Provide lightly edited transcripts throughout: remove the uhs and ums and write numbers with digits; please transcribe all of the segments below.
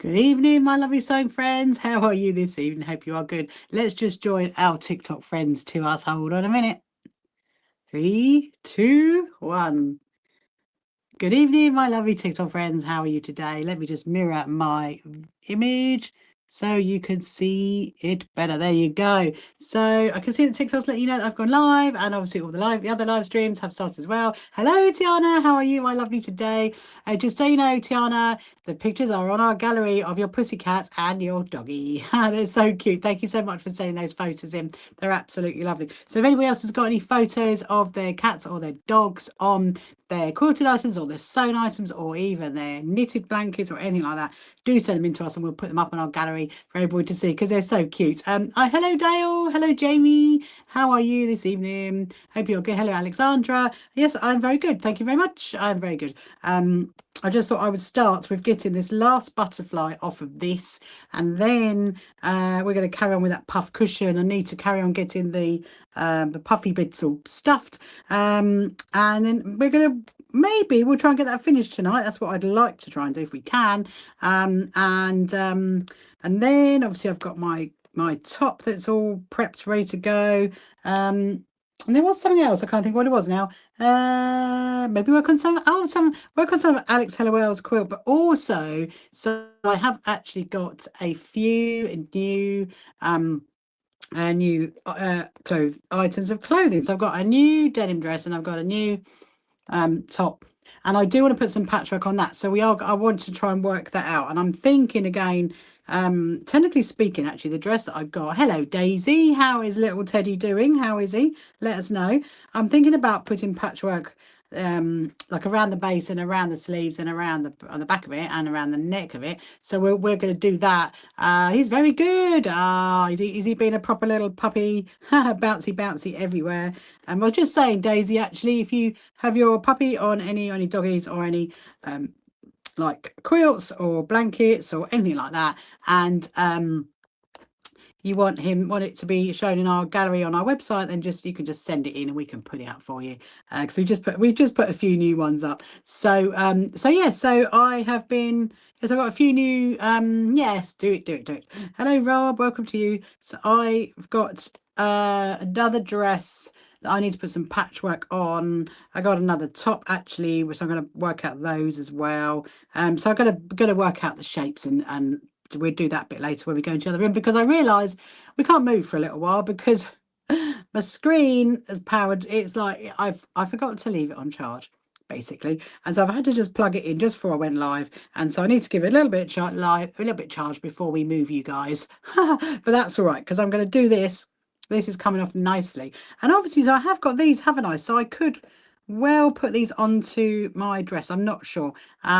Good evening, my lovely sewing friends. How are you this evening? Hope you are good. Let's just join our TikTok friends to us. Hold on a minute. 3, 2, 1. Good evening, my lovely TikTok friends. How are you today? Let me just mirror my image so you can see it better. There you go. So I can see the TikToks let you know that I've gone live, and obviously all the other live streams have started as well. Hello, Tiana. How are you, my lovely today? Just so you know, Tiana, the pictures are on our gallery of your pussycats and your doggy. They're so cute. Thank you so much for sending those photos in. They're absolutely lovely. So if anybody else has got any photos of their cats or their dogs on their quilted items or their sewn items or even their knitted blankets or anything like that, do send them in to us and we'll put them up on our gallery for everybody to see because they're so cute. Hello Dale, hello Jamie, how are you this evening? Hope you're good. Hello Alexandra. Yes, I'm very good, thank you very much. I'm very good. I just thought I would start with getting this last butterfly off of this, and then we're going to carry on with that puff cushion. I need to carry on getting the puffy bits all stuffed, and then we're going to we'll try and get that finished tonight. That's what I'd like to try and do if we can. And then obviously I've got my top that's all prepped, ready to go. And there was something else. I can't think what it was now. Maybe work on some of Alex Hallowell's quilt, but also so I have actually got a few new items of clothing. So I've got a new denim dress and I've got a new top, and I do want to put some patchwork on that. So I want to try and work that out, and I'm thinking again, technically speaking, actually the dress that I've got. Hello Daisy, how is little Teddy doing? How is he? Let us know. I'm thinking about putting patchwork like around the base and around the sleeves and around on the back of it and around the neck of it. So we're going to do that. He's very good. Is he being a proper little puppy? Bouncy everywhere. And I was just saying, Daisy, actually, if you have your puppy on any doggies or any like quilts or blankets or anything like that, and you want it to be shown in our gallery on our website, then you can just send it in and we can put it up for you, because we've just put a few new ones up. So so I have been, yes, I've got a few new yes, do it. Hello Rob, welcome to you. So I've got another dress that I need to put some patchwork on. I got another top actually, which I'm going to work out those as well. So I'm going to work out the shapes, and we'll do that a bit later when we go into the other room, because I realise we can't move for a little while because my screen is powered. It's like I forgot to leave it on charge basically, and so I've had to just plug it in just before I went live, and so I need to give it a little bit charge before we move, you guys. But that's all right, because I'm going to do this. This is coming off nicely, and obviously so I have got these, haven't I? So I could well put these onto my dress. I'm not sure. So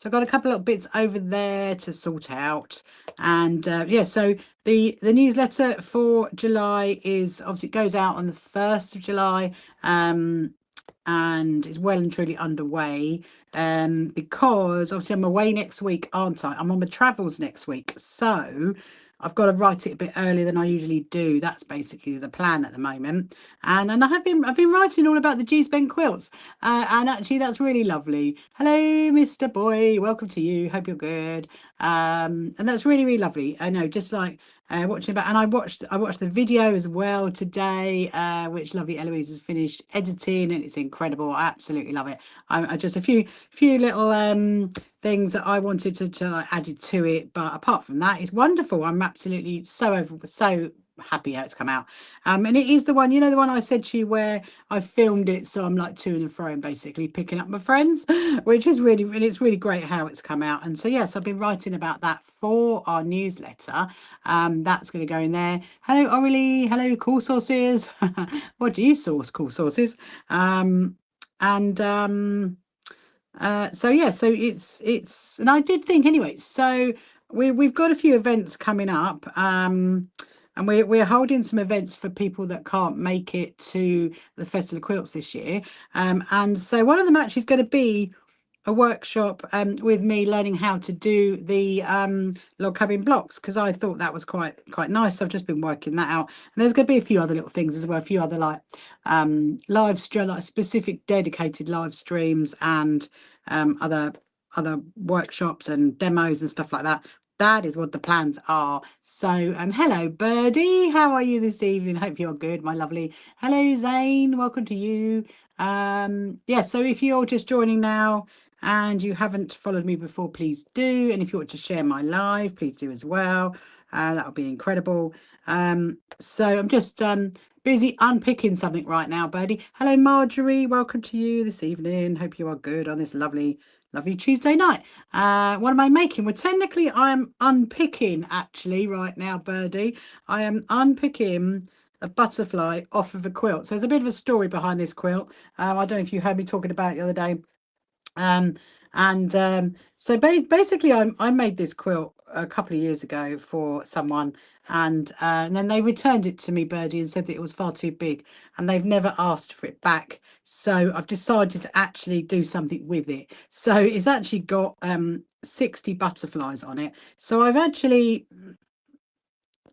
I've got a couple of bits over there to sort out, and yeah, so the newsletter for July is obviously, it goes out on the 1st of July, and it's well and truly underway, because obviously I'm away next week, aren't I? I'm on my travels next week, so I've got to write it a bit earlier than I usually do. That's basically the plan at the moment. And I've been writing all about the G-Spend quilts, and actually that's really lovely. Hello, Mr. Boy, welcome to you. Hope you're good. And that's really lovely. I know, just like watching about, and I watched the video as well today, which lovely Eloise has finished editing, and it's incredible. I absolutely love it. I just a few little things that I wanted to like added to it, but apart from that, it's wonderful. I'm absolutely so happy how it's come out. And it is the one, you know, the one I said to you where I filmed it, so I'm like to and fro and basically picking up my friends, which is really, and it's really great how it's come out. And so yes, I've been writing about that for our newsletter. That's going to go in there. Hello Aurelie, hello Cool Sources. What do you source, Cool Sources? So yeah, so it's, and I did think anyway, so we've got a few events coming up, and we're holding some events for people that can't make it to the Festival of Quilts this year, and so one of them actually is going to be a workshop with me learning how to do the log cabin blocks, because I thought that was quite nice. I've just been working that out, and there's going to be a few other little things as well, a few other like live stream, like specific dedicated live streams, and other other workshops and demos and stuff like that. That is what the plans are. So hello Birdie, how are you this evening? Hope you're good, my lovely. Hello Zane, welcome to you. Yeah, so if you're just joining now and you haven't followed me before, please do. And if you want to share my live, please do as well. That would be incredible. So I'm just busy unpicking something right now, Birdie. Hello Marjorie, welcome to you this evening. Hope you are good on this lovely Tuesday night. What am I making? Well, technically I'm unpicking actually right now, Birdie. I am unpicking a butterfly off of a quilt. So there's a bit of a story behind this quilt. I don't know if you heard me talking about it the other day. So basically I made this quilt a couple of years ago for someone, and then they returned it to me, Birdie, and said that it was far too big, and they've never asked for it back. So I've decided to actually do something with it. So it's actually got 60 butterflies on it. So I've actually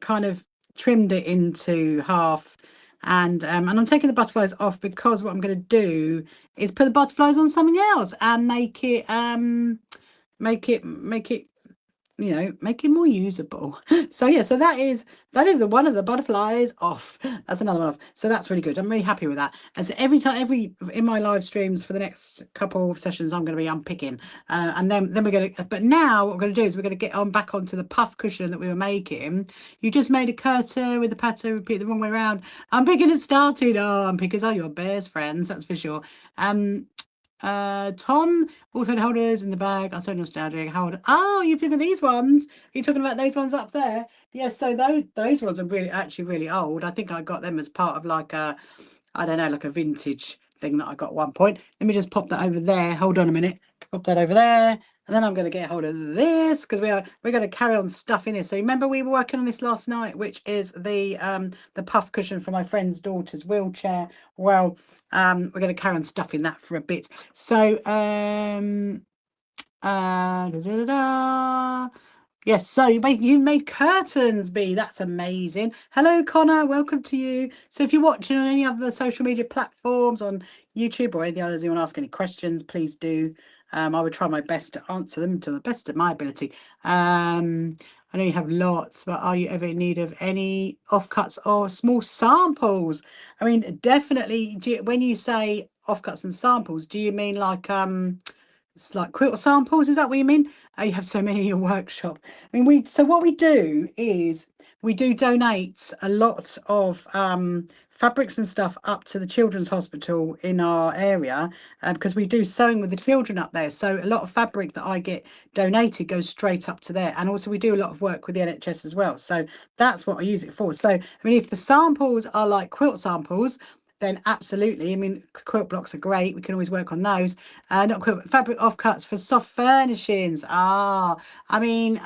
kind of trimmed it into half, and I'm taking the butterflies off because what I'm going to do is put the butterflies on something else and make it you know, make it more usable. So yeah, so that is the one of the butterflies off. That's another one off. So that's really good. I'm really happy with that. And so every in my live streams for the next couple of sessions, I'm going to be unpicking, and then we're going to. But now what we're going to do is we're going to get on back onto the puff cushion that we were making. You just made a curtain with the pattern, repeat the wrong way around. Unpicking has started. Oh, unpickers are your bears friends, that's for sure. Tom, also holders in the bag. I'm so nostalgic. Hold. Oh, you're picking these ones. You're talking about those ones up there. Yes, so those ones are really old. I think I got them as part of like a, I don't know, like a vintage thing that I got at one point. Let me just pop that over there. Hold on a minute. Pop that over there. And then I'm going to get hold of this because we're going to carry on stuffing this. So remember we were working on this last night, which is the puff cushion for my friend's daughter's wheelchair. Well, we're going to carry on stuffing that for a bit. So yes, so you made curtains, B. That's amazing. Hello, Connor. Welcome to you. So if you're watching on any of the social media platforms, on YouTube or any others, you want to ask any questions, please do. I would try my best to answer them to the best of my ability. I know you have lots, but are you ever in need of any offcuts or small samples? I mean, definitely. When you say offcuts and samples, do you mean like it's like quilt samples? Is that what you mean? You have so many in your workshop. I mean, so what we do is we do donate a lot of fabrics and stuff up to the children's hospital in our area, because we do sewing with the children up there. So a lot of fabric that I get donated goes straight up to there. And also we do a lot of work with the NHS as well. So that's what I use it for. So I mean, if the samples are like quilt samples, then absolutely. I mean, quilt blocks are great. We can always work on those. Not quilt, fabric offcuts for soft furnishings. I mean,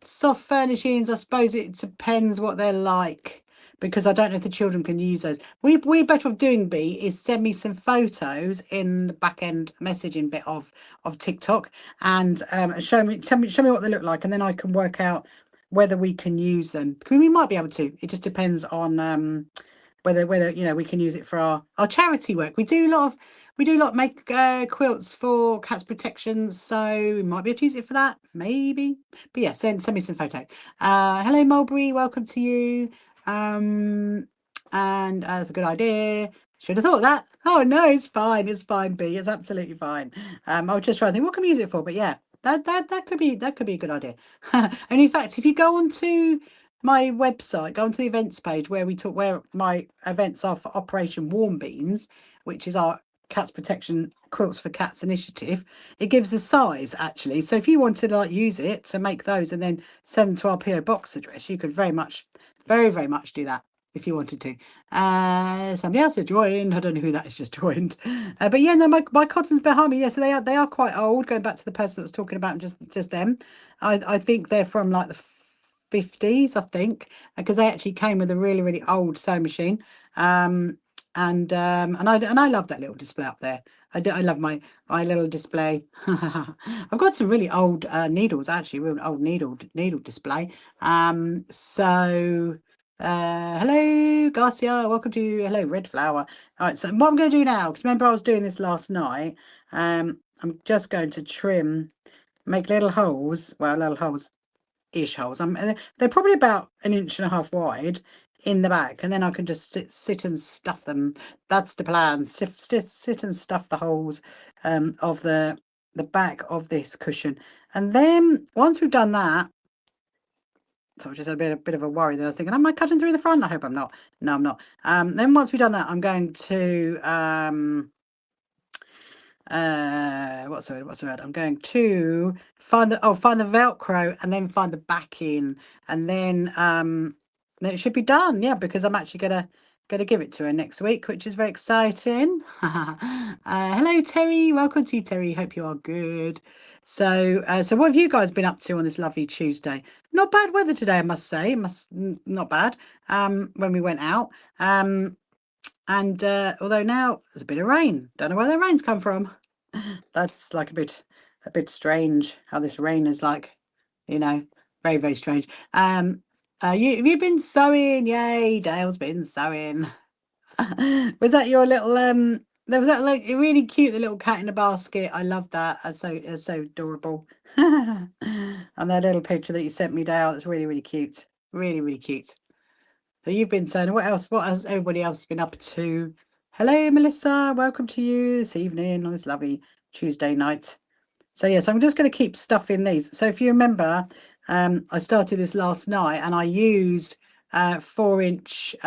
soft furnishings, I suppose it depends what they're like, because I don't know if the children can use those. We better off doing, B, is send me some photos in the back end messaging bit of TikTok, and show me what they look like, and then I can work out whether we can use them. I mean, we might be able to. It just depends on whether you know we can use it for our charity work. We do a lot make quilts for cats protections, so we might be able to use it for that, maybe. But yeah, send me some photos. Hello Mulberry, welcome to you. And that's a good idea. Should have thought that. Oh no, it's fine, B. It's absolutely fine. I was just trying to think what can we use it for, but yeah, that could be a good idea. And in fact, if you go on to my website, go onto the events page where my events are for Operation Warm Beans, which is our cats protection quilts for cats initiative. It gives a size actually, so if you want to like use it to make those and then send them to our PO box address, you could very much do that if you wanted to. Somebody else has joined. I don't know who that is just joined. But yeah, no, my cottons behind me. Yeah, so they are quite old. Going back to the person that was talking about just them, I think they're from like the 50s, I think, because they actually came with a really old sewing machine. And I love that little display up there. I love my little display. I've got some really old needles, actually, real old needle display. Hello Garcia, welcome to hello Red Flower. All right, so what I'm going to do now, because remember I was doing this last night, I'm just going to trim, make little holes, well, little holes-ish holes. They're probably about 1.5 inches wide in the back, and then I can just sit and stuff them. That's the plan. Sit and stuff the holes of the back of this cushion. And then once we've done that, so I just had a bit of a worry there. I was thinking, am I cutting through the front? I hope I'm not. No, I'm not. Then once we've done that, I'm going to what's the word? I'm going to find the Velcro and then find the backing, and then it should be done. Yeah, because I'm actually gonna give it to her next week, which is very exciting. Hello Terry, welcome to you, Terry. Hope you are good. So so what have you guys been up to on this lovely Tuesday? Not bad weather today, I must say. Not bad when we went out. And although now there's a bit of rain, don't know where the rain's come from. That's like a bit strange how this rain is, like, you know, very, very strange. Have you been sewing? Yay, Dale's been sewing. Was that your little there was that like really cute, the little cat in a basket? I love that. It's so adorable. And that little picture that you sent me, Dale, that's really, really cute. Really, really cute. So you've been saying, what else? What has everybody else been up to? Hello, Melissa. Welcome to you this evening on this lovely Tuesday night. So yes, I'm just going to keep stuffing these. So if you remember, I started this last night and I used 6-inch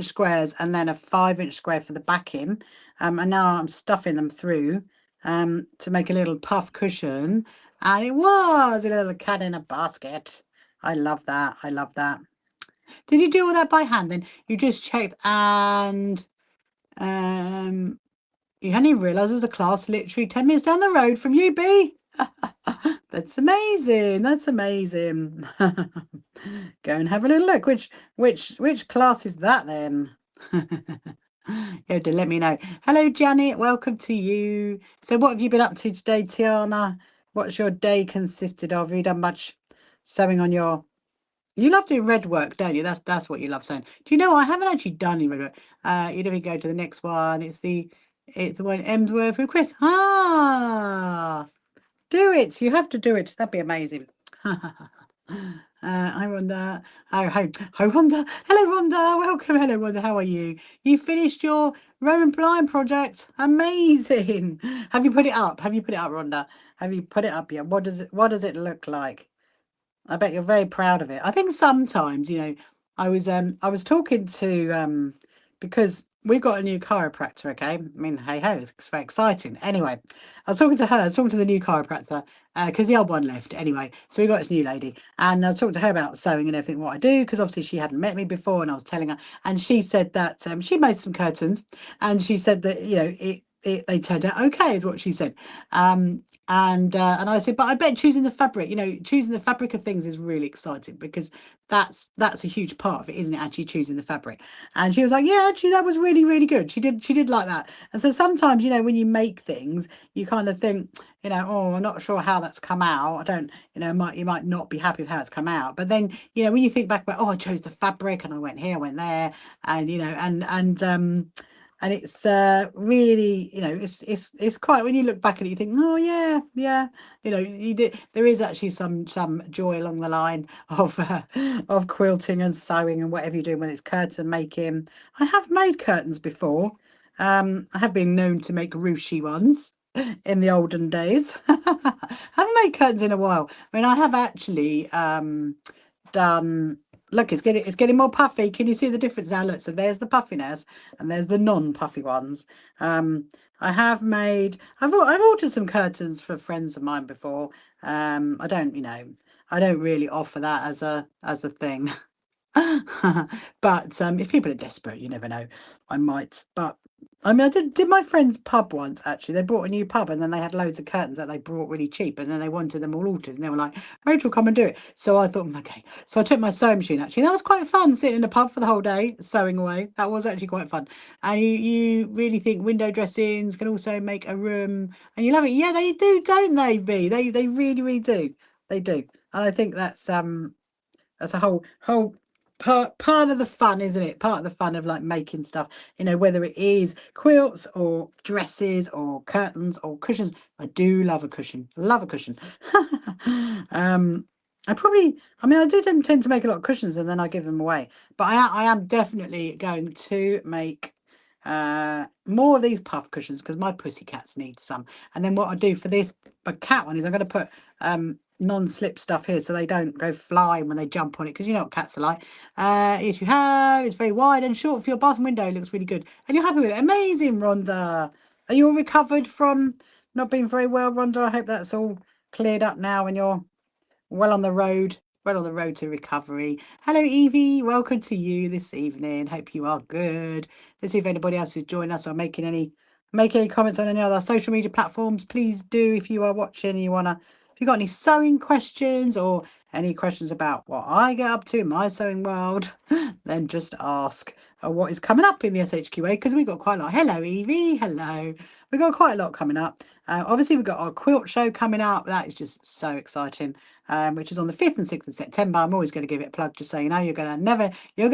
squares and then a 5-inch square for the backing. And now I'm stuffing them through to make a little puff cushion. And it was a little cat in a basket. I love that. I love that. Did you do all that by hand then? You just checked and you hadn't even realised there's a class literally 10 minutes down the road from you, B. That's amazing. That's amazing. Go and have a little look. Which class is that then? Yeah, do let me know. Hello, Janet. Welcome to you. So what have you been up to today, Tiana? What's your day consisted of? Have you done much sewing on your... You love doing red work, don't you? That's what you love saying. Do you know, I haven't actually done any red work. You know, we go to the next one. It's the one Emsworth with Chris. Do it. You have to do it. That'd be amazing. Hi Rhonda. Hi Rhonda. Hello Rhonda. Welcome. Hello Rhonda. How are you? You finished your Roman blind project. Amazing. Have you put it up? Have you put it up, Rhonda? Have you put it up yet? What does it look like? I bet you're very proud of it. I think sometimes, you know, I was talking to because we've got a new chiropractor, okay? I mean, hey ho, it's very exciting. Anyway, I was talking to her, talking to the new chiropractor, because the old one left anyway. So we got this new lady, and I was talking to her about sewing and everything, what I do, because obviously she hadn't met me before, and I was telling her, and she said that she made some curtains, and she said that, you know, they turned out okay, is what she said. And I said, but I bet choosing the fabric, you know, choosing the fabric of things is really exciting, because that's a huge part of it, isn't it? Actually choosing the fabric. And she was like, yeah, actually that was really, really good. She did like that. And so sometimes, you know, when you make things, you kind of think, you know, oh, I'm not sure how that's come out. I don't, you know, you might not be happy with how it's come out. But then, you know, when you think back about, oh, I chose the fabric and I went here, I went there, and you know, and it's really, you know, it's quite, when you look back at it, you think, oh yeah, you know, there is actually some joy along the line of quilting and sewing and whatever you're doing, whether it's curtain making. I have made curtains before. I have been known to make ruchy ones in the olden days. I haven't made curtains in a while. I mean, I have actually done... Look, it's getting more puffy. Can you see the difference now? Look, so there's the puffiness and there's the non-puffy ones. I have made... I've ordered some curtains for friends of mine before. I don't, you know, I don't really offer that as a thing. But if people are desperate, you never know, I might. But I mean, I did my friend's pub once, actually. They bought a new pub and then they had loads of curtains that they brought really cheap, and then they wanted them all altered, and they were like, Rachel, come and do it. So I thought, okay. So I took my sewing machine, actually. That was quite fun, sitting in a pub for the whole day sewing away. That was actually quite fun. And you really think window dressings can also make a room, and you love it. Yeah, they do, don't they, B? They really, really do. They do. And I think that's a whole part of the fun, isn't it? Part of the fun of like making stuff, you know, whether it is quilts or dresses or curtains or cushions. I do love a cushion. Love a cushion. um, I mean, I do tend to make a lot of cushions and then I give them away. But I am definitely going to make more of these puff cushions because my pussycats need some. And then what I do for this cat one is I'm going to put non-slip stuff here so they don't go flying when they jump on it, because you know what cats are like. If you have, it's very wide and short for your bathroom window. It looks really good and you're happy with it. Amazing, Rhonda. Are you all recovered from not being very well, Rhonda? I hope that's all cleared up now and you're well on the road to recovery. Hello Evie, welcome to you this evening. Hope you are good. Let's see if anybody else is joining us or making any comments on any other social media platforms. Please do, if you are watching and you wanna, if you got any sewing questions or any questions about what I get up to in my sewing world, then just ask what is coming up in the SHQA, because we've got quite a lot. Hello Evie, hello. We've got quite a lot coming up. Obviously we've got our quilt show coming up. That is just so exciting. Which is on the 5th and 6th of September. I'm always going to give it a plug, just so you know. You're going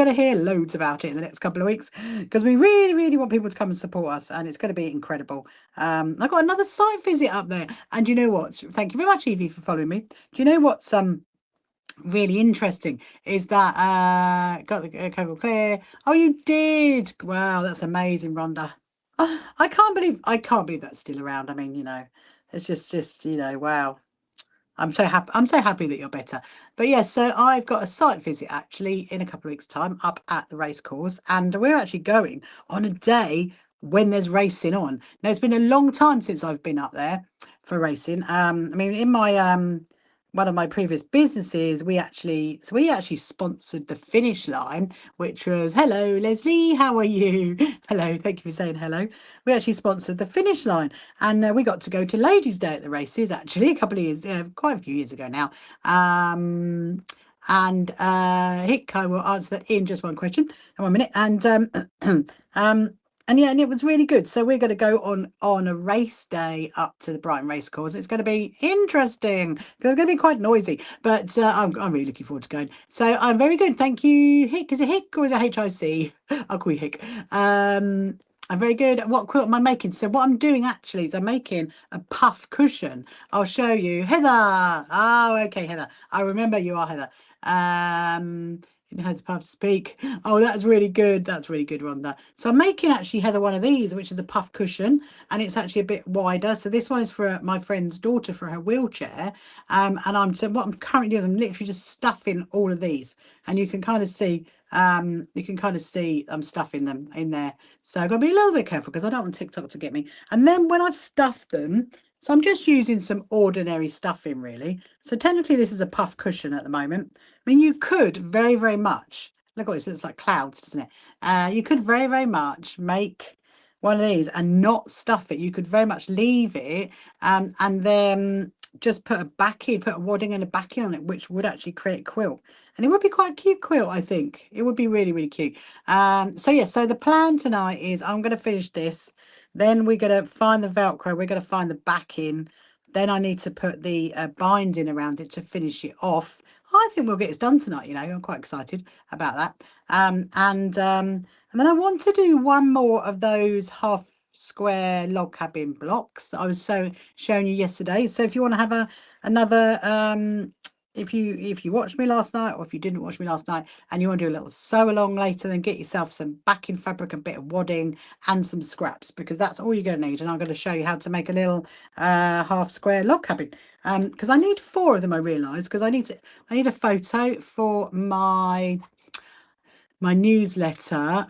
to hear loads about it in the next couple of weeks, because we really, really want people to come and support us, and it's going to be incredible. I've got another site visit up there, and you know what? Thank you very much, Evie, for following me. Do you know what's really interesting is that got the cable clear? Oh, you did. Wow, that's amazing, Rhonda. I can't believe that's still around. I mean, you know, it's just you know, wow. I'm so happy that you're better. But yes, so I've got a site visit actually in a couple of weeks' time up at the racecourse, and we're actually going on a day when there's racing on. Now it's been a long time since I've been up there for racing. I mean, in my one of my previous businesses, we actually sponsored the finish line, which was, hello Leslie, how are you? Hello, thank you for saying hello. We actually sponsored the finish line, and we got to go to Ladies' Day at the races actually a couple of years, quite a few years ago now. And Hick, I will answer that in just one question in 1 minute. And yeah, and it was really good. So we're going to go on a race day up to the Brighton Racecourse. It's going to be interesting because it's going to be quite noisy, but I'm really looking forward to going. So I'm very good. Thank you, Hick. Is it Hick or is it HIC? I'll call you Hick. I'm very good. What quilt am I making? So what I'm doing actually is I'm making a puff cushion. I'll show you. Heather. Oh, okay, Heather. I remember you are Heather. You know how to speak. Oh, that's really good. That's really good, Rhonda. So I'm making actually, Heather, one of these, which is a puff cushion, and it's actually a bit wider. So this one is for my friend's daughter for her wheelchair. So what I'm currently doing is I'm literally just stuffing all of these, and you can kind of see I'm stuffing them in there. So I've got to be a little bit careful because I don't want TikTok to get me. And then when I've stuffed them, so I'm just using some ordinary stuffing really. So technically this is a puff cushion at the moment. I mean, you could very, very much, look at this, it's like clouds, doesn't it? You could very, very much make one of these and not stuff it. You could very much leave it and then just put a wadding and a backing on it, which would actually create a quilt. And it would be quite a cute quilt, I think. It would be really, really cute. So yeah, so the plan tonight is I'm going to finish this. Then we're going to find the Velcro. We're going to find the backing. Then I need to put the binding around it to finish it off. I think we'll get it done tonight, you know. I'm quite excited about that. And then I want to do one more of those half square log cabin blocks that I was showing you yesterday. So if you want to have another if you watched me last night, or if you didn't watch me last night and you want to do a little sew along later, then get yourself some backing fabric, a bit of wadding and some scraps, because that's all you're going to need. And I'm going to show you how to make a little half square log cabin, because I need 4 of them, I realized, because I need a photo for my newsletter,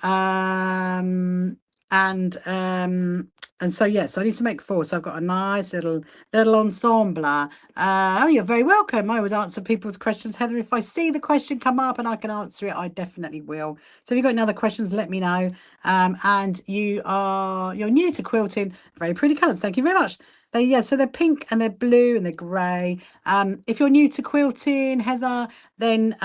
and so yes, I need to make 4. So I've got a nice little ensemble. Oh, you're very welcome. I always answer people's questions, Heather. If I see the question come up and I can answer it, I definitely will. So if you've got any other questions, let me know. And you're new to quilting. Very pretty colours. Thank you very much. So they're pink and they're blue and they're grey. If you're new to quilting, Heather, then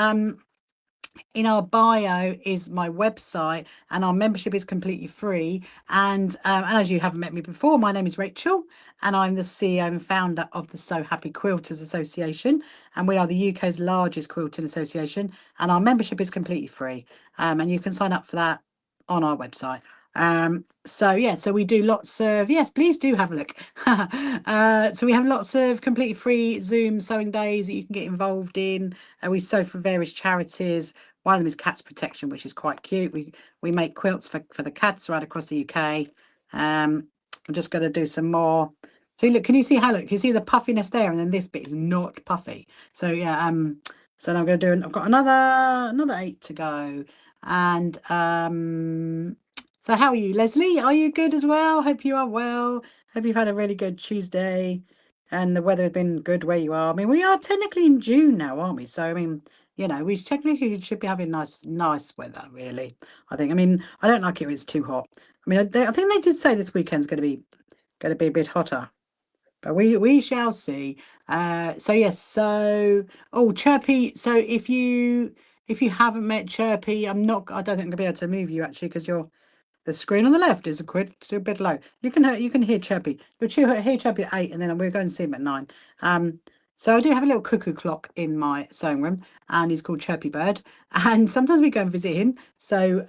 in our bio is my website, and our membership is completely free. And as you haven't met me before, my name is Rachel, and I'm the CEO and founder of the So Happy Quilters Association, and we are the UK's largest quilting association, and our membership is completely free, and you can sign up for that on our website. So yeah, so we do lots of, yes, please do have a look. So we have lots of completely free Zoom sewing days that you can get involved in. We sew for various charities. One of them is Cats Protection, which is quite cute. We make quilts for the cats right across the UK. I'm just going to do some more. So look, can you see how, look, you see the puffiness there, and then this bit is not puffy. So yeah, so now I'm going to do, I've got another 8 to go. And so how are you, Leslie? Are you good as well? Hope you are well. Hope you've had a really good Tuesday and the weather has been good where you are. I mean, we are technically in June now, aren't we? So I mean, you know, we technically should be having nice weather, really. I think. I mean, I don't like it when it's too hot. I mean, I think they did say this weekend's going to be a bit hotter, but we shall see. So yes, so oh, Chirpy. So if you haven't met Chirpy, I don't think I'm gonna be able to move you actually, because the screen on the left is still a bit low. You can hear Chirpy. You'll hear Chirpy at 8, and then we're going to see him at 9. So I do have a little cuckoo clock in my sewing room, and he's called Chirpy Bird. And sometimes we go and visit him. So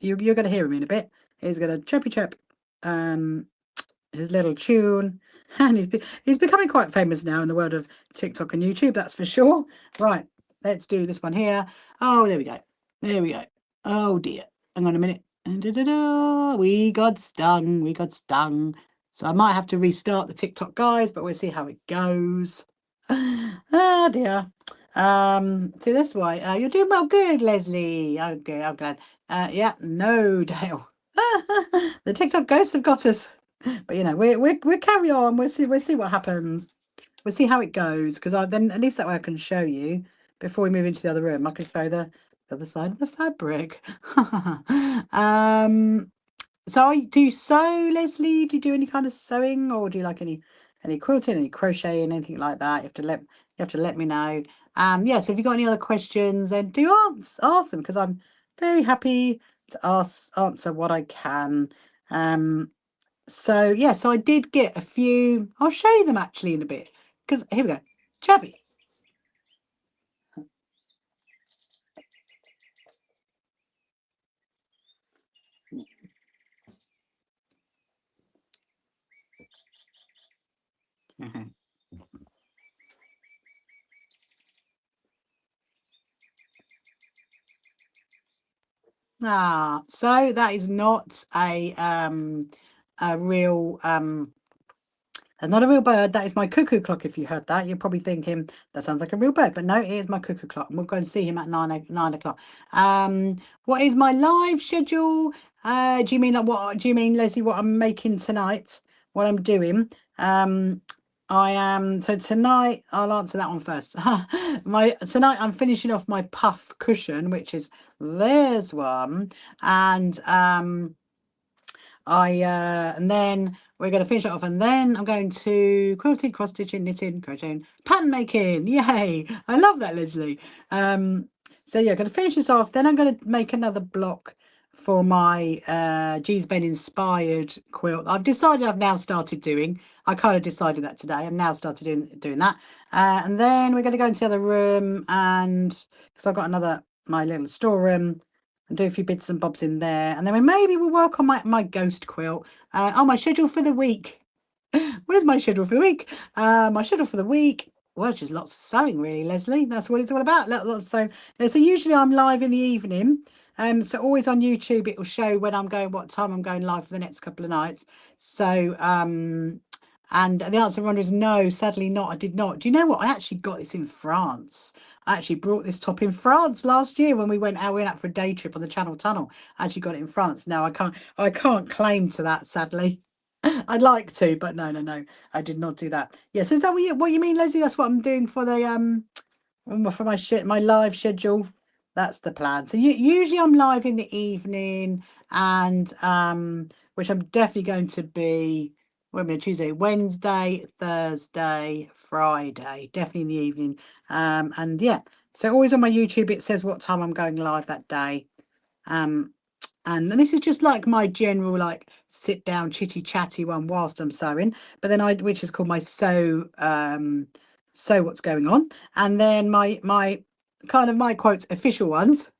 you're going to hear him in a bit. He's going to chirpy chirp, his little tune, and he's becoming quite famous now in the world of TikTok and YouTube. That's for sure. Right, let's do this one here. Oh, there we go. There we go. Oh dear. Hang on a minute. We got stung. We got stung. So I might have to restart the TikTok, guys, but we'll see how it goes. Oh dear. See, this way. You're doing well. Good, Leslie. Okay, I'm glad. Yeah, no, Dale. The TikTok ghosts have got us. But you know, we'll carry on. We'll see what happens. We'll see how it goes, because then at least that way I can show you before we move into the other room. I can show the other side of the fabric. So do you sew, Leslie? Do you do any kind of sewing, or do you like any quilting, any crocheting, anything like that? You have to let me know. Yeah, so if you've got any other questions, then do ask them, because I'm very happy to answer what I can. So yeah, so I did get a few. I'll show you them actually in a bit, because here we go. Chubby. So that is not a real that's not a real bird. That is my cuckoo clock. If you heard that, you're probably thinking that sounds like a real bird, but no, it is my cuckoo clock. And we'll go and see him at 9 o'clock. What is my live schedule? Do you mean Leslie, what I'm making tonight? What I'm doing? I am, so tonight I'll answer that one first. Tonight I'm finishing off my puff cushion, which is there's one, and and then we're going to finish it off, and then I'm going to quilting, cross stitching, knitting, crocheting, pattern making. Yay! I love that, Leslie. So yeah, going to finish this off. Then I'm going to make another block for my G's Ben inspired quilt. I've now started doing. I kind of decided that today. I've now started doing that. And then we're going to go into the other room, and because I've got my little storeroom, and do a few bits and bobs in there, and then maybe we'll work on my ghost quilt. My schedule for the week. What is my schedule for the week? My schedule for the week, well, just lots of sewing, really, Leslie. That's what it's all about. Lots of sewing. So usually I'm live in the evening. So always on YouTube it will show when I'm going, what time I'm going live for the next couple of nights. So and the answer, Rhonda, is no, sadly not. I did not. Do you know what? I actually got this in France. I actually brought this top in France last year when we went out for a day trip on the Channel Tunnel. I actually got it in France. No, I can't claim to that, sadly. I'd like to, but no, I did not do that. Yes, so is that what you mean, Leslie? That's what I'm doing for the for my live schedule. That's the plan. So usually I'm live in the evening, and which I'm definitely going to be. Wait a minute, Tuesday, Wednesday, Thursday, Friday, definitely in the evening. And yeah, So always on my YouTube, it says what time I'm going live that day. And this is just like my general like sit down chitty chatty one whilst I'm sewing, but then which is called my sew what's going on, and then my kind of my quotes official ones,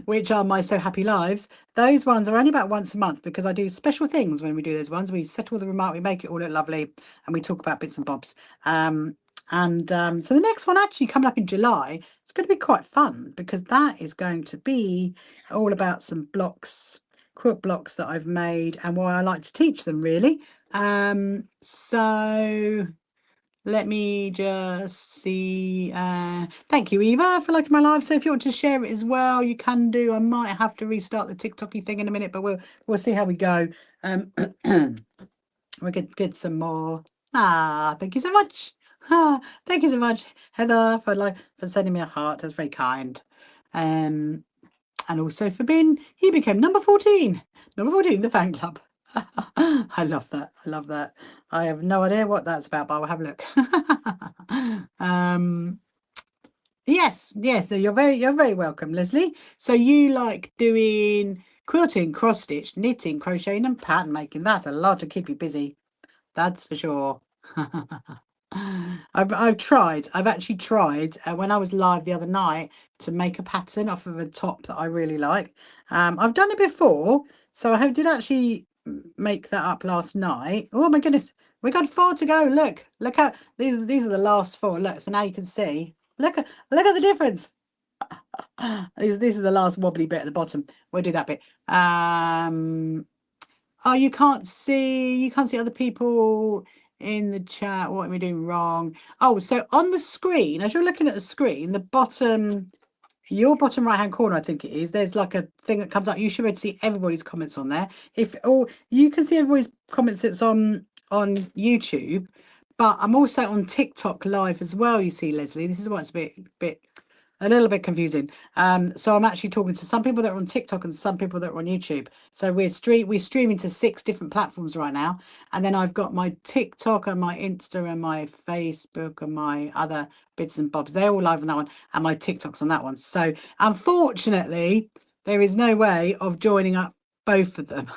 which are my So Happy Lives. Those ones are only about once a month because I do special things when we do those ones. We set all the room out, we make it all look lovely, and we talk about bits and bobs. So the next one actually coming up in July, it's going to be quite fun because that is going to be all about some blocks, quilt blocks that I've made and why I like to teach them, really. So let me just see. Thank you, Eva, for liking my live. So if you want to share it as well, you can do. I might have to restart the TikToky thing in a minute, but we'll see how we go. We could get some more. Thank you so much. Thank you so much, Heather, for sending me a heart. That's very kind. And also for being, he became number 14. Number 14, the fan club. I love that. I love that. I have no idea what that's about, but I will have a look. Yes, so you're very welcome, Leslie. So you like doing quilting, cross stitch, knitting, crocheting, and pattern making. That's a lot to keep you busy. That's for sure. I've actually tried when I was live the other night to make a pattern off of a top that I really like. I've done it before, so I did actually make that up last night. Oh my goodness, we got 4 to go. Look how these are the last 4. Look, so now you can see. Look at the difference. This is the last wobbly bit at the bottom. We'll do that bit. Oh, you can't see other people in the chat. What am I doing wrong? Oh, so on the screen, as you're looking at the screen, the bottom, your bottom right hand corner, I think it is, there's like a thing that comes up. You should be able to see everybody's comments on there. You can see everybody's comments that's on YouTube, but I'm also on TikTok live as well, you see, Leslie. This is why it's a little bit confusing. So I'm actually talking to some people that are on TikTok and some people that are on YouTube. So we're streaming to 6 different platforms right now. And then I've got my TikTok and my Insta and my Facebook and my other bits and bobs. They're all live on that one, and my TikTok's on that one. So unfortunately, there is no way of joining up both of them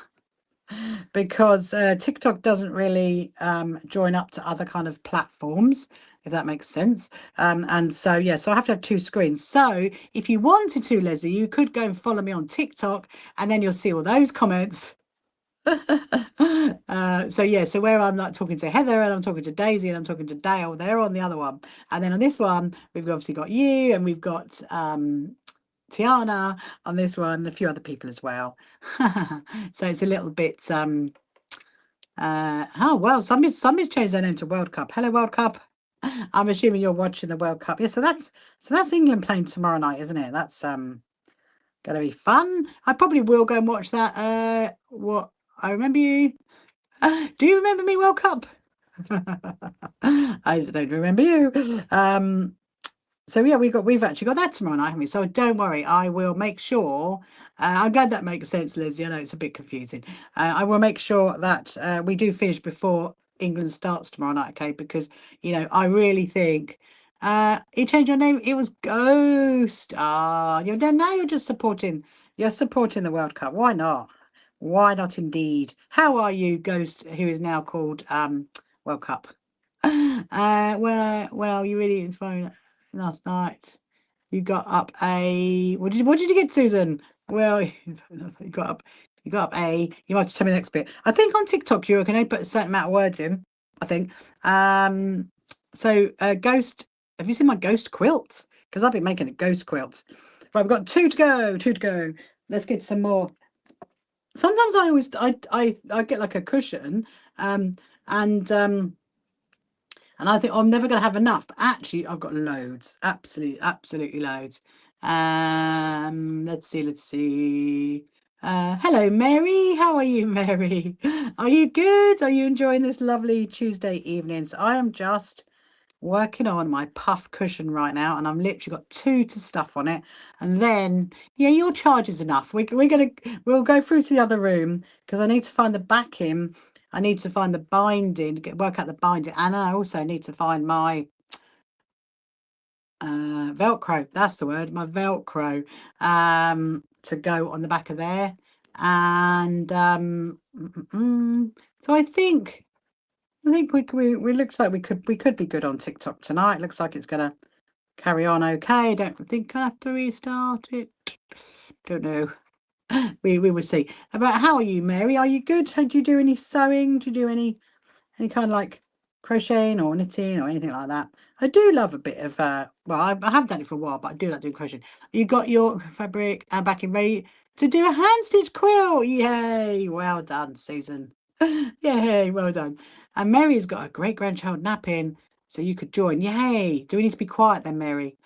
because TikTok doesn't really join up to other kind of platforms, if that makes sense. And so, yeah, so I have to have 2 screens. So if you wanted to, Leslie, you could go and follow me on TikTok, and then you'll see all those comments. So where I'm like talking to Heather and I'm talking to Daisy and I'm talking to Dale, they're on the other one. And then on this one, we've obviously got you, and we've got Tiana on this one, and a few other people as well. So it's a little bit oh well, somebody's changed their name to World Cup. Hello, World Cup. I'm assuming you're watching the World Cup. Yeah, so that's England playing tomorrow night, isn't it? That's gonna be fun. I probably will go and watch that. What I remember you. Do you remember me, World Cup? I don't remember you. So yeah, we've actually got that tomorrow night, haven't we? So don't worry, I will make sure. I'm glad that makes sense, Lizzie. I know it's a bit confusing. I will make sure that we do finish before England starts tomorrow night, okay? Because I really think you changed your name. It was Ghost. You're now you're just supporting. You're supporting the World Cup. Why not? Why not indeed? How are you, Ghost, who is now called World Cup? Well, you really inspired last night. You got up a what did you get, Susan? Well, you got up a, you might have to tell me the next bit. I think on TikTok you can only put a certain amount of words in, I think. So Ghost, have you seen my ghost quilts? Because I've been making a ghost quilt. Right, we've got 2 to go. Let's get some more. Sometimes I get like a cushion, and I think I'm never going to have enough. But actually, I've got loads. Absolutely loads. Let's see. Hello, Mary. How are you, Mary? Are you good? Are you enjoying this lovely Tuesday evening? So I am just working on my puff cushion right now, and I'm literally got 2 to stuff on it, and then your charge is enough. We'll go through to the other room because I need to find the backing. I need to find the binding, work out the binding, and I also need to find my Velcro, that's the word, my Velcro, to go on the back of there. And so I think we looks like we could be good on TikTok tonight. Looks like it's gonna carry on okay. Don't think I have to restart it. Don't know. We will see. About how are you, Mary? Are you good? Do you do any sewing? Do you do any kind of like crocheting or knitting or anything like that? I do love a bit of well, I haven't done it for a while, but I do like doing crocheting. You got your fabric back in ready to do a hand stitch quilt. Yay! Well done, Susan. Yay, well done. And Mary's got a great grandchild napping, so you could join. Yay! Do we need to be quiet then, Mary?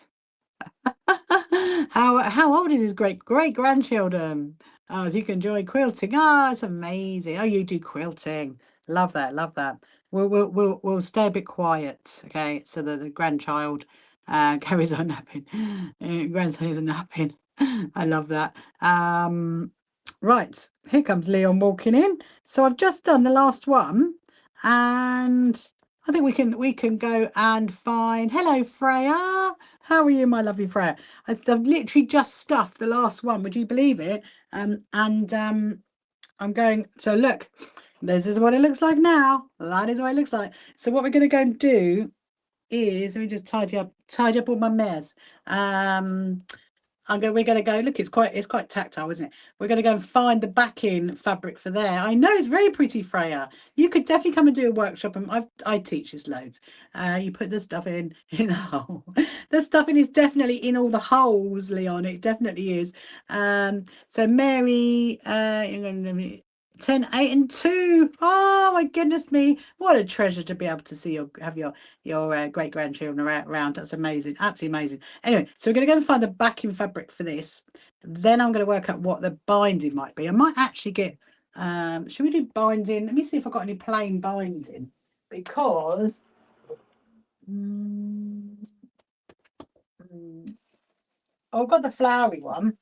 How old is his great grandchildren? Oh, so you can enjoy quilting. Oh, it's amazing. Oh, you do quilting. Love that. Love that. We'll stay a bit quiet, okay? So that the grandchild carries on napping. Grandson is napping. I love that. Right, here comes Leon walking in. So I've just done the last one, and I think we can go and find. Hello, Freya. How are you, my lovely Freya? I've literally just stuffed the last one. Would you believe it? I'm going. So look, this is what it looks like now. That is what it looks like. So what we're going to go and do is let me just tidy up all my mess. We're going to go, look, it's quite tactile, isn't it? We're going to go and find the backing fabric for there. I know, it's very pretty, Freya. You could definitely come and do a workshop, and I teach this loads. You put the stuff in the hole. The stuffing is definitely in all the holes, Leon. It definitely is. So Mary, 10, 8 and 2. Oh my goodness me, what a treasure to be able to see have your great grandchildren around. That's amazing, absolutely amazing. Anyway, so we're going to go and find the backing fabric for this. Then I'm going to work out what the binding might be. I might actually get should we do binding? Let me see if I've got any plain binding, because oh, I've got the flowery one.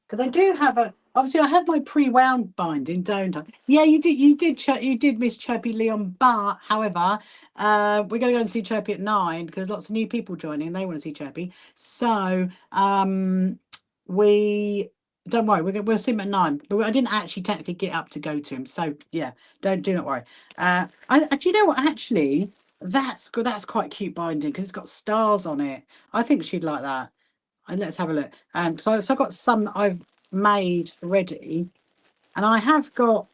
Because I do have obviously I have my pre-wound binding, don't I? Yeah, you did miss Chirpy Leon, but however, we're going to go and see Chirpy at 9 because lots of new people joining and they want to see Chirpy. So we don't worry, we'll see him at 9. But I didn't actually technically get up to go to him, so yeah, do not worry. Do you know what? Actually, that's good. That's quite cute binding because it's got stars on it. I think she'd like that. And let's have a look. So I've got some that I've made ready, and I have got,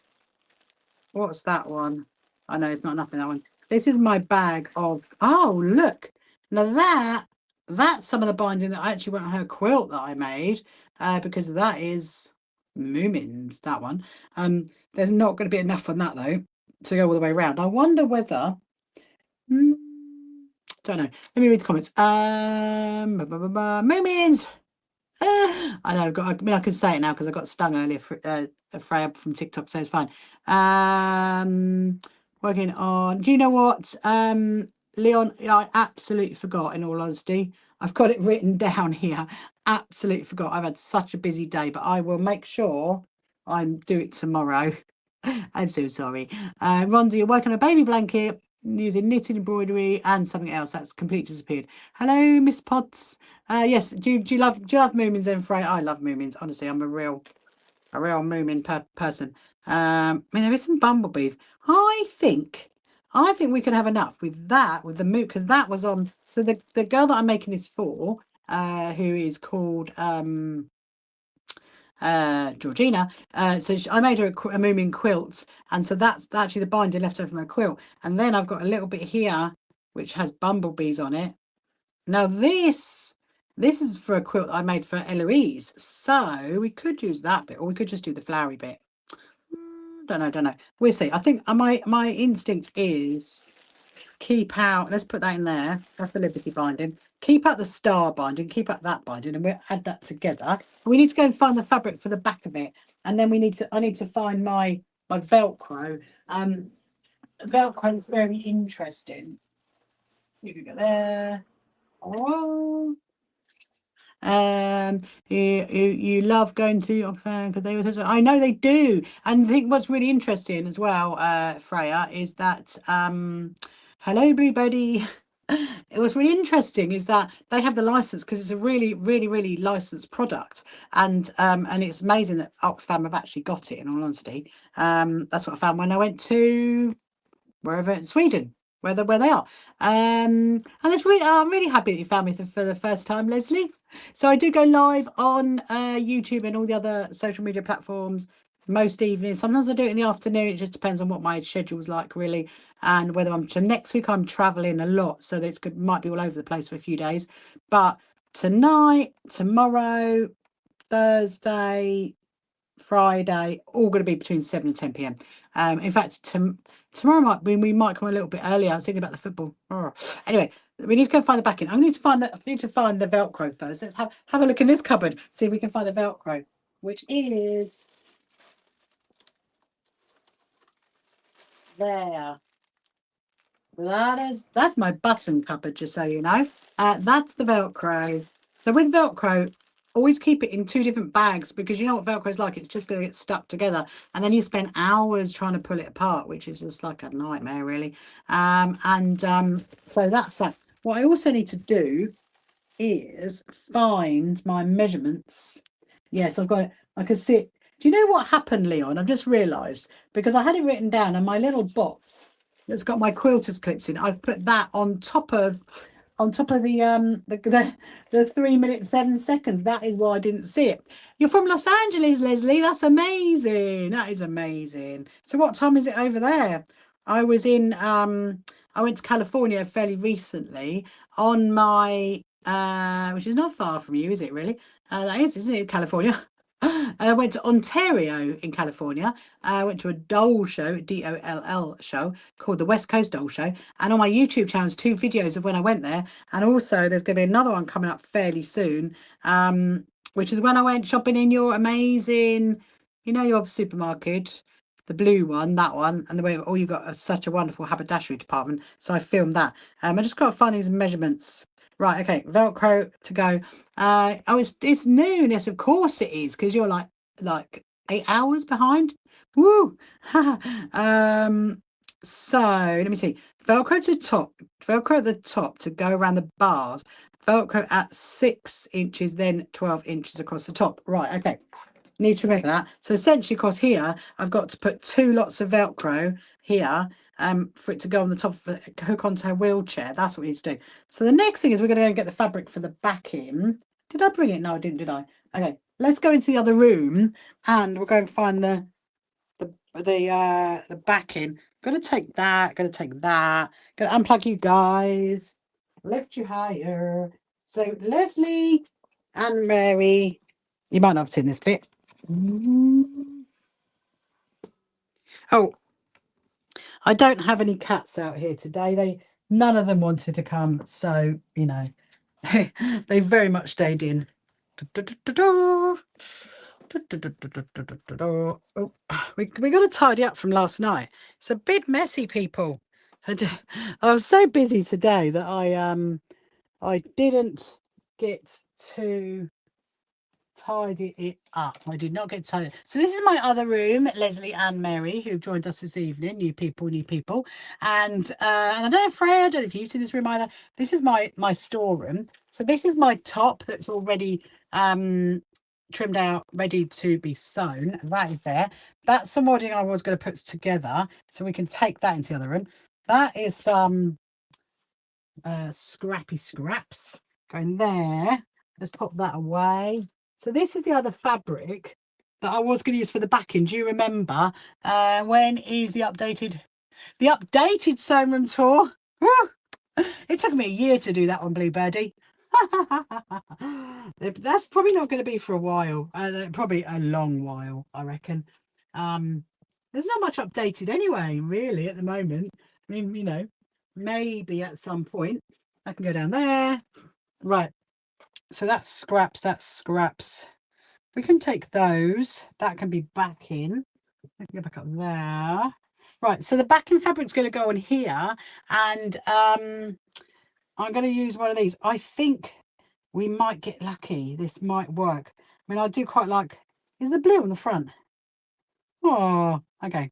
what's that one? I know it's not enough in that one. This is my bag of, oh look, now that's some of the binding that I actually went on her quilt that I made, because that is Moomins, that one. There's not going to be enough on that though to go all the way around. I wonder whether don't know. Let me read the comments. Moomins. I know. I mean, I can say it now because I got stung earlier for Freya from TikTok, so it's fine. Working on. Do you know what, Leon? I absolutely forgot. In all honesty, I've got it written down here. Absolutely forgot. I've had such a busy day, but I will make sure I do it tomorrow. I'm so sorry. Rhonda, you're working on a baby blanket using knitting, embroidery, and something else that's completely disappeared. Hello, Miss Potts. Yes, do you love Moomins then, Freya? I love Moomins. Honestly, I'm a real Moomin person. I mean, there is some bumblebees. I think we can have enough with that, with the moon, because that was on. So the girl that I'm making this for, who is called Georgina, so I made her a Moomin quilt, and so that's actually the binding left over from her quilt. And then I've got a little bit here which has bumblebees on it. Now this is for a quilt I made for Eloise, so we could use that bit, or we could just do the flowery bit. Don't know. We'll see. I think my instinct is keep out. Let's put that in there. That's the Liberty binding. Keep up the star binding, keep up that binding, and we'll add that together. We need to go and find the fabric for the back of it, and then I need to find my Velcro. Velcro is very interesting. You can go there. Oh, you love going to Oxfam because I know they do. And I think what's really interesting as well, Freya, is that hello, everybody. it was really interesting is that they have the license because it's a really, really, really licensed product, and it's amazing that Oxfam have actually got it. In all honesty, that's what I found when I went to wherever in Sweden, where they are. And it's really, I'm really happy that you found me for the first time, Leslie. So I do go live on YouTube and all the other social media platforms most evenings. Sometimes I do it in the afternoon. It just depends on what my schedule's like, really, and whether I'm. So next week I'm traveling a lot, so that's good. Might be all over the place for a few days, but tonight, tomorrow, Thursday, Friday, all going to be between 7 and 10 p.m. In fact, tomorrow we might come a little bit earlier. I was thinking about the football. Oh. Anyway, we need to go find the backing. I need to find that. I need to find the Velcro first. Let's have a look in this cupboard. See if we can find the Velcro, which is there. That's my button cupboard, just so you know. That's the Velcro. So with Velcro, always keep it in two different bags, because you know what Velcro is like. It's just going to get stuck together, and then you spend hours trying to pull it apart, which is just like a nightmare, really. So that's that. What I also need to do is find my measurements. Yes, I've got it. I can see it. Do you know what happened, Leon? I've just realised, because I had it written down, and my little box that's got my quilters clips in, I've put that on top of the 3 minutes 7 seconds. That is why I didn't see it. You're from Los Angeles, Leslie. That's amazing. That is amazing. So what time is it over there? I was in I went to California fairly recently on my which is not far from you, is it really? That is, isn't it, California? I went to Ontario in California. I went to a doll show, DOLL show, called the West Coast Doll Show. And on my YouTube channel, there's 2 videos of when I went there. And also there's going to be another one coming up fairly soon, which is when I went shopping in your amazing, your supermarket, the blue one, that one. And the way, you got such a wonderful haberdashery department. So I filmed that. I just got to find these measurements. Right, okay, Velcro to go. Oh, it's noon. Yes, of course it is, because you're like 8 hours behind. Woo! So let me see. Velcro to top, Velcro at the top to go around the bars. Velcro at 6 inches, then 12 inches across the top. Right, okay. Need to remember that. So essentially, across here, I've got to put 2 lots of Velcro here. For it to go on the top of a hook onto her wheelchair. That's what we need to do. So the next thing is we're going to go and get the fabric for the backing. Did I bring it? No, I didn't, did I? Okay, let's go into the other room and we'll go and find the backing. Gonna take that, gonna take that, gonna unplug you guys, lift you higher. So Leslie and Mary, you might not have seen this bit. Oh, I don't have any cats out here today. None of them wanted to come, so they very much stayed in. Oh, we got to tidy up from last night. It's a bit messy, people. I was so busy today that I didn't get to tidy it up. I did not get tidy. So this is my other room, Leslie and Mary, who joined us this evening. New people. And I don't know, Freya, I don't know if you've seen this room either. This is my storeroom. So this is my top that's already trimmed out, ready to be sewn. That is there. That's some wadding I was going to put together, so we can take that into the other room. That is some scrappy scraps going there. Let's pop that away. So this is the other fabric that I was going to use for the backing. Do you remember? When is the updated sewing room tour? Woo! It took me a year to do that one, Bluebirdie. That's probably not going to be for a while. Probably a long while, I reckon. There's not much updated anyway, really, at the moment. I mean, maybe at some point I can go down there. Right. So that's scraps. We can take those. That can be back in. I can go back up there. Right. So the backing fabric's going to go on here, and I'm going to use one of these. I think we might get lucky. This might work. I mean, I do quite like. Is the blue on the front? Oh, okay.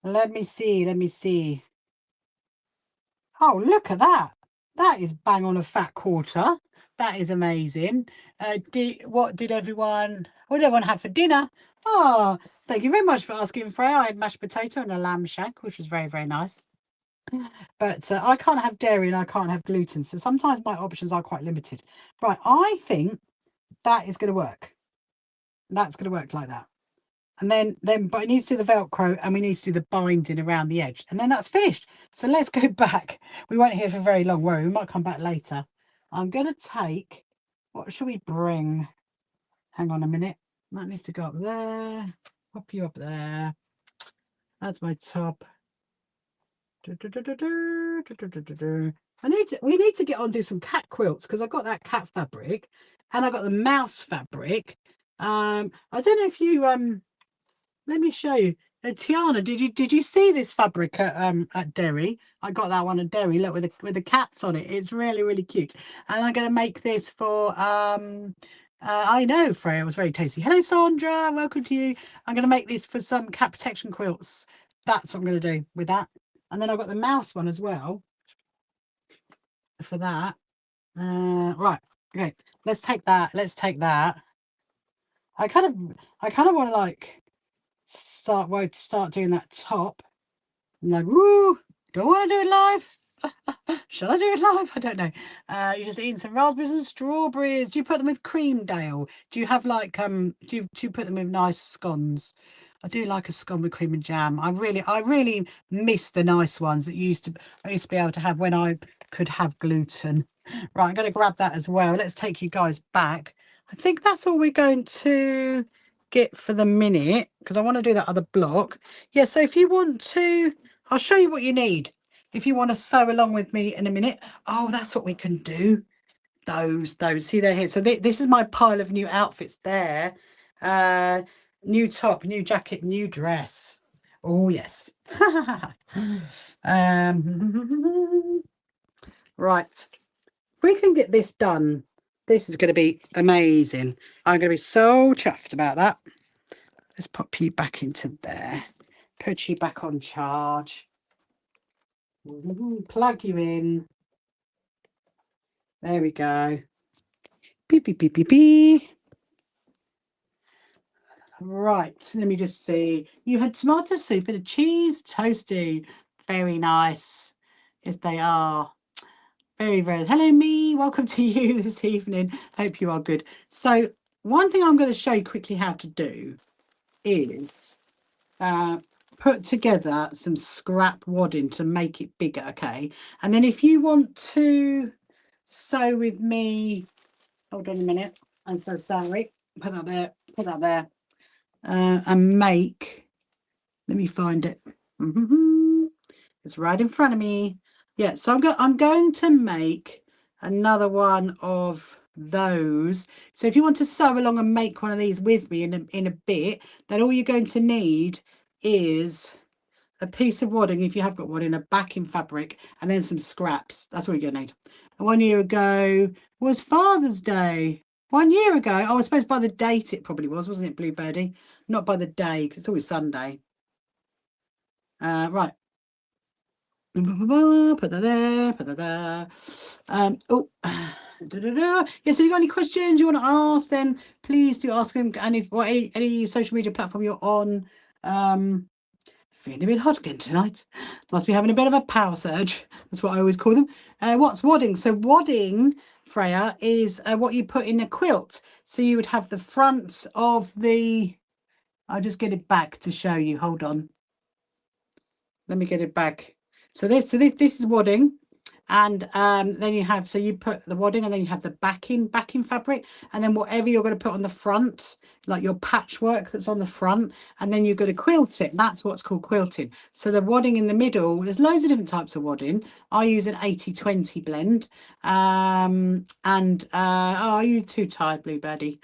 Let me see. Oh, look at that. That is bang on a fat quarter. That is amazing. What did everyone have for dinner? Oh, thank you very much for asking, Freya. I had mashed potato and a lamb shank, which was very, very nice. But I can't have dairy and I can't have gluten, so sometimes my options are quite limited. Right, I think that is going to work. That's going to work like that. And then but it needs to do the Velcro and we need to do the binding around the edge. And then that's finished. So let's go back. We won't here for very long, worry. We might come back later. I'm going to take, what should we bring? Hang on a minute. That needs to go up there. Pop you up there. That's my top. We need to get on and do some cat quilts because I've got that cat fabric and I got the mouse fabric. I don't know if you let me show you. Tiana, did you see this fabric at Derry? I got that one at Derry. Look, with the cats on it. It's really, really cute. And I'm going to make this for I know, Freya, it was very tasty. Hello, Sandra. Welcome to you. I'm going to make this for some cat protection quilts. That's what I'm going to do with that. And then I've got the mouse one as well for that. Right. Okay. Let's take that. Let's take that. I kind of want to like start doing that top. I'm like, woo, do I want to do it live? Shall I do it live? I don't know. You're just eating some raspberries and strawberries. Do you put them with cream, Dale? Do you have like do you put them with nice scones? I do like a scone with cream and jam. I really miss the nice ones that I used to be able to have when I could have gluten. Right, I'm going to grab that as well. Let's take you guys back. I think that's all we're going to get for the minute because I want to do that other block. Yeah, so if you want to, I'll show you what you need. If you want to sew along with me in a minute. Oh, that's what we can do. Those. See, they're here. So this is my pile of new outfits there. New top, new jacket, new dress. Oh, yes. Right. We can get this done. This is going to be amazing. I'm going to be so chuffed about that. Let's pop you back into there. Put you back on charge. Plug you in. There we go. Beep, beep, beep, beep, beep. Right, let me just see. You had tomato soup and a cheese toasty. Very nice. Yes, they are. Very, very. Hello, me. Welcome to you this evening. Hope you are good. So one thing I'm going to show you quickly how to do is put together some scrap wadding to make it bigger, okay? And then if you want to sew with me, hold on a minute. I'm so sorry. Put that there. Put that there. And make, let me find it. It's right in front of me. Yeah, so I'm going to make another one of those. So if you want to sew along and make one of these with me in a bit, then all you're going to need is a piece of wadding, if you have got wadding, a backing fabric, and then some scraps. That's all you're going to need. And 1 year ago was Father's Day. 1 year ago, oh, I suppose by the date it probably was, wasn't it, Bluebirdie? Not by the day, because it's always Sunday. Right. Put that there, put that there. Oh, yeah, so if you've got any questions you want to ask, then please do ask them. And if any social media platform you're on, feeling a bit hot again tonight. Must be having a bit of a power surge. That's what I always call them. What's wadding? So wadding, Freya, is what you put in a quilt. So you would have the front of the... I'll just get it back to show you. Hold on. Let me get it back. So this is wadding. And then you have, so you put the wadding and then you have the backing fabric, and then whatever you're going to put on the front, like your patchwork that's on the front, and then you're going to quilt it. That's what's called quilting. So the wadding in the middle, there's loads of different types of wadding. I use an 80-20 blend. Oh, are you too tired, Bluebirdie?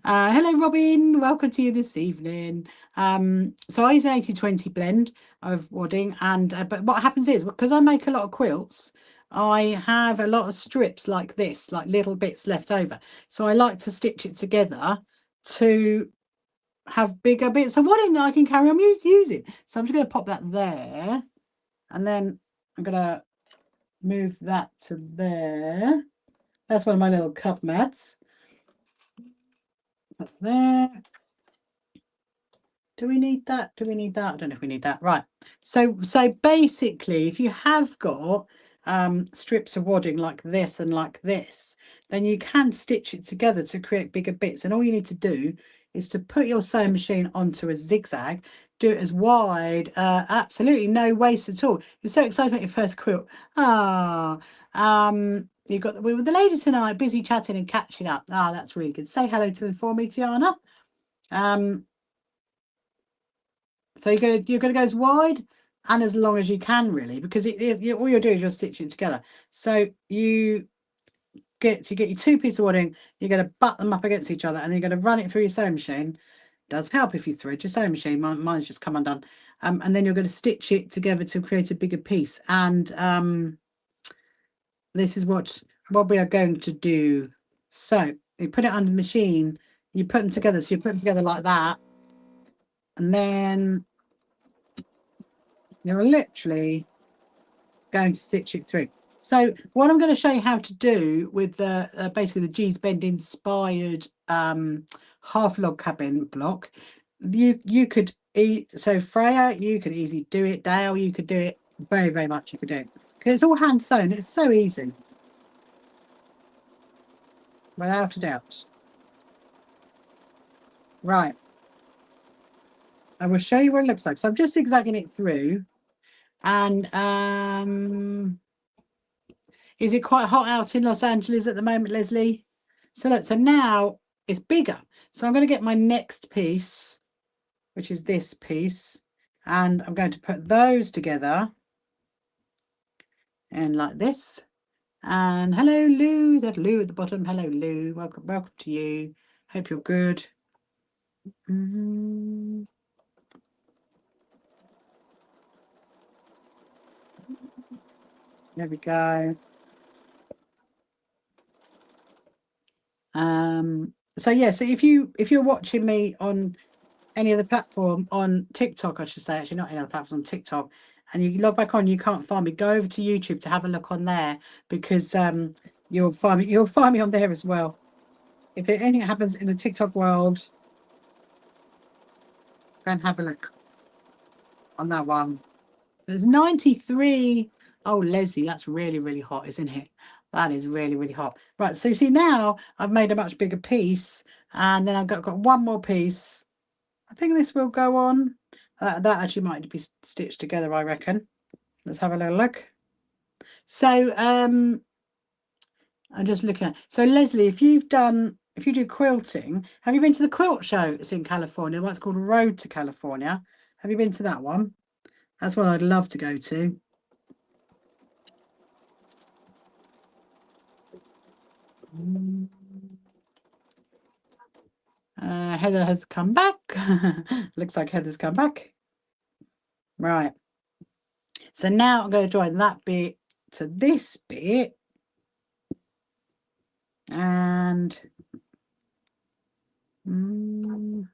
Hello, Robin. Welcome to you this evening. So I use an 80-20 blend of wadding, and but what happens is, because I make a lot of quilts, I have a lot of strips like this, like little bits left over, so I like to stitch it together to have bigger bits of wadding that I can carry on using. So I'm just going to pop that there, and then I'm going to move that to there. That's one of my little cup mats. Up there. Do we need that? Do we need that? I don't know if we need that. Right. So basically, if you have got strips of wadding like this and like this, then you can stitch it together to create bigger bits. And all you need to do is to put your sewing machine onto a zigzag, do it as wide, absolutely no waste at all. You're so excited about your first quilt. Ah, you've got we were the ladies tonight busy chatting and catching up. Ah, that's really good. Say hello to them for me, Tiana. So you're gonna go as wide and as long as you can, really, because all you're doing is you're stitching it together. So you get your two pieces of wadding, you're going to butt them up against each other, and then you're going to run it through your sewing machine. It does help if you thread your sewing machine. Mine's just come undone. And then you're going to stitch it together to create a bigger piece. And this is what we are going to do. So you put it under the machine, you put them together. So you put them together like that, and then you're literally going to stitch it through. So what I'm going to show you how to do with the basically the G's Bend inspired half log cabin block, you could so Freya, you could easily do it. Dale, you could do it. Very, very much you could do it, because it's all hand sewn. It's so easy, without a doubt. Right, I will show you what it looks like. So I'm just zigzagging it through, and is it quite hot out in Los Angeles at the moment, Leslie? So look, so now it's bigger. So I'm going to get my next piece, which is this piece, and I'm going to put those together and like this. And hello, Lou. That Lou at the bottom. Hello, Lou. Welcome to you. Hope you're good. There we go. So yeah, so if you're watching me on any other platform, on TikTok, I should say, actually not any other platform, on TikTok, and you log back on, you can't find me, go over to YouTube to have a look on there, because you'll find me on there as well. If anything happens in the TikTok world, go and have a look on that one. There's 93. Oh, Leslie, that's really, really hot, isn't it? That is really, really hot. Right, so you see now I've made a much bigger piece, and then I've got one more piece. I think this will go on. That actually might be stitched together, I reckon. Let's have a little look. So I'm just looking at. So Leslie, if you do quilting, have you been to the quilt show that's in California? What's called Road to California? Have you been to that one? That's one I'd love to go to. Heather has come back. Looks like Heather's come back. Right. So now I'm going to join that bit to this bit. And then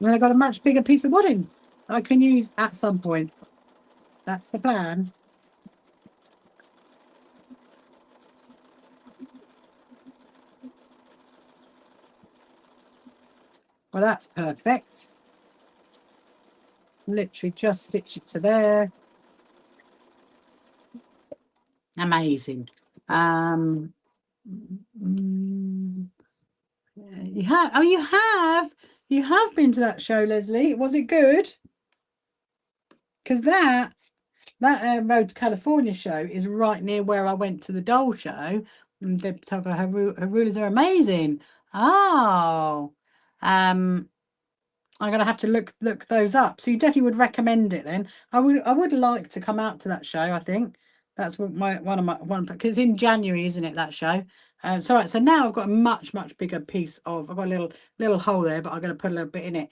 I've got a much bigger piece of wadding I can use at some point. That's the plan. Well, that's perfect. Literally just stitch it to there. Amazing. You have. Oh, you have. You have been to that show, Leslie. Was it good? Because that Road to California show is right near where I went to the doll show. And they talk about her rulers are amazing. Oh, I'm gonna have to look those up. So you definitely would recommend it then. I would like to come out to that show. I think that's what one because in January, isn't it, that show? So right, so now I've got a much bigger piece of. I've got a little hole there, but I'm going to put a little bit in it.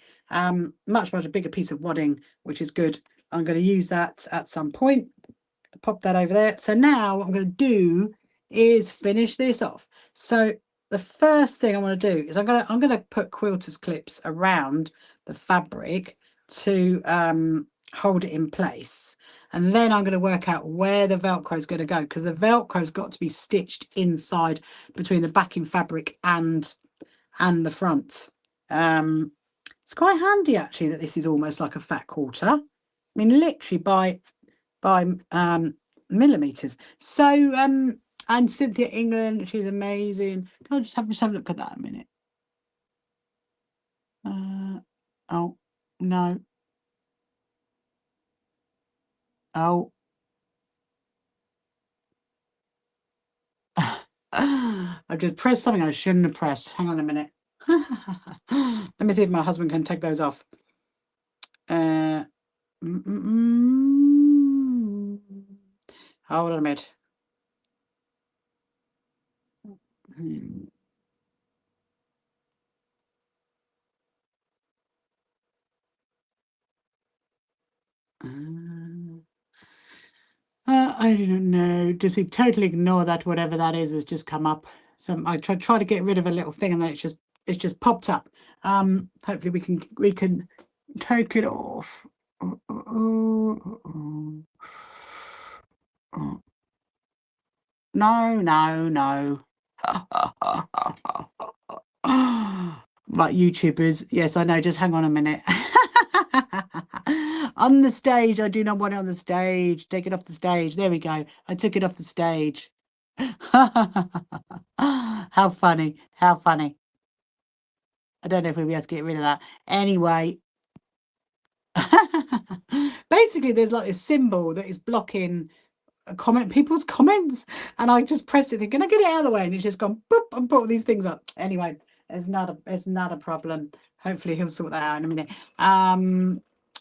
Much bigger piece of wadding, which is good. I'm going to use that at some point. Pop that over there. So now what I'm going to do is finish this off. So the first thing I want to do is I'm going to put quilters clips around the fabric to hold it in place. And then I'm going to work out where the Velcro is going to go, because the Velcro's got to be stitched inside between the backing fabric and the front. It's quite handy actually that this is almost like a fat quarter. I mean, literally by millimeters. So and Cynthia England, she's amazing. Can I just have a look at that a minute? Oh no. Oh. I've just pressed something I shouldn't have pressed. Hang on a minute. Let me see if my husband can take those off. Hold on a minute. I don't know. Does he totally ignore that? Whatever that is has just come up. So I try to get rid of a little thing, and then it's just popped up. Hopefully we can take it off. No, no, no. Right, YouTubers. Yes, I know. Just hang on a minute. On the stage. I do not want it on the stage. Take it off the stage. There we go. I took it off the stage. How funny. How funny. I don't know if we'll be able to get rid of that. Anyway. Basically, there's like this symbol that is blocking people's comments, and I just press it thinking, I get it out of the way, and it's just gone boop and put all these things up. Anyway, it's not a problem. Hopefully he'll sort that out in a minute.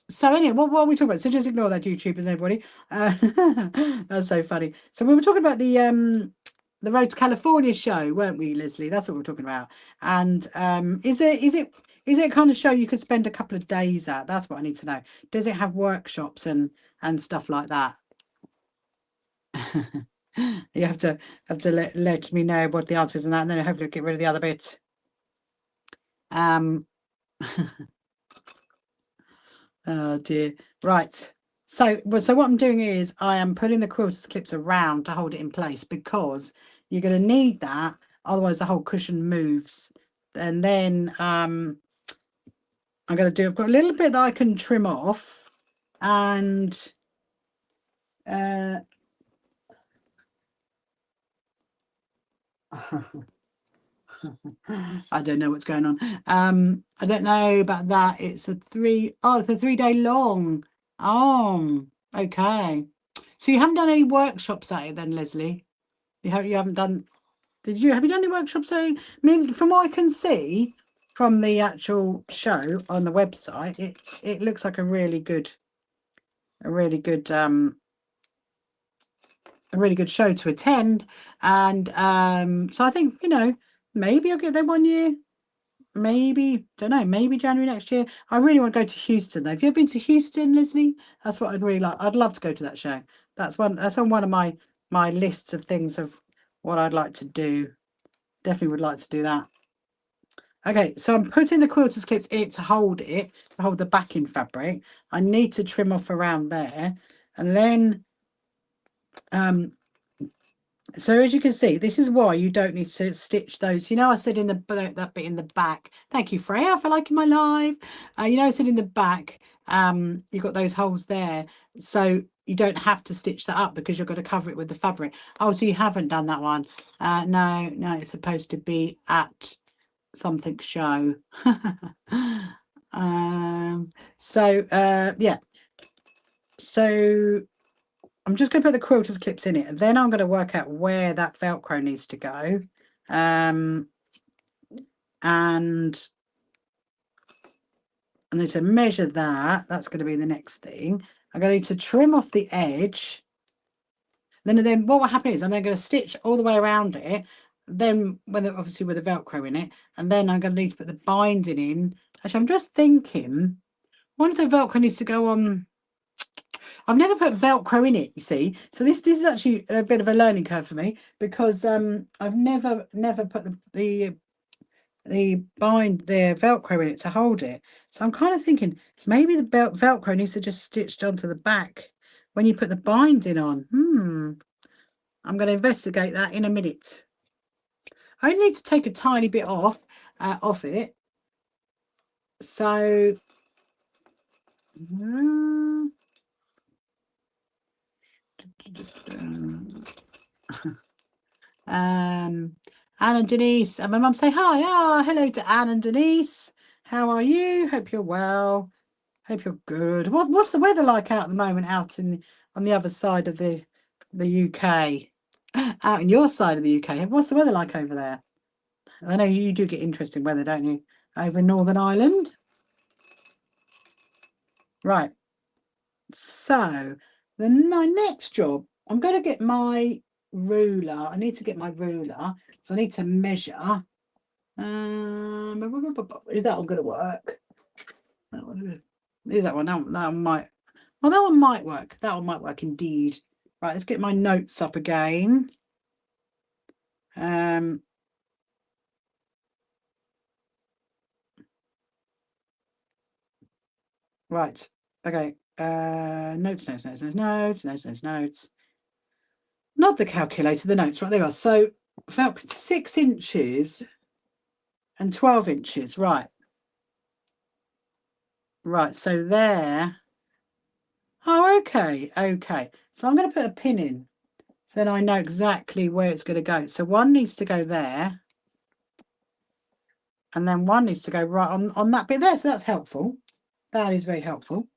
So anyway, what are we talking about? So just ignore that, YouTubers, everybody. That's so funny. So we were talking about the Road to California show, weren't we, Leslie? That's what we're talking about. And is it a kind of show you could spend a couple of days at? That's what I need to know. Does it have workshops and stuff like that? You have to let me know what the answer is on that, and then hopefully get rid of the other bits. Oh dear. Right. So what I'm doing is I am putting the quilters clips around to hold it in place, because you're going to need that, otherwise the whole cushion moves. And then I'm going to do, I've got a little bit that I can trim off, and I don't know what's going on. I don't know about that. It's a 3-day long. Oh, okay. So you haven't done any workshops at it then, Leslie? You haven't done, have you done any workshops at it? I mean, from what I can see from the actual show on the website, it looks like a really good show to attend. And so I think, maybe I'll get there one year. Maybe, don't know, maybe January next year. I really want to go to Houston though. Have you ever been to Houston, Leslie? That's what I'd really like. I'd love to go to that show. That's on one of my lists of things of what I'd like to do. Definitely would like to do that. Okay, so I'm putting the quilters clips in it to hold the backing fabric. I need to trim off around there, and then so as you can see, this is why you don't need to stitch those. I said in that bit in the back. Thank you, Freya, for liking my live. I said in the back, you've got those holes there, so you don't have to stitch that up because you're going to cover it with the fabric. Oh, so you haven't done that one? No, it's supposed to be at something show. Yeah. So I'm just going to put the quilters clips in it, and then I'm going to work out where that Velcro needs to go. And I need to measure that. That's going to be the next thing. I'm going to need to trim off the edge. Then what will happen is I'm then going to stitch all the way around it. Then obviously with the Velcro in it, and then I'm going to need to put the binding in. Actually, I'm just thinking, one of the Velcro needs to go on. I've never put Velcro in it, you see. So this is actually a bit of a learning curve for me, because I've never put the the Velcro in it to hold it. So I'm kind of thinking maybe the Velcro needs to just stitched onto the back when you put the binding on. I'm going to investigate that in a minute. I only need to take a tiny bit off it. So Anne and Denise, and my mum say hi. Hello to Anne and Denise. How are you? Hope you're well. Hope you're good. What's the weather like out at the moment out on the other side of the UK? Out in your side of the UK. What's the weather like over there? I know you do get interesting weather, don't you? Over in Northern Ireland. Right. So my next job, I'm going to get my ruler. I need to get my ruler. So I need to measure. Is that one going to work? Is that one? That one might. Well, that one might work. That one might work indeed. Right, let's get my notes up again. Right. Okay. Notes. Not the calculator, the notes. Right, there we are. So about 6 inches and 12 inches. Right. Right. So there. Oh, okay. Okay. So I'm going to put a pin in. So then I know exactly where it's going to go. So one needs to go there. And then one needs to go right on that bit there. So that's helpful. That is very helpful.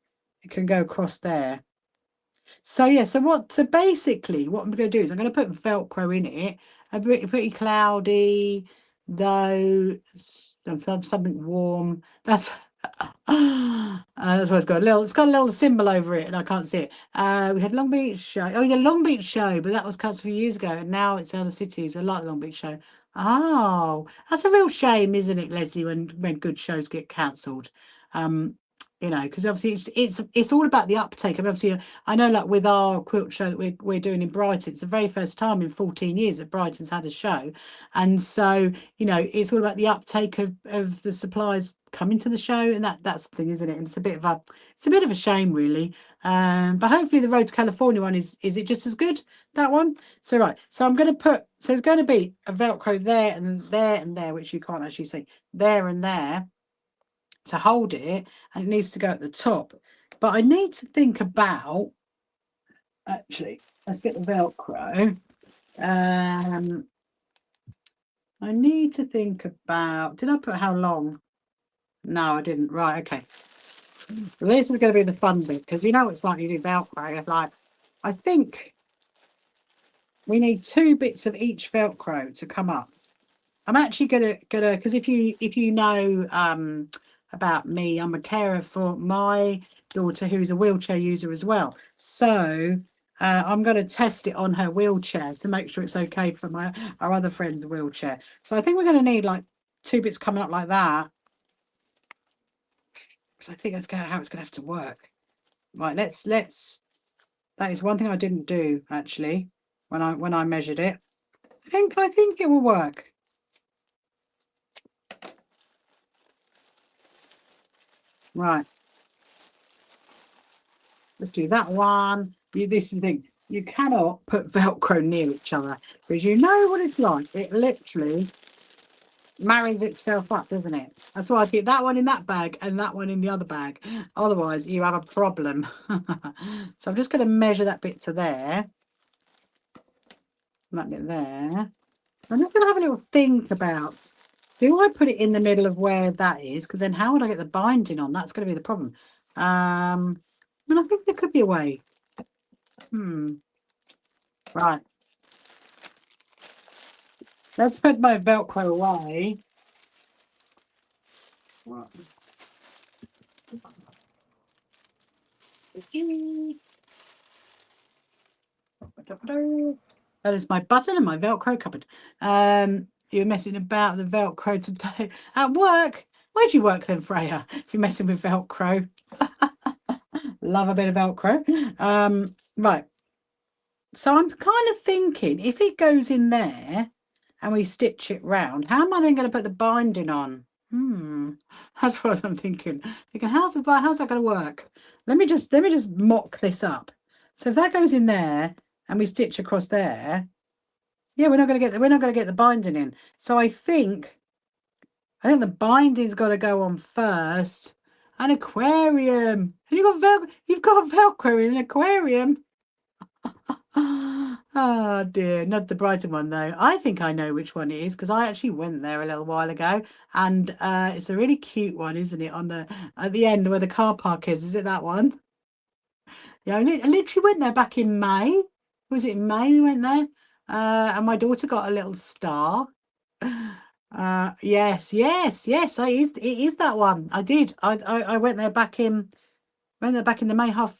It can go across there. So yeah, so basically what I'm going to do is I'm going to put Velcro in it. A pretty cloudy, though something warm. That's that's why it's got a little symbol over it, and I can't see it. We had Long Beach show. Oh yeah, Long Beach show, but that was cut a few years ago, and now it's other cities. I like the Long Beach show. Oh, that's a real shame, isn't it, Leslie, when good shows get cancelled? You know, because obviously it's all about the uptake. And obviously, I know, like with our quilt show that we're doing in Brighton, it's the very first time in 14 years that Brighton's had a show, and so you know it's all about the uptake of the suppliers coming to the show, and that's the thing, isn't it? And it's a bit of a shame, really. But hopefully the Road to California one is it just as good, that one? So right, so I'm going to put, so it's going to be a Velcro there and there and there, which you can't actually see, there and there, to hold it, and it needs to go at the top. But I need to think about, actually, let's get the Velcro. I need to think about, did I put how long? No, I didn't. Right, okay. Well, this is going to be the fun bit, because you know it's like you do Velcro. It's like, I think we need 2 bits of each Velcro to come up. I'm actually gonna because if you know about me, I'm a carer for my daughter who's a wheelchair user as well. So I'm going to test it on her wheelchair to make sure it's okay for our other friend's wheelchair. So I think we're going to need like 2 bits coming up like that, because I think that's how it's going to have to work. Right, let's. That is one thing I didn't do actually when I measured it. I think it will work. Right. Let's do that one. This is the thing. You cannot put Velcro near each other, because you know what it's like. It literally marries itself up, doesn't it? That's why I keep that one in that bag and that one in the other bag. Otherwise, you have a problem. So I'm just going to measure that bit to there. That bit there. I'm just going to have a little think about, do I put it in the middle of where that is? Because then how would I get the binding on? That's going to be the problem. I mean, I think there could be a way. Right. Let's put my Velcro away. Right. That is my button and my Velcro cupboard. You're messing about the Velcro today at work. Where'd you work then, Freya? If you're messing with Velcro. Love a bit of Velcro. Right. So I'm kind of thinking if it goes in there, and we stitch it round. How am I then going to put the binding on? That's what I'm thinking. How's that going to work? Let me just mock this up. So if that goes in there and we stitch across there, yeah, we're not going to get the binding in. So I think the binding's got to go on first. An aquarium. You've got Velcro in an aquarium. Oh dear, not the Brighton one though. I think I know which one it is because I actually went there a little while ago, and it's a really cute one, isn't it? On the at the end where the car park is. Is it that one? Yeah, I literally went there back in May. Was it in May we went there? And my daughter got a little star. Yes, it is that one. I did. I went there back in the May half.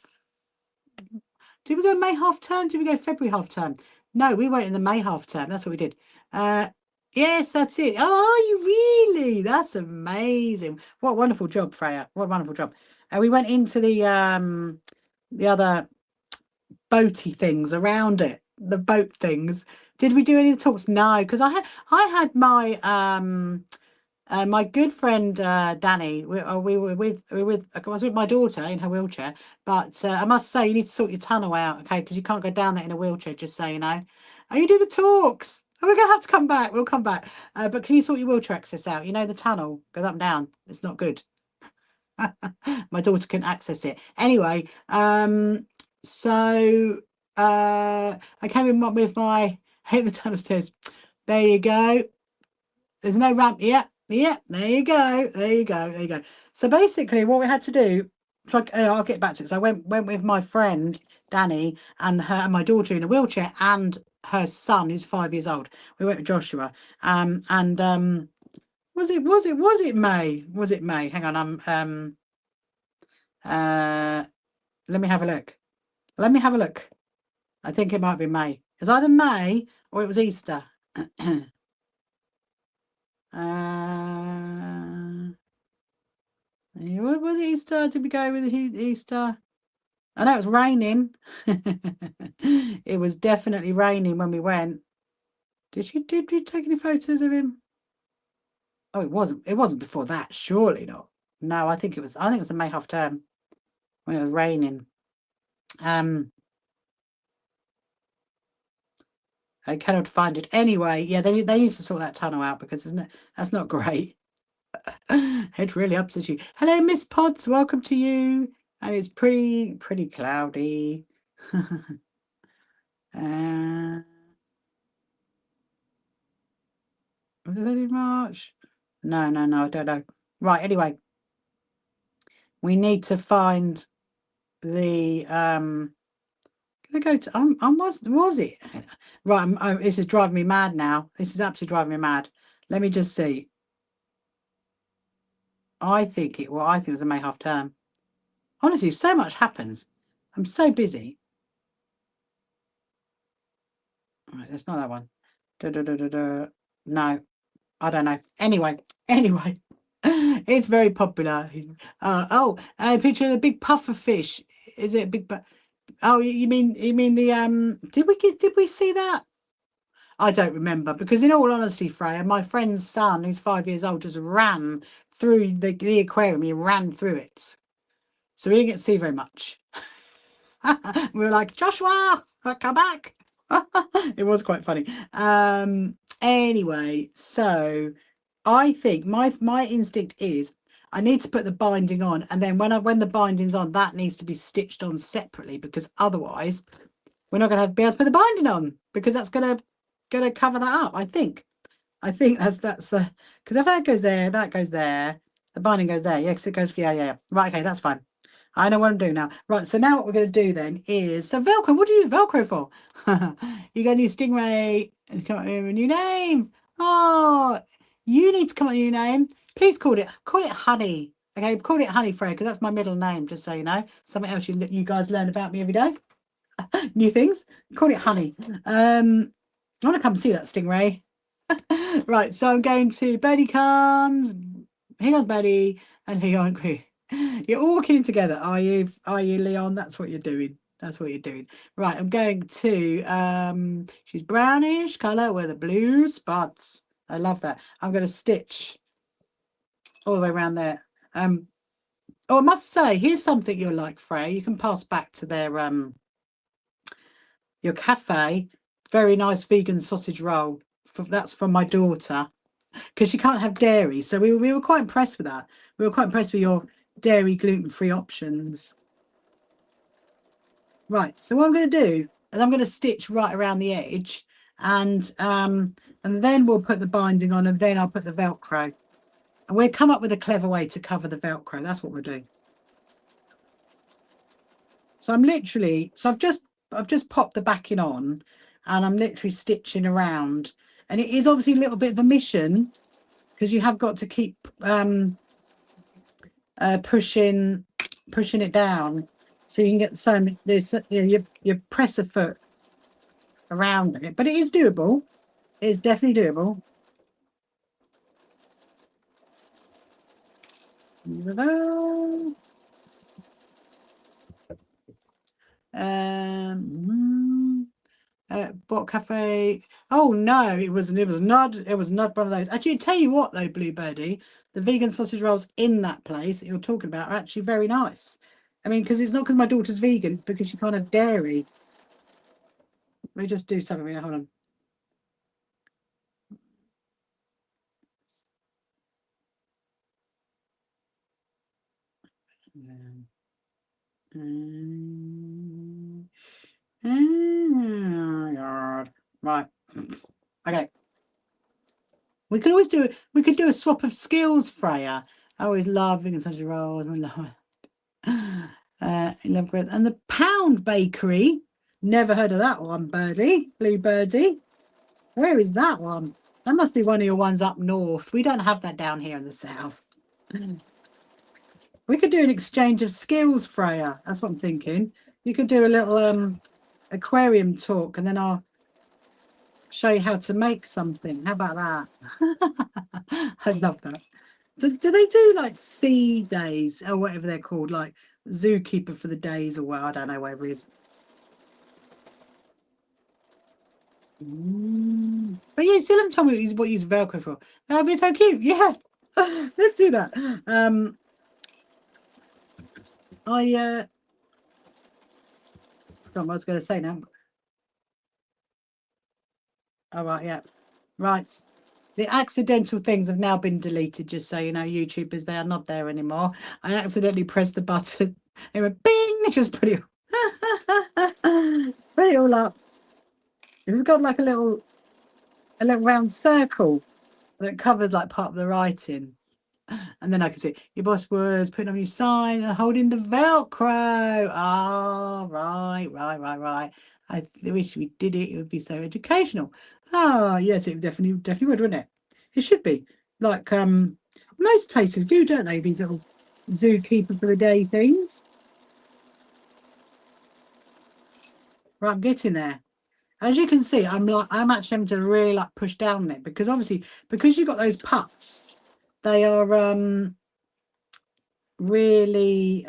Did we go May half term? Did we go February half term? No, we went in the May half term. That's what we did. Yes, that's it. Oh, are you really? That's amazing. What a wonderful job, Freya. What a wonderful job. And we went into the other boaty things around it. The boat things. Did we do any of the talks? No, because I had my good friend Danny. I was with my daughter in her wheelchair, but I must say you need to sort your tunnel out, okay? Because you can't go down there in a wheelchair. Just so you know. Oh, you do the talks. Oh, we're gonna have to come back. We'll come back. But can you sort your wheelchair access out? You know the tunnel goes up and down. It's not good. My daughter can access it anyway. So I came in with my hit the tunnel stairs. There you go. There's no ramp. Yeah, there you go. So basically what we had to do, I'll get back to it. So I went with my friend Danny and my daughter in a wheelchair and her son who's 5 years old. We went with Joshua. Was it May? Was it May? Hang on, let me have a look. I think it might be May. It was either May or it was Easter. Was it Easter? Did we go with Easter? I know it was raining. It was definitely raining when we went. Did you take any photos of him? Oh, it wasn't before that, surely not. No, I think it was the May half term when it was raining. I cannot find it. Anyway, yeah, they need to sort that tunnel out because that's not great. It really upsets you. Hello, Miss Pods. Welcome to you. And it's pretty cloudy. Was it in March? No, I don't know. Right, anyway. We need to find the can I go to was it? Right, this is driving me mad now. This is absolutely driving me mad. Let me just see. I think it was a May half term. Honestly, so much happens. I'm so busy. All right, that's not that one. No, I don't know. Anyway, it's very popular. A picture of the big puffer fish. Is it a big? Oh, you mean the Did we see that? I don't remember because, in all honesty, Freya, my friend's son, who's 5 years old, just ran through the aquarium. He ran through it, so we didn't get to see very much. We were like, Joshua, come back. It was quite funny. Anyway, so I think my instinct is I need to put the binding on, and then when the binding's on, that needs to be stitched on separately because otherwise we're not going to be able to put the binding on because that's going to cover that up. I think that's the because if that goes there, the binding goes there. Yeah, because it goes. Yeah. Right. Okay, that's fine. I know what I'm doing now. Right, so now what we're going to do then is Velcro. What do you use Velcro for? You got a new Stingray and come up with a new name. Oh, you need to come up with a new name. Please call it Honey. Okay, call it Honey Freya because that's my middle name. Just so you know, something else you guys learn about me every day. New things. Call it Honey. I want to come see that Stingray. Right, so I'm going to Birdie comes. Here comes Birdie and Leon. You're all walking together, are you, Leon? That's what you're doing. That's what you're doing. Right, I'm going to, she's brownish colour with the blue spots. I love that. I'm going to stitch all the way around there. Oh, I must say, here's something you'll like, Freya. You can pass back to their your cafe. Very nice vegan sausage roll. That's from my daughter, because she can't have dairy. So we were quite impressed with that. We were quite impressed with your dairy gluten-free options. Right, so what I'm going to do is I'm going to stitch right around the edge, and then we'll put the binding on, and then I'll put the Velcro. And we'll come up with a clever way to cover the Velcro. That's what we're doing. So I've just popped the backing on, and I'm literally stitching around. And it is obviously a little bit of a mission, because you have got to keep pushing it down, so you can get some. There's, you press a foot around it, but it is doable. It's definitely doable. Bot Cafe. Oh no, it was not one of those. Actually, tell you what though, Bluebirdie, the vegan sausage rolls in that place that you're talking about are actually very nice. I mean, because it's not because my daughter's vegan, it's because she can't have dairy. Let me just do something here. Hold on. Oh God. Right. Okay. We could always do it. We could do a swap of skills, Freya. I always love vegan sausage rolls. I love it. And the Pound Bakery. Never heard of that one, Birdie. Blue Birdie. Where is that one? That must be one of your ones up north. We don't have that down here in the south. We could do an exchange of skills, Freya. That's what I'm thinking. You could do a little aquarium talk, and then I'll show you how to make something. How about that? I love that. Do they do like sea days or whatever they're called, like zookeeper for the days or what? I don't know, whatever it is. But yeah, still haven't told me what you use Velcro for. That'd be so cute. Yeah, let's do that. I forgot what I was going to say now. All right, yeah, right. The accidental things have now been deleted, just so you know, YouTubers, they are not there anymore. I accidentally pressed the button. It went bing, just put it, put it all up. It's got like a little round circle that covers like part of the writing. And then I can see your boss was putting on your sign and holding the Velcro. Oh, right. I wish we did it. It would be so educational. Oh, yes, it definitely would, wouldn't it? It should be. Like most places do, don't they? These little zookeeper for the day things. Right, I'm getting there. As you can see, I'm actually having to really like push down on it, because obviously because you've got those puffs, they are really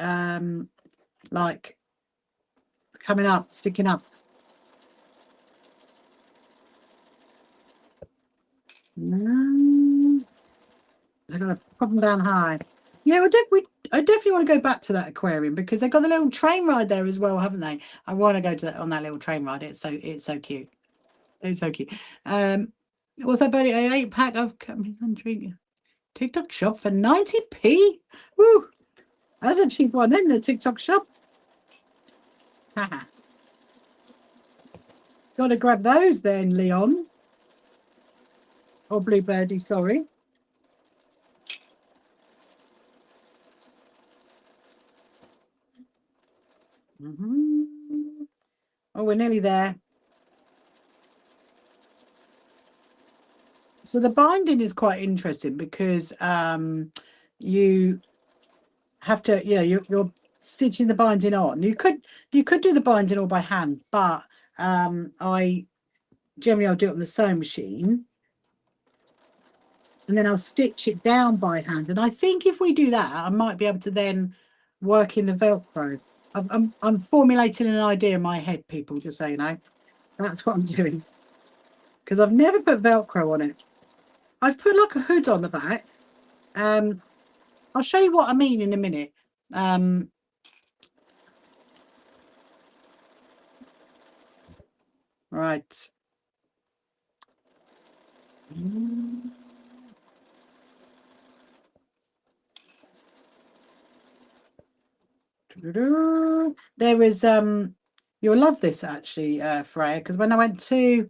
like coming up, sticking up. I'm gonna pop them down high. Yeah, I definitely want to go back to that aquarium, because they've got the little train ride there as well, haven't they? I want to go to on that little train ride. It's so cute. It's so cute. What's that, buddy? A 8-pack of drink TikTok shop for 90p. Woo! That's a cheap one, isn't it? The TikTok shop. Got to grab those then, Leon. Or Bluebirdie, sorry. Oh, we're nearly there. So the binding is quite interesting, because you have to, you're stitching the binding on. You could do the binding all by hand, but I generally I'll do it on the sewing machine, and then I'll stitch it down by hand. And I think if we do that, I might be able to then work in the Velcro. I'm formulating an idea in my head, people, just so you know. That's what I'm doing. Because I've never put Velcro on it. I've put like a hood on the back. I'll show you what I mean in a minute. Right. There was you'll love this actually, Freya, because when I went to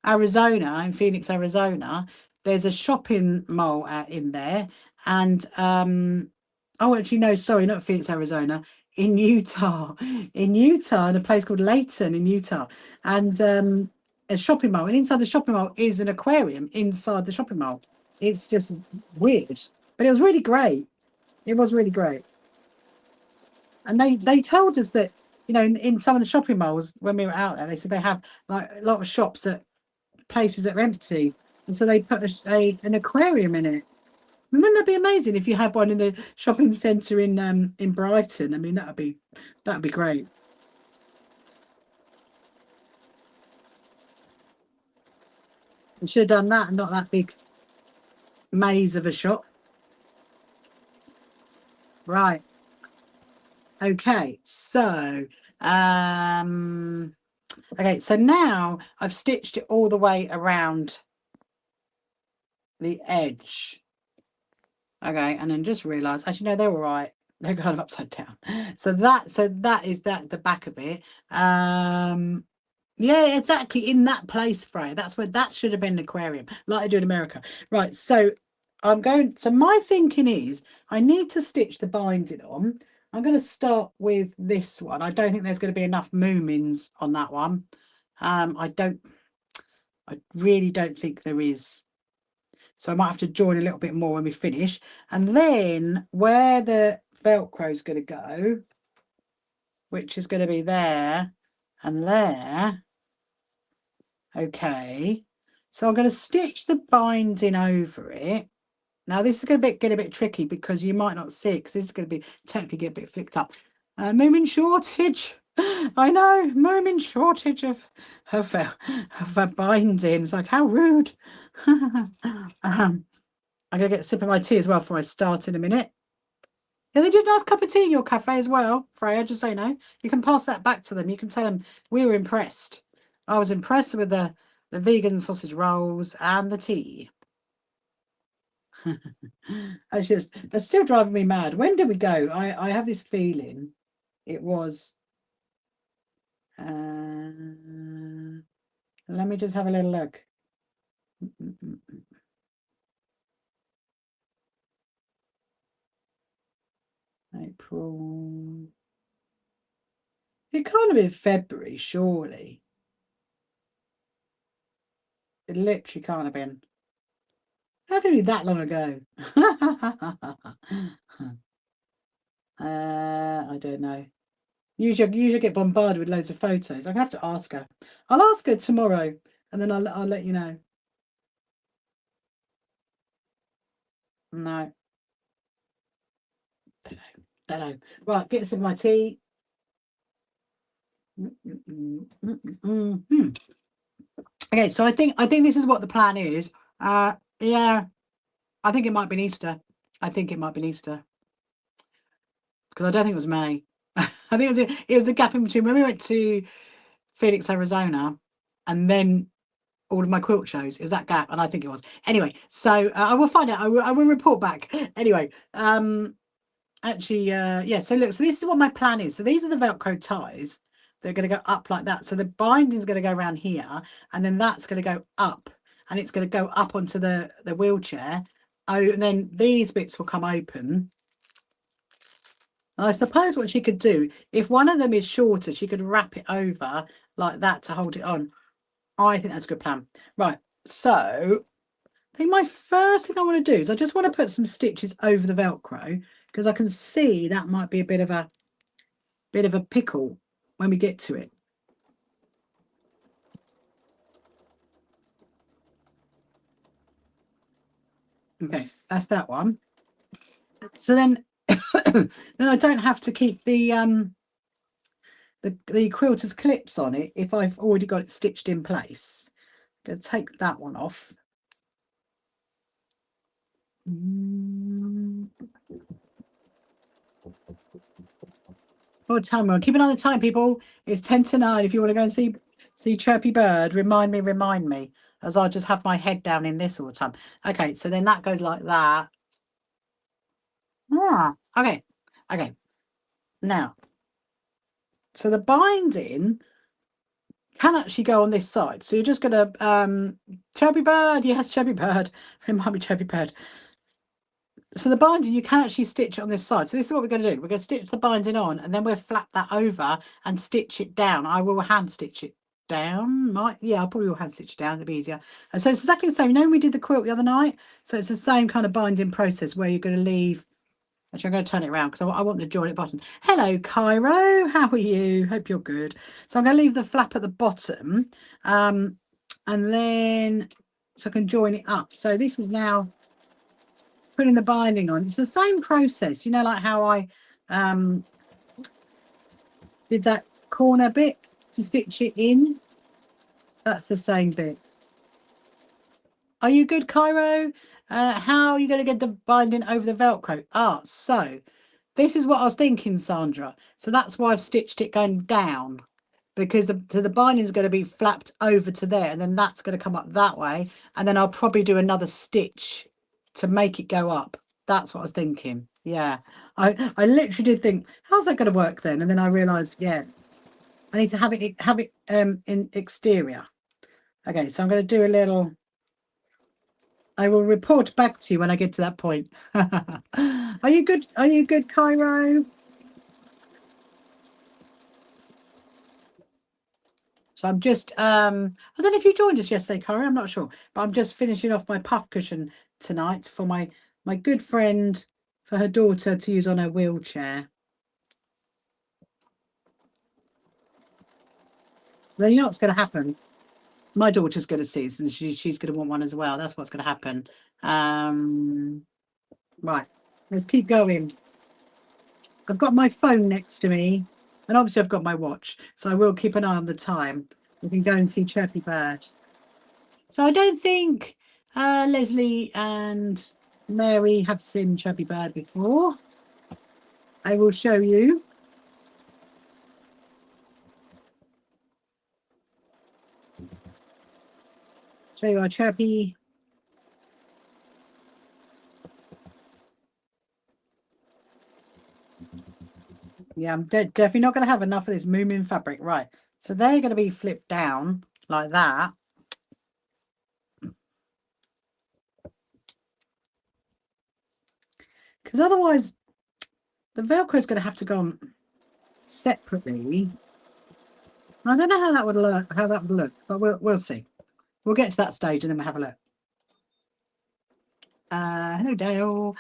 Arizona, in Phoenix, Arizona, there's a shopping mall out in there, and oh, actually no, sorry, not Phoenix, Arizona, in Utah, in a place called Layton in Utah, and a shopping mall, and inside the shopping mall is an aquarium inside the shopping mall. It's just weird, but it was really great. It was really great. And they told us that, you know, in some of the shopping malls when we were out there, they said they have like a lot of shops that places that are empty, and so they put an aquarium in it. I mean, wouldn't that be amazing if you had one in the shopping centre in Brighton? I mean, that'd be great. We should have done that and not that big maze of a shop. Right. Okay. So okay, so now I've stitched it all the way around the edge. Okay, and then just realised, actually, no, they're all right. They're kind of upside down. So that is the back of it. Yeah, exactly, in that place, Freya. That's where that should have been an aquarium, like I do in America. Right, so so my thinking is I need to stitch the binding on. I'm going to start with this one. I don't think there's going to be enough moomins on that one. I really don't think there is. So I might have to join a little bit more when we finish. And then where the Velcro is going to go, which is going to be there and there. Okay. So I'm going to stitch the binding over it. Now this is going to get a bit tricky because you might not see it because this is going to be technically get a bit flicked up. Moment shortage. I know, moment shortage of a binding. It's like, how rude. I'm going to get a sip of my tea as well before I start in a minute. Yeah, they did a nice cup of tea in your cafe as well, Freya, just so you know. You can pass that back to them. You can tell them we were impressed. I was impressed with the vegan sausage rolls and the tea. It's still driving me mad. When did we go? I have this feeling it was... let me just have a little look. April. It can't have been February, surely. It literally can't have been. How could it be that long ago? I don't know. You should get bombarded with loads of photos. I'm gonna have to ask her. I'll ask her tomorrow, and then I'll let you know. No, don't know. Right, get some of my tea. Okay, so I think this is what the plan is. Yeah, I think it might be Easter. I think it might be Easter because I don't think it was May. I think it was the gap in between when we went to Phoenix, Arizona, and then all of my quilt shows. It was that gap, and I think it was. Anyway, so I will find out. I will report back. Anyway, actually, yeah. So look, so this is what my plan is. So these are the Velcro ties. They're going to go up like that. So the binding is going to go around here, and then that's going to go up, and it's going to go up onto the wheelchair. Oh, and then these bits will come open. And I suppose what she could do, if one of them is shorter, she could wrap it over like that to hold it on. I think that's a good plan. Right, so I think my first thing I want to do is I just want to put some stitches over the Velcro because I can see that might be a bit of a pickle when we get to it. Okay, that's that one. So then then I don't have to keep the the quilter's clips on it if I've already got it stitched in place. I'm going to take that one off. What time we're on? Keep an eye on the time, people. It's 10 to 9. If you want to go and see Chirpy Bird, remind me, as I just have my head down in this all the time. Okay, so then that goes like that. Okay. Now, so the binding can actually go on this side. So you're just going to, Chirpy Bird, yes, Chirpy Bird. Remind me, Chirpy Bird. So the binding, you can actually stitch it on this side. So this is what we're going to do. We're going to stitch the binding on, and then we'll flap that over and stitch it down. I will hand stitch it down. I'll probably will hand stitch it down. It'll be easier. And so it's exactly the same. You know when we did the quilt the other night? So it's the same kind of binding process where you're going to leave. Actually, I'm going to turn it around because I want the join at bottom. Hello, Cairo. How are you? Hope you're good. So I'm going to leave the flap at the bottom, and then so I can join it up. So this is now putting the binding on. It's the same process, you know, like how I did that corner bit to stitch it in. That's the same bit. Are you good, Cairo? How are you going to get the binding over the Velcro? So this is what I was thinking, Sandra. So that's why I've stitched it going down, because the binding is going to be flapped over to there, and then that's going to come up that way, and then I'll probably do another stitch to make it go up. That's what I was thinking. Yeah, I literally did think, how's that going to work then? And then I realised, yeah, I need to have it in exterior. Okay, so I'm going to do a little. I will report back to you when I get to that point. Are you good? Are you good, Cairo? So I'm just, I don't know if you joined us yesterday, Cairo, I'm not sure, but I'm just finishing off my puff cushion tonight for my good friend, for her daughter to use on her wheelchair. Well, you know what's going to happen? My daughter's going to see this, and she's going to want one as well. That's what's going to happen. Right, let's keep going. I've got my phone next to me, and obviously I've got my watch, so I will keep an eye on the time. We can go and see Chirpy Bird. So I don't think Leslie and Mary have seen Chirpy Bird before. I will show you. Show you our Chirpy. Yeah, I'm definitely not going to have enough of this Moomin fabric. Right, so they're going to be flipped down like that. Because otherwise, the Velcro is going to have to go on separately. I don't know how that would look, but we'll see. We'll get to that stage and then we'll have a look. Hello, Dale.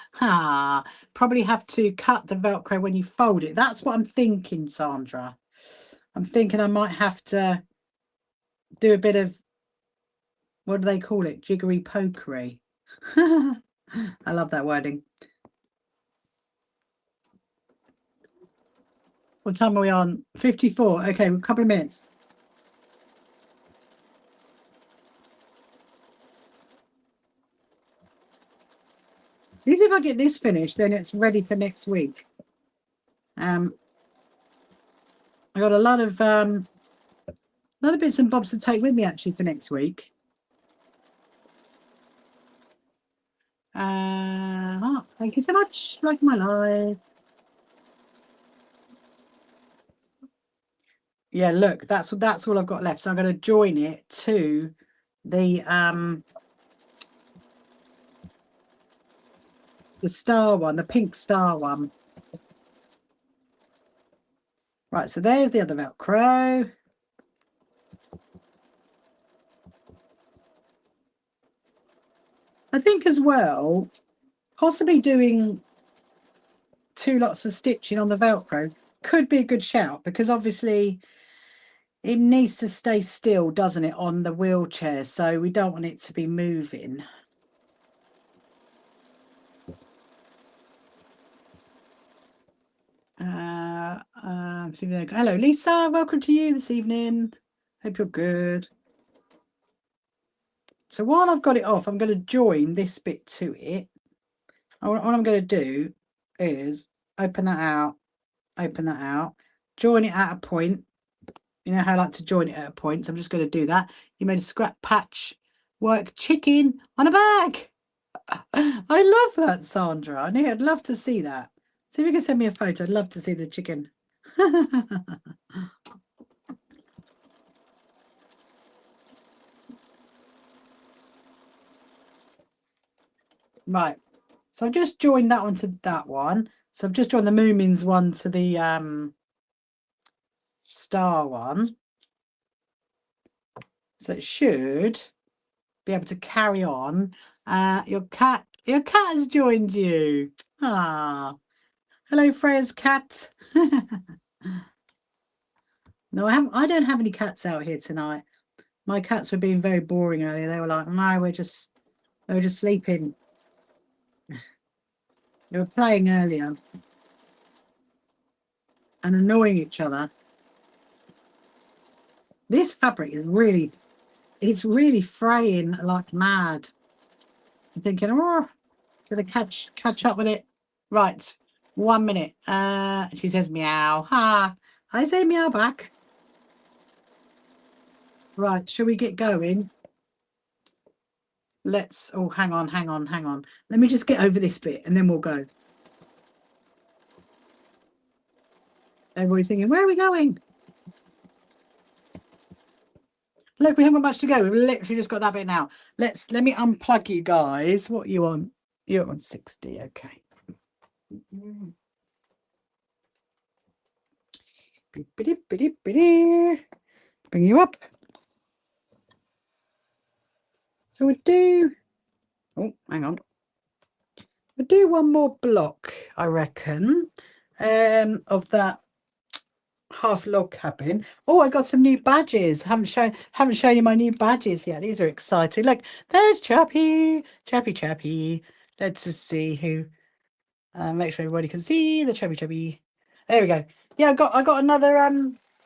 Probably have to cut the Velcro when you fold it. That's what I'm thinking, Sandra. I'm thinking I might have to do a bit of, what do they call it? Jiggery pokery. I love that wording. What time are we on? 54. Okay, a couple of minutes. At least if I get this finished, then it's ready for next week. I got a lot of bits and bobs to take with me actually for next week. Thank you so much. Like my life. Yeah, look, that's all I've got left. So I'm going to join it to the star one, the pink star one. Right, so there's the other Velcro. I think as well, possibly doing 2 lots of stitching on the Velcro could be a good shout, because obviously it needs to stay still, doesn't it, on the wheelchair? So we don't want it to be moving. Hello, Lisa. Welcome to you this evening. Hope you're good. So while I've got it off, I'm going to join this bit to it. What I'm going to do is open that out, join it at a point. You know how I like to join it at a point, so I'm just going to do that. You made a scrap patchwork chicken on a bag. I love that, Sandra. I'd love to see that. See if you can send me a photo. I'd love to see the chicken. Right. So I've just joined that one to that one. So I've just joined the Moomins one to the star one. So it should be able to carry on. Your cat has joined you. Ah. Hello, Freya's cat. No, I don't have any cats out here tonight. My cats were being very boring earlier. They were like, no, we're just sleeping. They were playing earlier and annoying each other. This fabric is really fraying like mad. I'm thinking, oh, gonna catch up with it. Right, 1 minute. She says meow. Ha! I say meow back. Right, shall we get going? Let's. Oh, hang on. Let me just get over this bit, and then we'll go. Everybody's thinking, where are we going? Look, we haven't got much to go. We've literally just got that bit now. Let me unplug you guys. What you on? You're on 60. Okay. Bring you up. So we do. Oh, hang on. We'll do one more block, I reckon, of that half log cabin. Oh, I got some new badges. Haven't shown you my new badges yet. These are exciting. Look, there's Chappy. Let's just see who. Make sure everybody can see the Chappy. There we go. Yeah, I got another.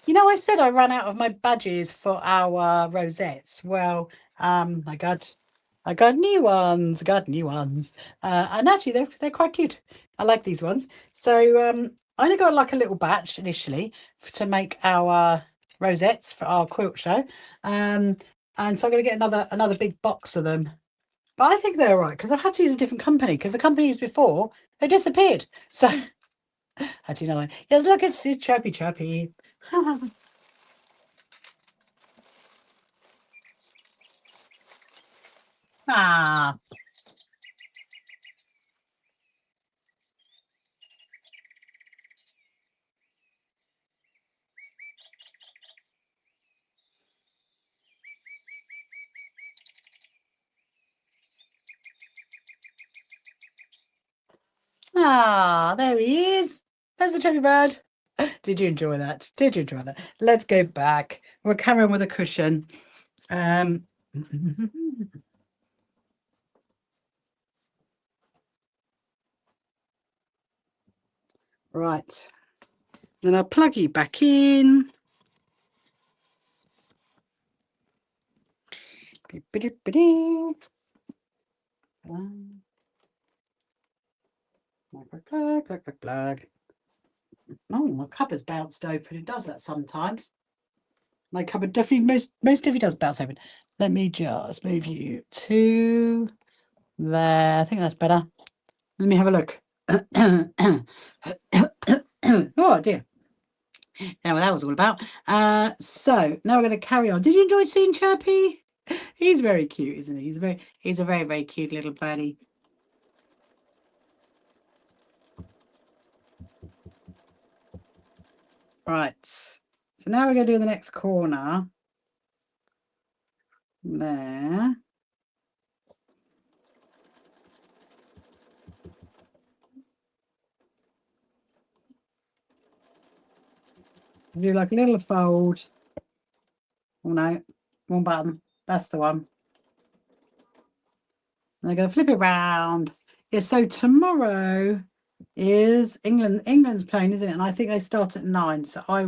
You know, I said I ran out of my badges for our rosettes. Well, I got new ones. And actually, they're quite cute. I like these ones. So I only got like a little batch initially to make our rosettes for our quilt show. And so I'm going to get another big box of them. But I think they're all right because I've had to use a different company because the companies before they disappeared. So how do you know? Yes, look, it's Chappy. Ah. Ah, there he is. There's the Chappy bird. Did you enjoy that? Let's go back. We're carrying with a cushion. Right. Then I'll plug you back in. Plug. Oh, my cupboard's bounced open. It does that sometimes. My cupboard definitely most definitely does bounce open. Let me just move you to there. I think that's better. Let me have a look. Oh dear. Now what that was all about. So now we're going to carry on. Did you enjoy seeing Chirpy? He's very cute, isn't he? He's a very cute little birdie. Right. So now we're going to do the next corner. There. Do like a little fold. Oh no, one button. That's the one. And they're going to flip it around. Yeah, so tomorrow, is England. England's playing, isn't it? And I think they start at 9. So I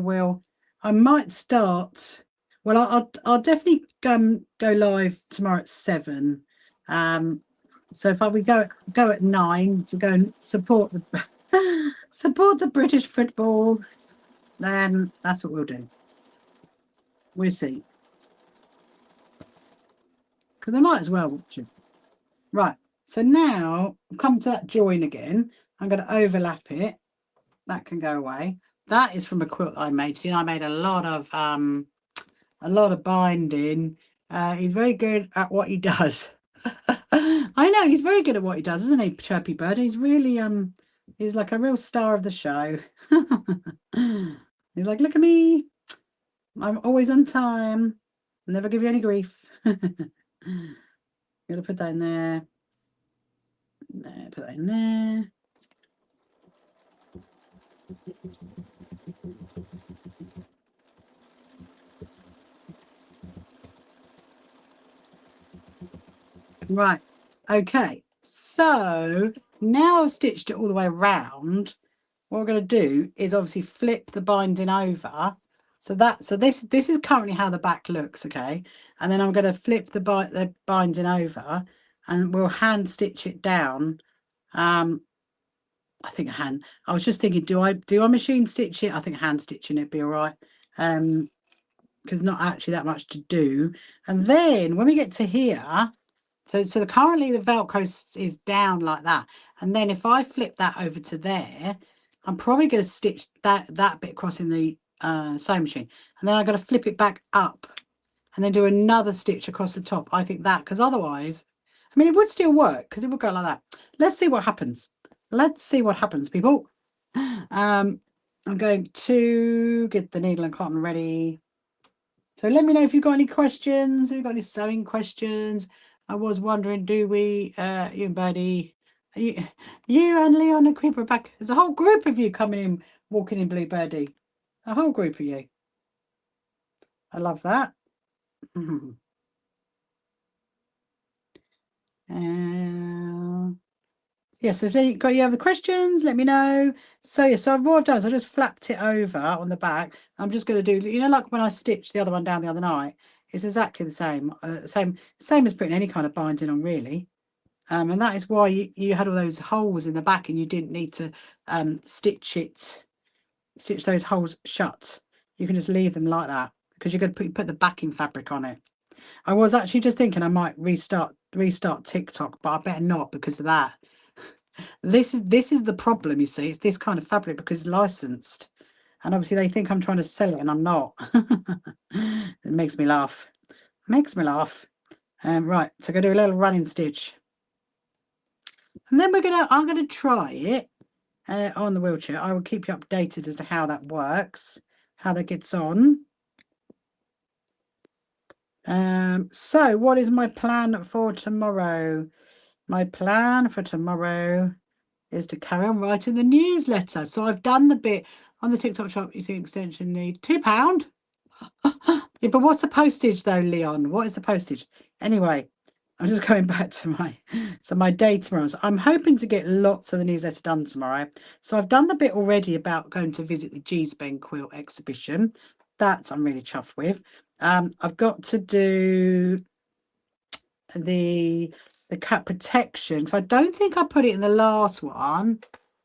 might start. Well, I'll definitely go live tomorrow at 7. So if we go at 9 to go and support the British football, then that's what we'll do. We'll see. Because I might as well watch it. Right. So now I've come to that join again. I'm going to overlap it. That can go away. That is from a quilt I made. See, I made a lot of binding. He's very good at what he does. I know he's very good at what he does, isn't he, Chirpy Bird? He's really he's like a real star of the show. He's like, look at me, I'm always on time, never give you any grief. Gonna put that in there. Put that in there. Right. Okay. So now I've stitched it all the way around. What we're going to do is obviously flip the binding over. So this is currently how the back looks, okay? And then I'm going to flip the binding over, and we'll hand stitch it down. I think I was just thinking, do I machine stitch it? I think hand stitching it'd be all right. Because not actually that much to do. And then when we get to here, so currently the Velcro is down like that. And then if I flip that over to there, I'm probably going to stitch that bit across in the sewing machine. And then I'm going to flip it back up and then do another stitch across the top. I think that, because otherwise, I mean, it would still work because it would go like that. Let's see what happens. Let's see what happens, people. I'm going to get the needle and cotton ready. So let me know if you've got any questions, if you've got any sewing questions. I was wondering, do we, you and Birdie, you and Leon and Creeper are back. There's a whole group of you coming in, walking in Blue Birdie. A whole group of you. I love that. Yeah, so if you've got any other questions, let me know. So yeah, so what I've done is I just flapped it over on the back. I'm just going to do, you know, like when I stitched the other one down the other night, it's exactly the same, same as putting any kind of binding on, really. And that is why you had all those holes in the back, and you didn't need to stitch those holes shut. You can just leave them like that because you're going to put the backing fabric on it. I was actually just thinking I might restart TikTok, but I better not because of that. This is the problem, you see. It's this kind of fabric because it's licensed, and obviously they think I'm trying to sell it, and I'm not. It makes me laugh. Makes me laugh. Right, so I'm going to do a little running stitch, and then I'm gonna try it on the wheelchair. I will keep you updated as to how that works, how that gets on. So what is my plan for tomorrow? My plan for tomorrow is to carry on writing the newsletter. So I've done the bit on the TikTok shop. You see, extension need £2. Yeah, but what's the postage though, Leon? What is the postage? Anyway, I'm just going back to my day tomorrow. So I'm hoping to get lots of the newsletter done tomorrow. So I've done the bit already about going to visit the Geesben quilt exhibition. That I'm really chuffed with. I've got to do the cat protection. So I don't think I put it in the last one.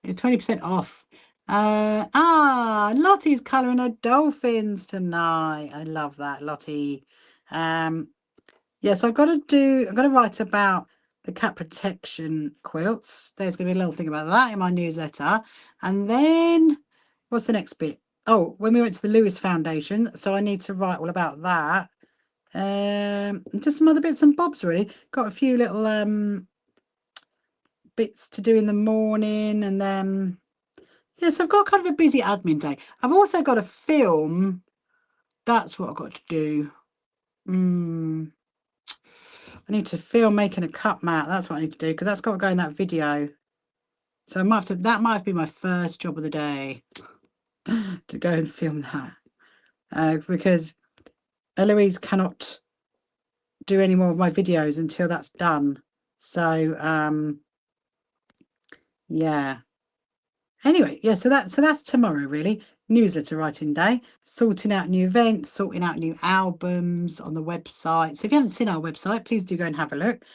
It's 20% off. Lottie's colouring her dolphins tonight. I love that, Lottie. Yes, I'm going to write about the cat protection quilts. There's going to be a little thing about that in my newsletter. And then what's the next bit? Oh, when we went to the Lewis Foundation, so I need to write all about that. Just some other bits and bobs, really. Got a few little bits to do in the morning, and then yes, I've got kind of a busy admin day. I've also got a film. That's what I've got to do. I need to film making a cup mat. That's what I need to do, because that's got to go in that video. So I might have to, that might be my first job of the day, to go and film that, because Eloise cannot do any more of my videos until that's done. So yeah, Anyway, yeah, so that's tomorrow really. Newsletter writing day, sorting out new events, sorting out new albums on the website. So if you haven't seen our website, please do go and have a look.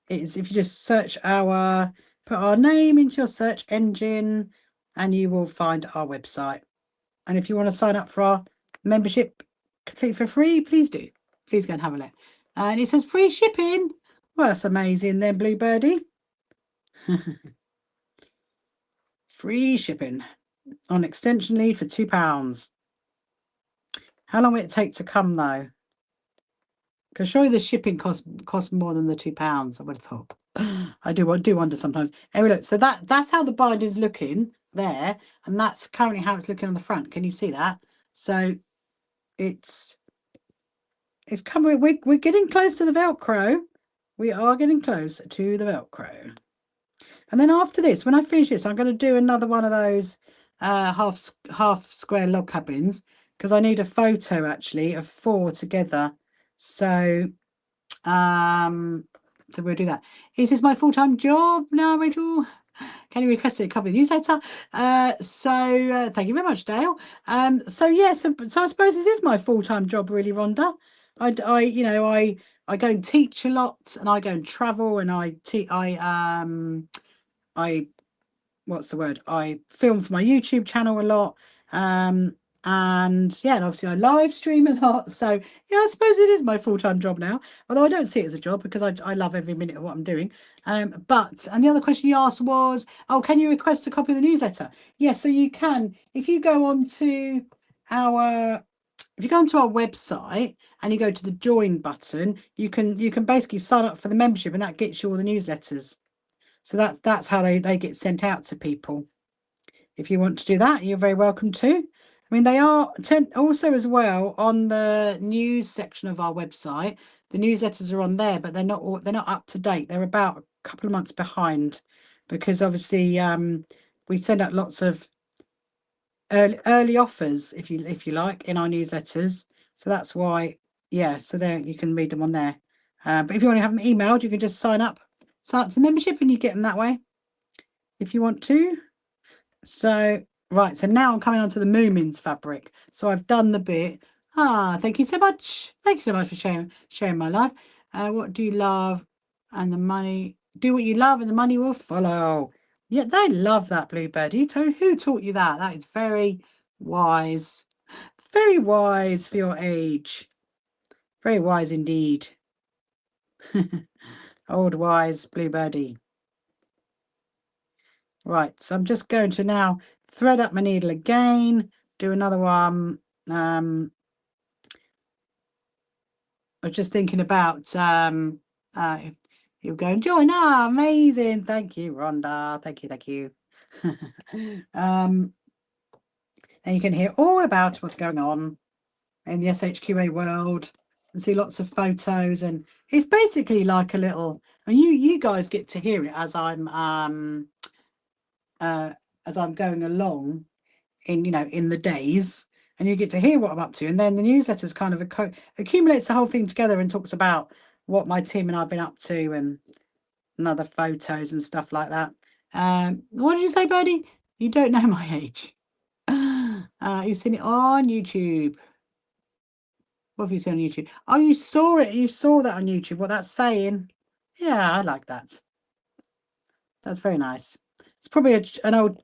It's if you just search put our name into your search engine and you will find our website. And if you want to sign up for our membership completely for free, please do. Please go and have a look. And it says free shipping. Well, that's amazing then, Blue Birdie. Free shipping on extension lead for £2. How long will it take to come though? Because surely the shipping costs more than the £2. I would have thought. I do wonder sometimes. Anyway, look, so that's how the bind is looking there, and that's currently how it's looking on the front. Can you see that? So it's coming. We're getting close to the Velcro. We are getting close to the Velcro. And then after this, when I finish this, I'm going to do another one of those half square log cabins, because I need a photo actually of 4 together. So so we'll do that. Is this my full-time job now, Rachel? Can you request a copy of the newsletter? Thank you very much, Dale. So I suppose this is my full-time job, really, Rhonda. I go and teach a lot, and I go and travel, and I what's the word? I film for my YouTube channel a lot. And yeah, and obviously I live stream a lot. So yeah, I suppose it is my full-time job now, although I don't see it as a job because I love every minute of what I'm doing. And the other question you asked was, oh, can you request a copy of the newsletter? Yes, so you can. If you go onto our website and you go to the join button, you can basically sign up for the membership, and that gets you all the newsletters. So that's how they get sent out to people. If you want to do that, you're very welcome to. I mean, they are also as well on the news section of our website. The newsletters are on there, but they're not up to date. They're about a couple of months behind, because obviously we send out lots of early offers, if you like, in our newsletters. So that's why, yeah. So there you can read them on there. But if you want to have them emailed, you can just sign up to the membership, and you get them that way if you want to. So right, so now I'm coming on to the Moomins fabric. So I've done the bit. Thank you so much. Thank you so much for sharing my life. What do you love? And the money. Do what you love, and the money will follow. Yeah, they love that, Bluebird. Who taught you that? That is very wise. Very wise for your age. Very wise indeed. Old wise Bluebirdie. Right, so I'm just going to now thread up my needle again, do another one. I was just thinking about if you'll go and join. Amazing. Thank you, Rhonda. Thank you. And you can hear all about what's going on in the SHQA world and see lots of photos, and it's basically like a little, and you guys get to hear it as I'm going along in the days, and you get to hear what I'm up to. And then the newsletters kind of accumulates the whole thing together and talks about what my team and I've been up to, and other photos and stuff like that. What did you say, Birdie? You don't know my age. You've seen it on YouTube. What have you seen on YouTube? Oh, you saw it. You saw that on YouTube. What that's saying. Yeah, I like that. That's very nice. It's probably an old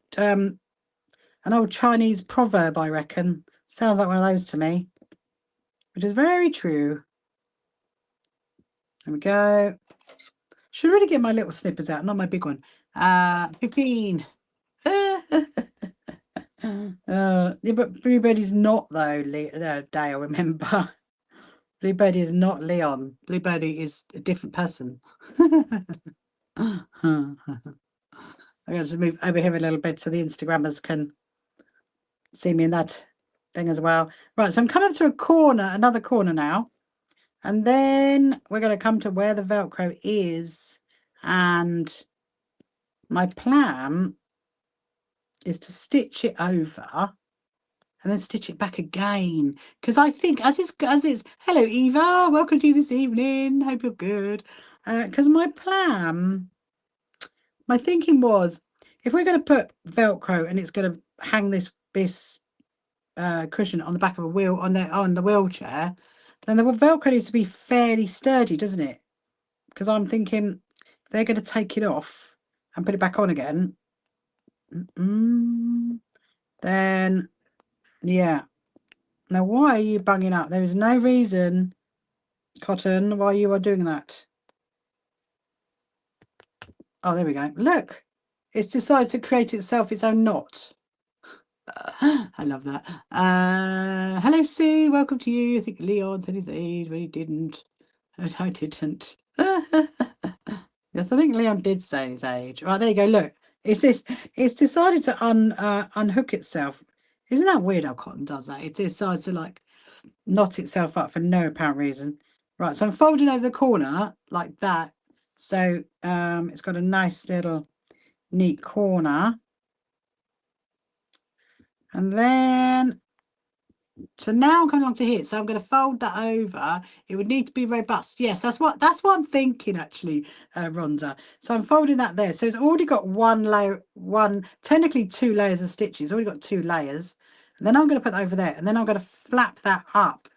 Chinese proverb, I reckon. Sounds like one of those to me, which is very true. There we go. Should really get my little snippers out, not my big one. 15. Yeah, but Bluebird is not, though, Dale, remember. Bluebird is not Leon. Bluebird is a different person. I'm going to move over here a little bit so the Instagrammers can see me in that thing as well. Right, so I'm coming up to another corner now. And then we're going to come to where the Velcro is. And my plan is to stitch it over and then stitch it back again. Because I think as it's hello, Eva, welcome to you this evening. Hope you're good. Because my thinking was, if we're going to put Velcro and it's going to hang this cushion on the back of a wheel on the wheelchair, then the Velcro needs to be fairly sturdy, doesn't it? Because I'm thinking they're going to take it off and put it back on again. Then, yeah. Now, why are you bunging up? There is no reason, Cotton, why you are doing that. Oh, there we go. Look, it's decided to create itself its own knot. I love that. Hello, Sue. Welcome to you. I think Leon said his age, but he didn't. I didn't. Yes, I think Leon did say his age. Right, there you go. Look, it's decided to unhook itself. Isn't that weird how Cotton does that? It decides to like knot itself up for no apparent reason. Right, so I'm folding over the corner like that. So it's got a nice little neat corner. And then, so now I'm coming on to here. So I'm going to fold that over. It would need to be robust. Yes, that's what I'm thinking actually, Rhonda. So I'm folding that there. So it's already got one layer, technically 2 layers of stitches. It's already got 2 layers. And then I'm going to put that over there. And then I'm going to flap that up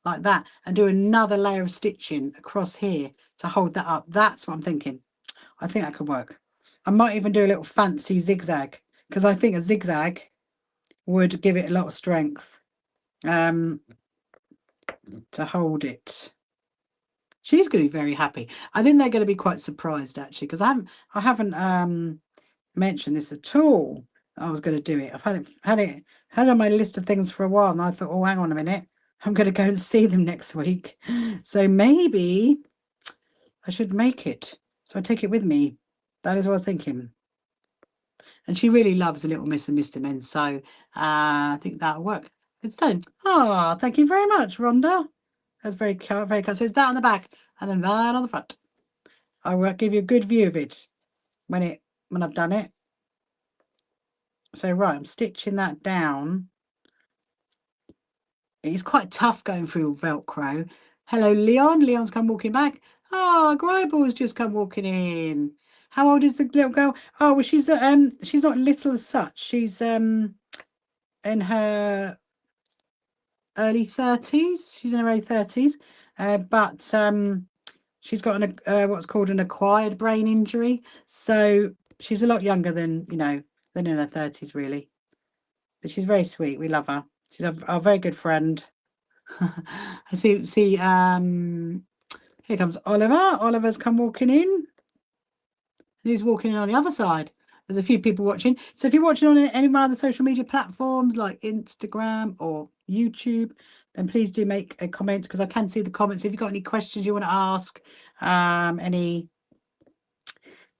like that and do another layer of stitching across here to hold that up. That's what I'm thinking. I think that could work. I might even do a little fancy zigzag because I think a zigzag would give it a lot of strength to hold it. She's going to be very happy. I think they're going to be quite surprised actually, because I haven't mentioned this at all. I was going to do it. I've had it on my list of things for a while, and I thought, oh, hang on a minute, I'm going to go and see them next week, so maybe I should make it. So I take it with me. That is what I was thinking. And she really loves a little Miss and Mr. Men, so I think that'll work. It's done. Oh, thank you very much, Rhonda. That's very kind, very kind. So it's that on the back and then that on the front. I will give you a good view of it when I've done it. So right, I'm stitching that down. It's quite tough going through Velcro. Hello, Leon. Leon's come walking back. Oh, Grible's just come walking in. How old is the little girl? Oh, well, she's not little as such. She's in her early 30s. She's in her early 30s, but she's got what's called an acquired brain injury. So she's a lot younger than than in her 30s, really. But she's very sweet. We love her. She's our very good friend. I see. Here comes Oliver. Oliver's come walking in. He's walking in on the other side. There's a few people watching. So if you're watching on any of my other social media platforms like Instagram or YouTube, then please do make a comment, because I can see the comments. If you've got any questions you want to ask, any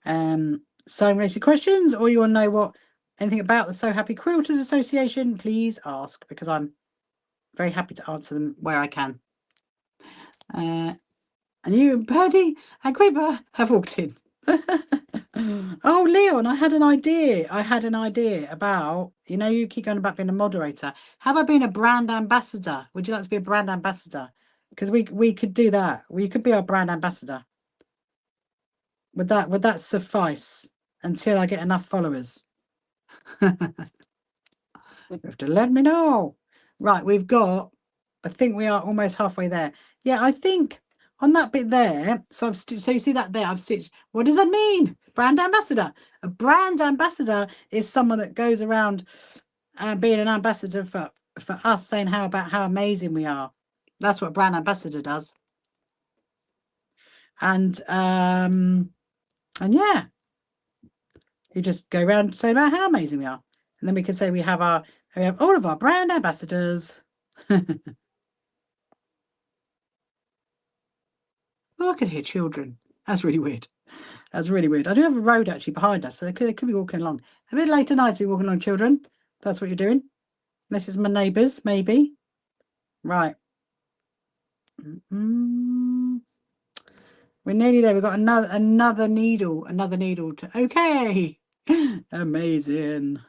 sewing related questions, or you want to know anything about the So Happy Quilters Association, please ask, because I'm very happy to answer them where I can. And you and Birdie and Creeper have walked in. Oh, Leon, I had an idea. About, you keep going about being a moderator. How about being a brand ambassador? Would you like to be a brand ambassador? Because we could do that. We could be our brand ambassador. Would that suffice until I get enough followers? You have to let me know. Right, I think we are almost halfway there. Yeah, I think on that bit there, so you see that there, I've stitched. What does that mean? Brand ambassador. A brand ambassador is someone that goes around being an ambassador for us, saying how amazing we are. That's what brand ambassador does. And yeah, you just go around saying about how amazing we are, and then we can say we have all of our brand ambassadors. Oh, I can hear children. That's really weird. That's really weird. I do have a road actually behind us, so they could be walking along. A bit late tonight to be walking along, children. That's what you're doing. This is my neighbours, maybe. Right. We're nearly there. We've got another needle. Okay. Amazing.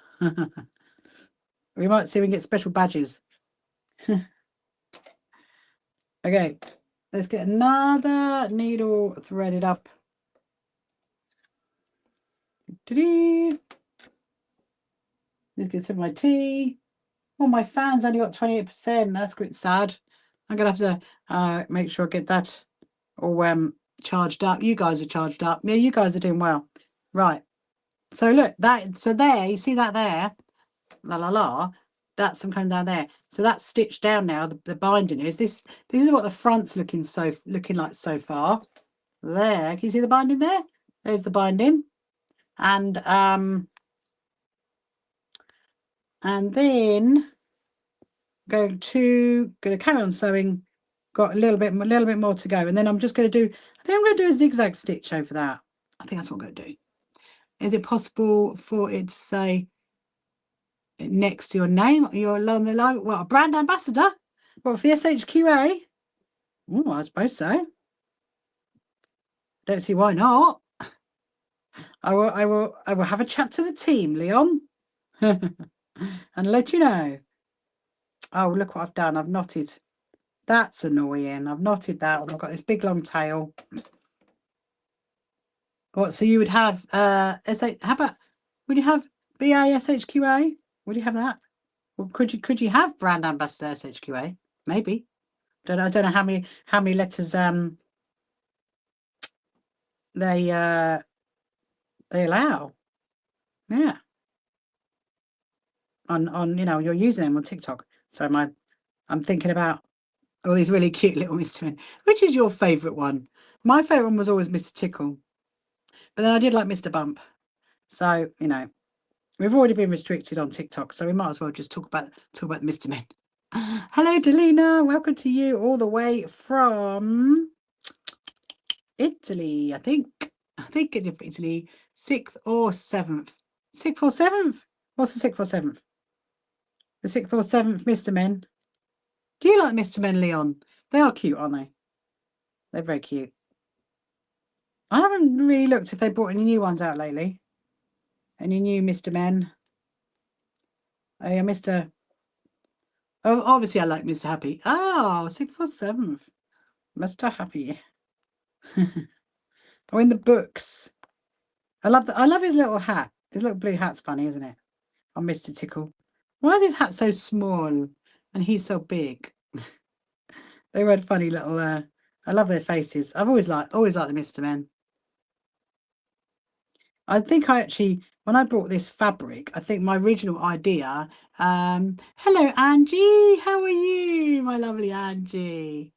We might see if we can get special badges. Okay. Let's get another needle threaded up. You can sip my tea. Well, my fan's only got 28%. That's quite sad. I'm gonna have to make sure I get that all charged up. You guys are charged up. Yeah, you guys are doing well. Right. So look, so there, you see that there? La la la. That's some kind down there. So that's stitched down now. The binding is this. This is what the front's looking like so far. There, can you see the binding there? There's the binding, and then going to carry on sewing. Got a little bit more to go, and then I'm just going to do. I think I'm going to do a zigzag stitch over that. I think that's what I'm going to do. Is it possible for it to say next to your name, you're along the line? What, a brand ambassador? What, for the SHQA? Oh, I suppose so. Don't see why not. I will have a chat to the team, Leon, and let you know. Oh, look what I've done. I've knotted. That's annoying. I've knotted that. I've got this big long tail. What? So you would have how about? Would you have BASHQA? Would you have that? Well, could you have brand ambassador SHQA? Maybe. I don't know how many letters they allow. Yeah. On your username on TikTok. So I'm thinking about all these really cute little Mr. Men. Which is your favourite one? My favourite one was always Mr. Tickle. But then I did like Mr. Bump. So, we've already been restricted on TikTok, so we might as well just talk about Mr. Men. Hello, Delina. Welcome to you all the way from Italy, I think. I think it's Italy. 6th or 7th. 6th or 7th? What's the 6th or 7th? The 6th or 7th Mr. Men. Do you like Mr. Men, Leon? They are cute, aren't they? They're very cute. I haven't really looked if they brought any new ones out lately. Any new Mr. Men? Oh, yeah, Mr. Oh, obviously I like Mr. Happy. Oh, 6th or 7th. Mr. Happy. Oh, in the books. I love his little hat. His little blue hat's funny, isn't it? On Mr. Tickle. Why is his hat so small and he's so big? They were funny little I love their faces. I've always liked the Mr. Men. I think when I bought this fabric, I think my original idea, hello Angie, how are you, my lovely Angie?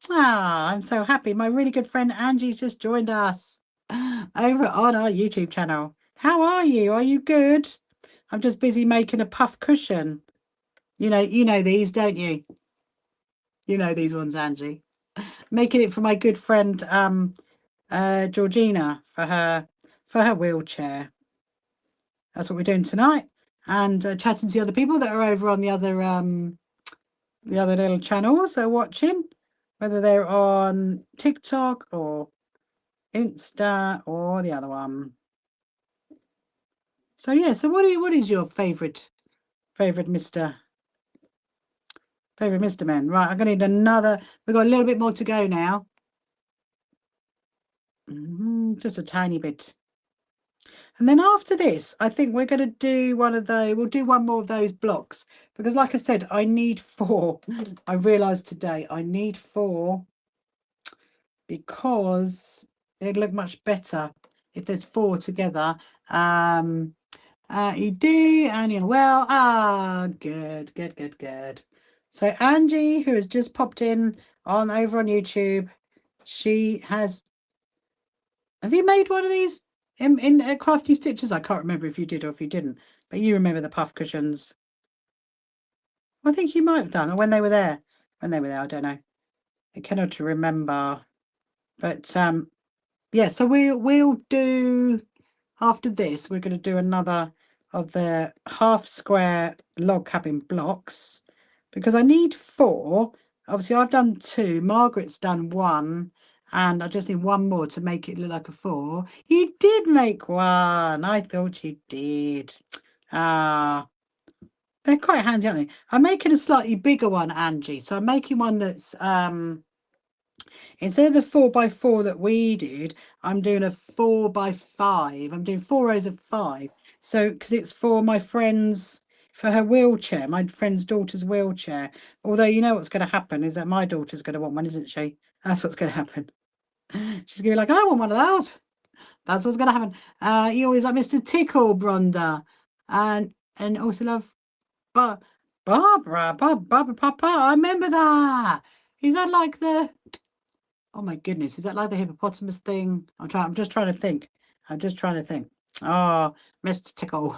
Ah, I'm so happy. My really good friend Angie's just joined us over on our YouTube channel. How are you? Are you good? I'm just busy making a puff cushion. You know these, don't you? You know these ones, Angie. Making it for my good friend Georgina for her wheelchair. That's what we're doing tonight, and chatting to the other people that are over on the other little channels they're watching, whether they're on TikTok or Insta or the other one. So yeah, so what is your favorite Mr. Men? Right, I'm gonna need another. We've got a little bit more to go now. Just a tiny bit. And then after this, I think we're going to do we'll do one more of those blocks, because like I said, I need 4. I realized today I need 4 because it'd look much better if there's 4 together. You do, and you're well. Good. So Angie, who has just popped in over on YouTube, she has. Have you made one of these in Crafty Stitches? I can't remember if you did or if you didn't, but you remember the puff cushions. I think you might have done, or when they were there. I don't know. I cannot remember. But yeah, so we'll do, after this, we're going to do another of the half square log cabin blocks, because I need 4. Obviously I've done 2, Margaret's done 1, and I just need 1 more to make it look like a 4. You did make 1. I thought you did. They're quite handy, aren't they? I'm making a slightly bigger one, Angie. So I'm making one that's instead of the 4x4 that we did, I'm doing a 4x5. I'm doing 4 rows of 5. So because it's for my friends for her wheelchair, my friend's daughter's wheelchair. Although you know what's going to happen is that my daughter's going to want one, isn't she? That's what's going to happen. She's going to be like, I want one of those. That's what's going to happen. You always like Mr. Tickle, Bronda. And also love Barbara, Papa. I remember that. Is that like the... Oh my goodness, is that like the hippopotamus thing? I'm just trying to think. Oh, Mr. Tickle.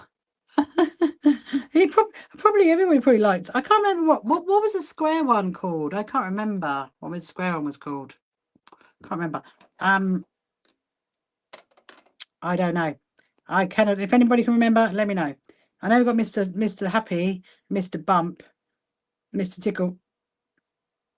He probably everybody probably liked. I can't remember what was the square one called. I can't remember what the square one was called. Can't remember. I don't know. I cannot. If anybody can remember, let me know. I know we've got Mr. Happy, Mr. Bump, Mr. Tickle.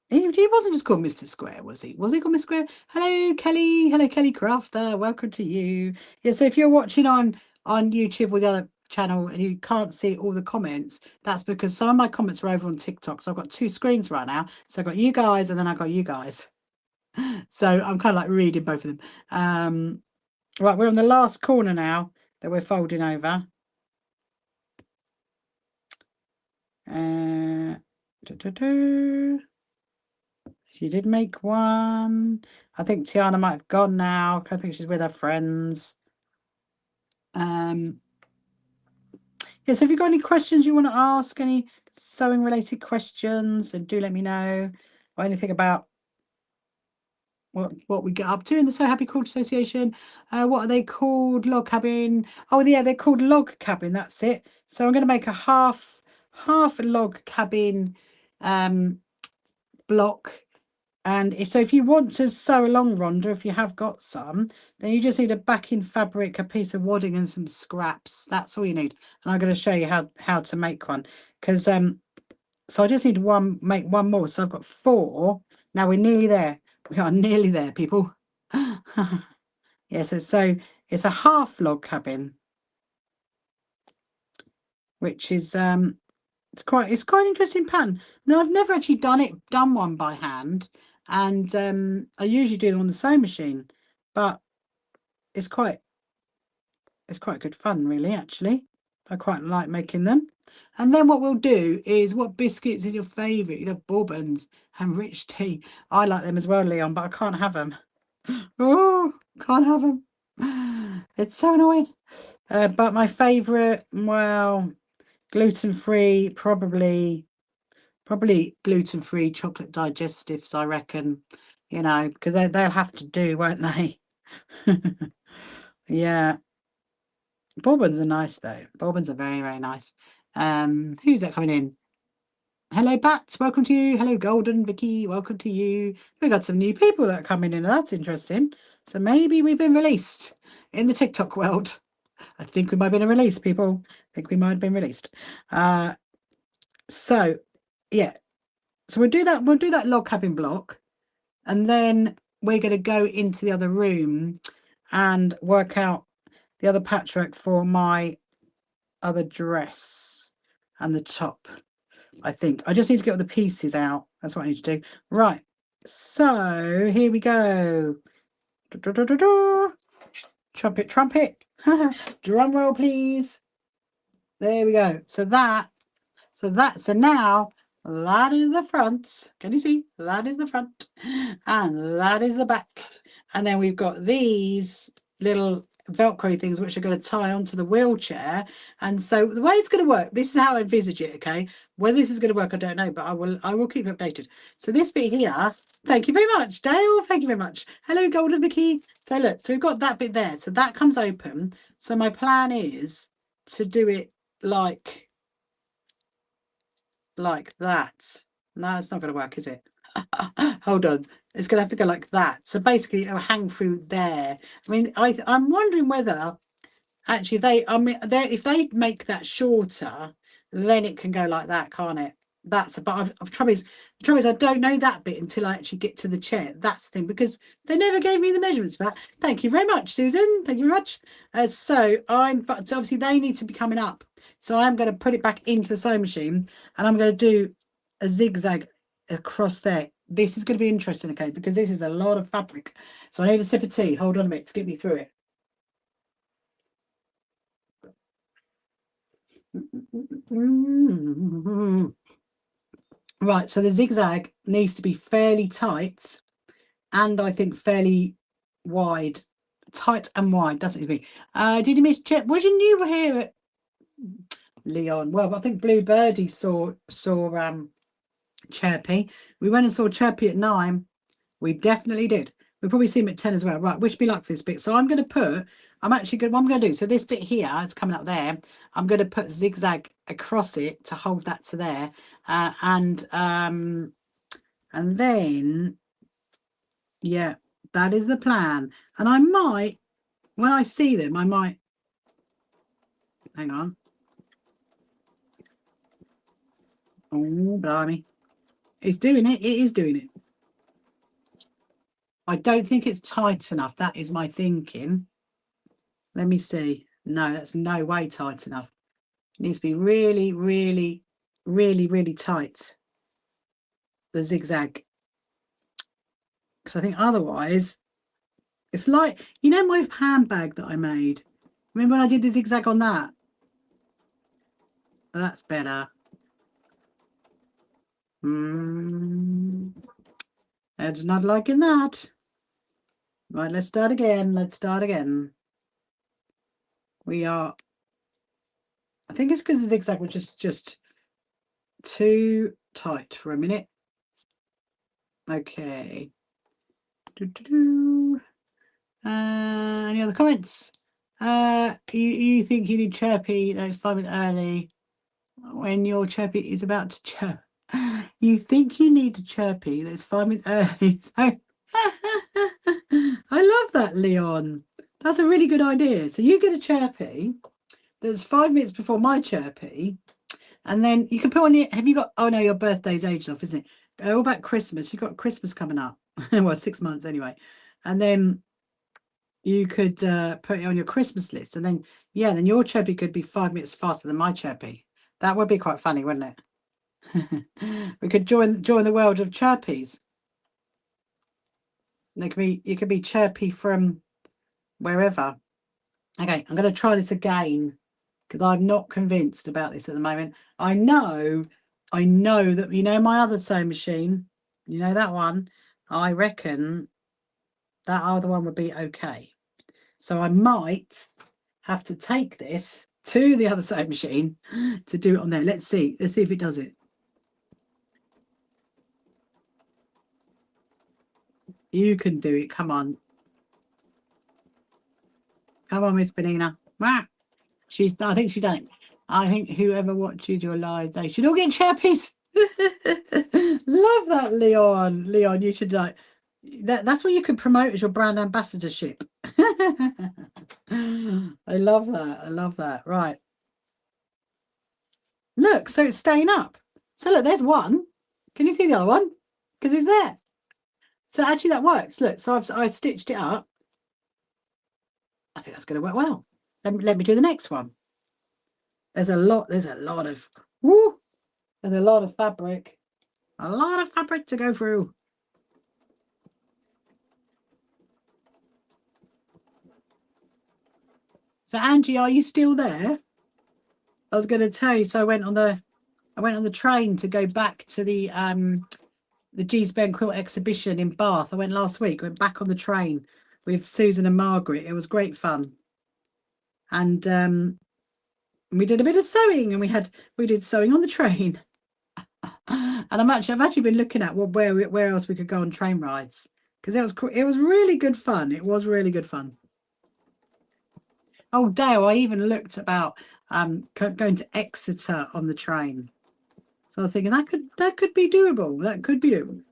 He wasn't just called Mr. Square, was he? Was he called Mr. Square? Hello, Kelly. Hello, Kelly Crafter. Welcome to you. Yeah, so if you're watching on YouTube or the other channel and you can't see all the comments, that's because some of my comments are over on TikTok. So I've got two screens right now. So I've got you guys and then I've got you guys. So I'm kind of like reading both of them. Right, we're on the last corner now that we're folding over. She did make one. I think Tiana might have gone now. I think she's with her friends. Yeah, so if you've got any questions you want to ask, any sewing related questions, and do let me know, or anything about what we get up to in the So Happy Quilt Association. What are they called? Log cabin. Oh yeah, they're called log cabin. That's it. So I'm going to make a half log cabin block. And if you want to sew along, Rhonda, if you have got some, then you just need a backing fabric, a piece of wadding, and some scraps. That's all you need. And I'm going to show you how to make one. Because so I just need make one more. So I've got 4. Now we're nearly there. We are nearly there, people. Yes, so it's a half log cabin, which is it's quite an interesting pattern. Now I've never actually done one by hand, and I usually do them on the sewing machine, but it's quite good fun, really. Actually, I quite like making them. And then what we'll do is, what biscuits is your favourite? You love bourbons and rich tea. I like them as well, Leon, but I can't have them. Oh, can't have them. It's so annoying. But my favourite, well, gluten-free, probably gluten-free chocolate digestives, I reckon. You know, because they'll have to do, won't they? Yeah. Bourbons are nice, though. Bourbons are very, very nice. Who's that coming in? Hello, Bats. Welcome to you. Hello, Golden Vicky. Welcome to you. We've got some new people that are coming in. That's interesting. So maybe we've been released in the TikTok world. I think we might have been released, people. I think we might have been released. So yeah. So we'll do that log cabin block, and then we're going to go into the other room and work out the other patchwork for my other dress and the top. I think I just need to get all the pieces out. That's what I need to do. Right. So here we go. Trumpet, trumpet. Drum roll, please. There we go. So now that is the front. Can you see? That is the front, and that is the back. And then we've got these little Velcro things which are going to tie onto the wheelchair. And so the way it's going to work, this is how I envisage it. Okay, whether this is going to work, I don't know, but I will keep you updated. So this bit here, thank you very much, Dale. Thank you very much. Hello, Golden Vicky. So look, so we've got that bit there. So that comes open. So my plan is to do it like that. No, it's not going to work, is it? Hold on, it's going to have to go like that. So basically it'll hang through there. I mean, I'm wondering whether actually if they make that shorter, then it can go like that, can't it? But the trouble is I don't know that bit until I actually get to the chair. That's the thing, because they never gave me the measurements for that. Thank you very much, Susan. Thank you very much. So obviously they need to be coming up. So I'm going to put it back into the sewing machine, and I'm going to do a zigzag across there. This is going to be interesting, okay, because this is a lot of fabric. So I need a sip of tea. Hold on a minute to get me through it. Right, so the zigzag needs to be fairly tight, and I think fairly wide. Tight and wide, that's what you mean. Did you miss Chet? Wasn't you were here at Leon? Well, I think Blue Birdie saw Chirpy. We went and saw Chirpy at 9. We definitely did. We probably see him at 10 as well. Right, wish me luck for this bit. So I'm going to put, I'm actually good. What I'm going to do, so this bit here, it's coming up there. I'm going to put zigzag across it to hold that to there. And then, yeah, that is the plan. And I might, when I see them, I might, hang on. Oh, blimey. It's doing it. It is doing it. I don't think it's tight enough. That is my thinking. Let me see. No, that's no way tight enough. It needs to be really, really, really, really tight. The zigzag. Because I think otherwise, it's like, you know, my handbag that I made. Remember when I did the zigzag on that? That's better. Ed's not liking that. Right, let's start again. Let's start again. We are, I think it's because the zigzag was just too tight for a minute. Okay. Any other comments? You think you need Chirpy? That's 5 minutes early. When your Chirpy is about to chirp. You think you need a Chirpy that's 5 minutes early. So I love that, Leon. That's a really good idea. So you get a Chirpy that's 5 minutes before my Chirpy, and then you can put on your, have you got, oh no, your birthday's aged off, isn't it? What about Christmas? You've got Christmas coming up. Well, 6 months anyway. And then you could put it on your Christmas list, and then, yeah, then your Chirpy could be 5 minutes faster than my Chirpy. That would be quite funny, wouldn't it? We could join the world of Chirpies. There could be, you could be Chirpy from wherever. Okay, I'm going to try this again because I'm not convinced about this at the moment. I know that, you know, my other sewing machine, you know, that one, I reckon that other one would be okay. So I might have to take this to the other sewing machine to do it on there. Let's see if it does it. You can do it. Come on. Come on, Miss Benina. I think she's done it. I think whoever watches your live, they should all get Chirpies. Love that, Leon. Leon, you should like that's what you could promote as your brand ambassadorship. I love that. I love that. Right. Look, so it's staying up. So look, there's one. Can you see the other one? Because it's there. So actually that works. Look, so I've stitched it up. I think that's going to work well. Let me do the next one. There's a lot of woo. There's a lot of fabric. A lot of fabric to go through. So Angie, are you still there? I was going to tell you. So I went on the train to go back to the G's Ben Quilt exhibition in Bath. I went last week. Went back on the train with Susan and Margaret. It was great fun, and we did a bit of sewing, and we did sewing on the train. And I've actually been looking at where else we could go on train rides, because it was really good fun. It was really good fun. Oh, Dale, I even looked about going to Exeter on the train. So I was thinking that could be doable. That could be doable.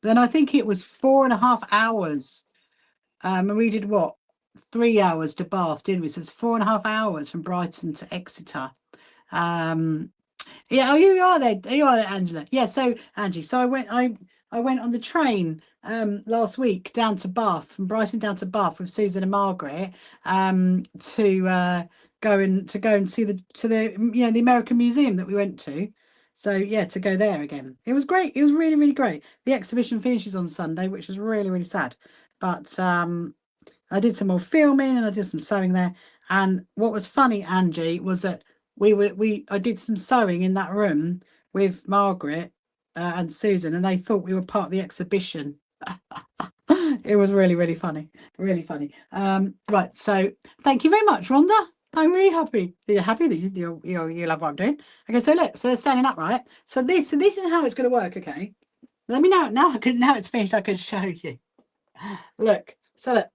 Then I think it was 4.5 hours. And we did what? 3 hours to Bath, didn't we? So it's 4.5 hours from Brighton to Exeter. Yeah, oh, you are there, Angela. Yeah, so Angie, so I went on the train last week down to Bath, from Brighton down to Bath with Susan and Margaret to go and see the American Museum that we went to. So yeah, to go there again. It was great. It was really, really great. The exhibition finishes on Sunday, which was really, really sad. But I did some more filming and I did some sewing there. And what was funny, Angie, was that I did some sewing in that room with Margaret and Susan, and they thought we were part of the exhibition. It was really, really funny. Really funny. Right, so thank you very much, Rhonda. I'm really happy. You're happy that you love what I'm doing. Okay, so look, so they're standing up, right? So this is how it's going to work. Okay, let me know. Now it's finished. I can show you. Look, so look.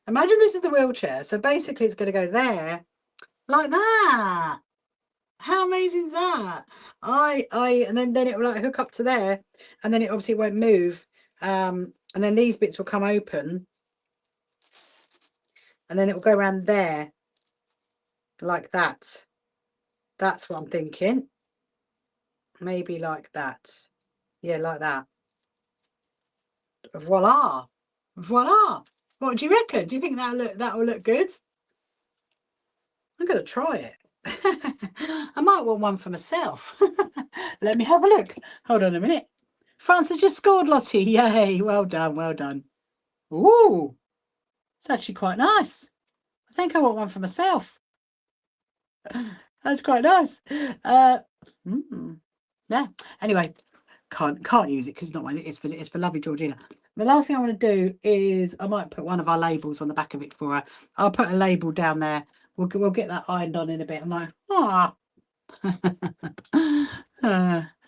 Imagine this is the wheelchair. So basically, it's going to go there, like that. How amazing is that? And then it will like hook up to there, and then it obviously won't move. And then these bits will come open, and then it will go around there, like that. That's what I'm thinking. Maybe like that. Yeah, like that. Voila. Voila. What do you reckon? Do you think that will look good? I'm gonna try it. I might want one for myself. Let me have a look. Hold on a minute. France has just scored, Lottie. Yay. Well done. Well done. Ooh. It's actually quite nice. I think I want one for myself. That's quite nice. Yeah. Anyway, can't use it because it's not mine. It's for lovely Georgina. The last thing I want to do is I might put one of our labels on the back of it for her. I'll put a label down there. We'll get that ironed on in a bit. I'm like,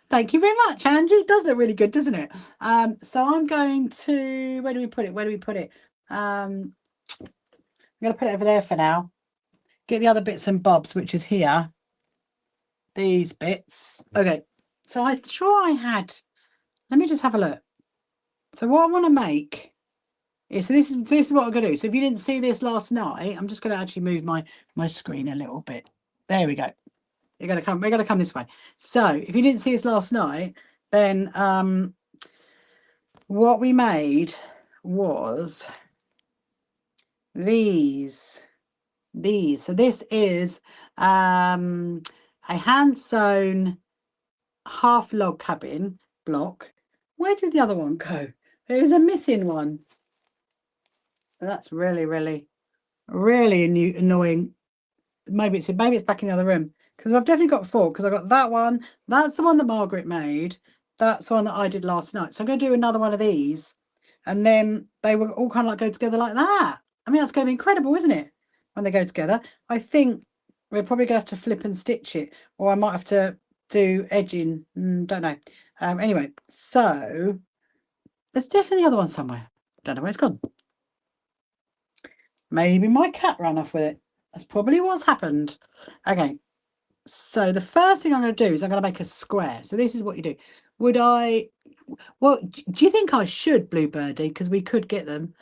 thank you very much, Angie. It does look really good, doesn't it? So I'm going to, where do we put it? I'm going to put it over there for now. Get the other bits and bobs, which is here. These bits. Okay. So I'm sure I had, let me just have a look. So what I want to make is, so this is what I'm going to do. So if you didn't see this last night, I'm just going to actually move my screen a little bit. There we go. We're going to come this way. So if you didn't see this last night, then what we made was these. So this is a hand sewn half log cabin block. Where did the other one go? There's a missing one. That's really, really, really annoying. Maybe it's back in the other room, because I've definitely got 4, because I've got that one. That's the one that Margaret made. That's the one that I did last night. So I'm going to do another one of these, and then they will all kind of like go together like that. I mean, that's going to be incredible, isn't it? When they go together. I think we're probably going to have to flip and stitch it, or I might have to do edging. Don't know. Anyway, so there's definitely the other one somewhere. Don't know where it's gone. Maybe my cat ran off with it. That's probably what's happened. Okay, so the first thing I'm going to do is I'm going to make a square. So this is what you do. Well, do you think I should, Bluebirdie? Because we could get them.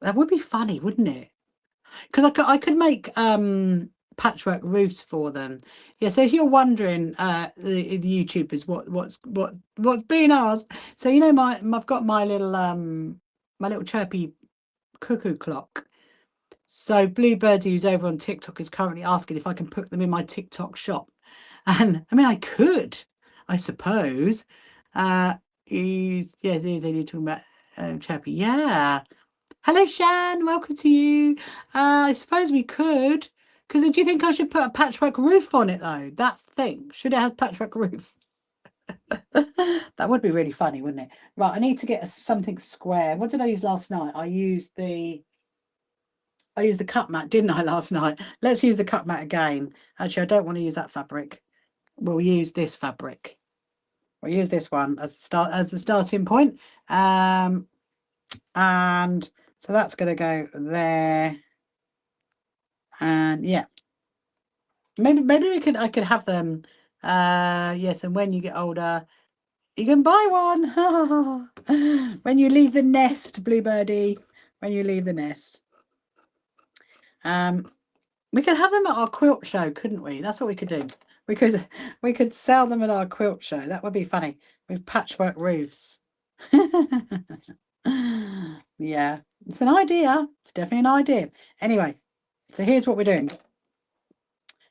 That would be funny, wouldn't it? Because I could make patchwork roofs for them. Yeah, so if you're wondering, the YouTubers, what's being asked. So you know, I've got my little chirpy cuckoo clock. So Bluebirdie, who's over on TikTok, is currently asking if I can put them in my TikTok shop. And I mean, I could, I suppose. He's only talking about chirpy. Yeah. Hello, Shan. Welcome to you. I suppose we could. Because do you think I should put a patchwork roof on it, though? That's the thing. Should it have patchwork roof? That would be really funny, wouldn't it? Right, I need to get something square. What did I use last night? I used the cut mat, didn't I, last night? Let's use the cut mat again. Actually, I don't want to use that fabric. We'll use this fabric. We'll use this one as the starting point. And so that's going to go there. And yeah, maybe I could have them. Yes, and when you get older, you can buy one. When you leave the nest, Bluebirdie. When you leave the nest. We could have them at our quilt show, couldn't we? That's what we could do. We could sell them at our quilt show. That would be funny, with patchwork roofs. Yeah, it's an idea. It's definitely an idea. Anyway, so here's what we're doing.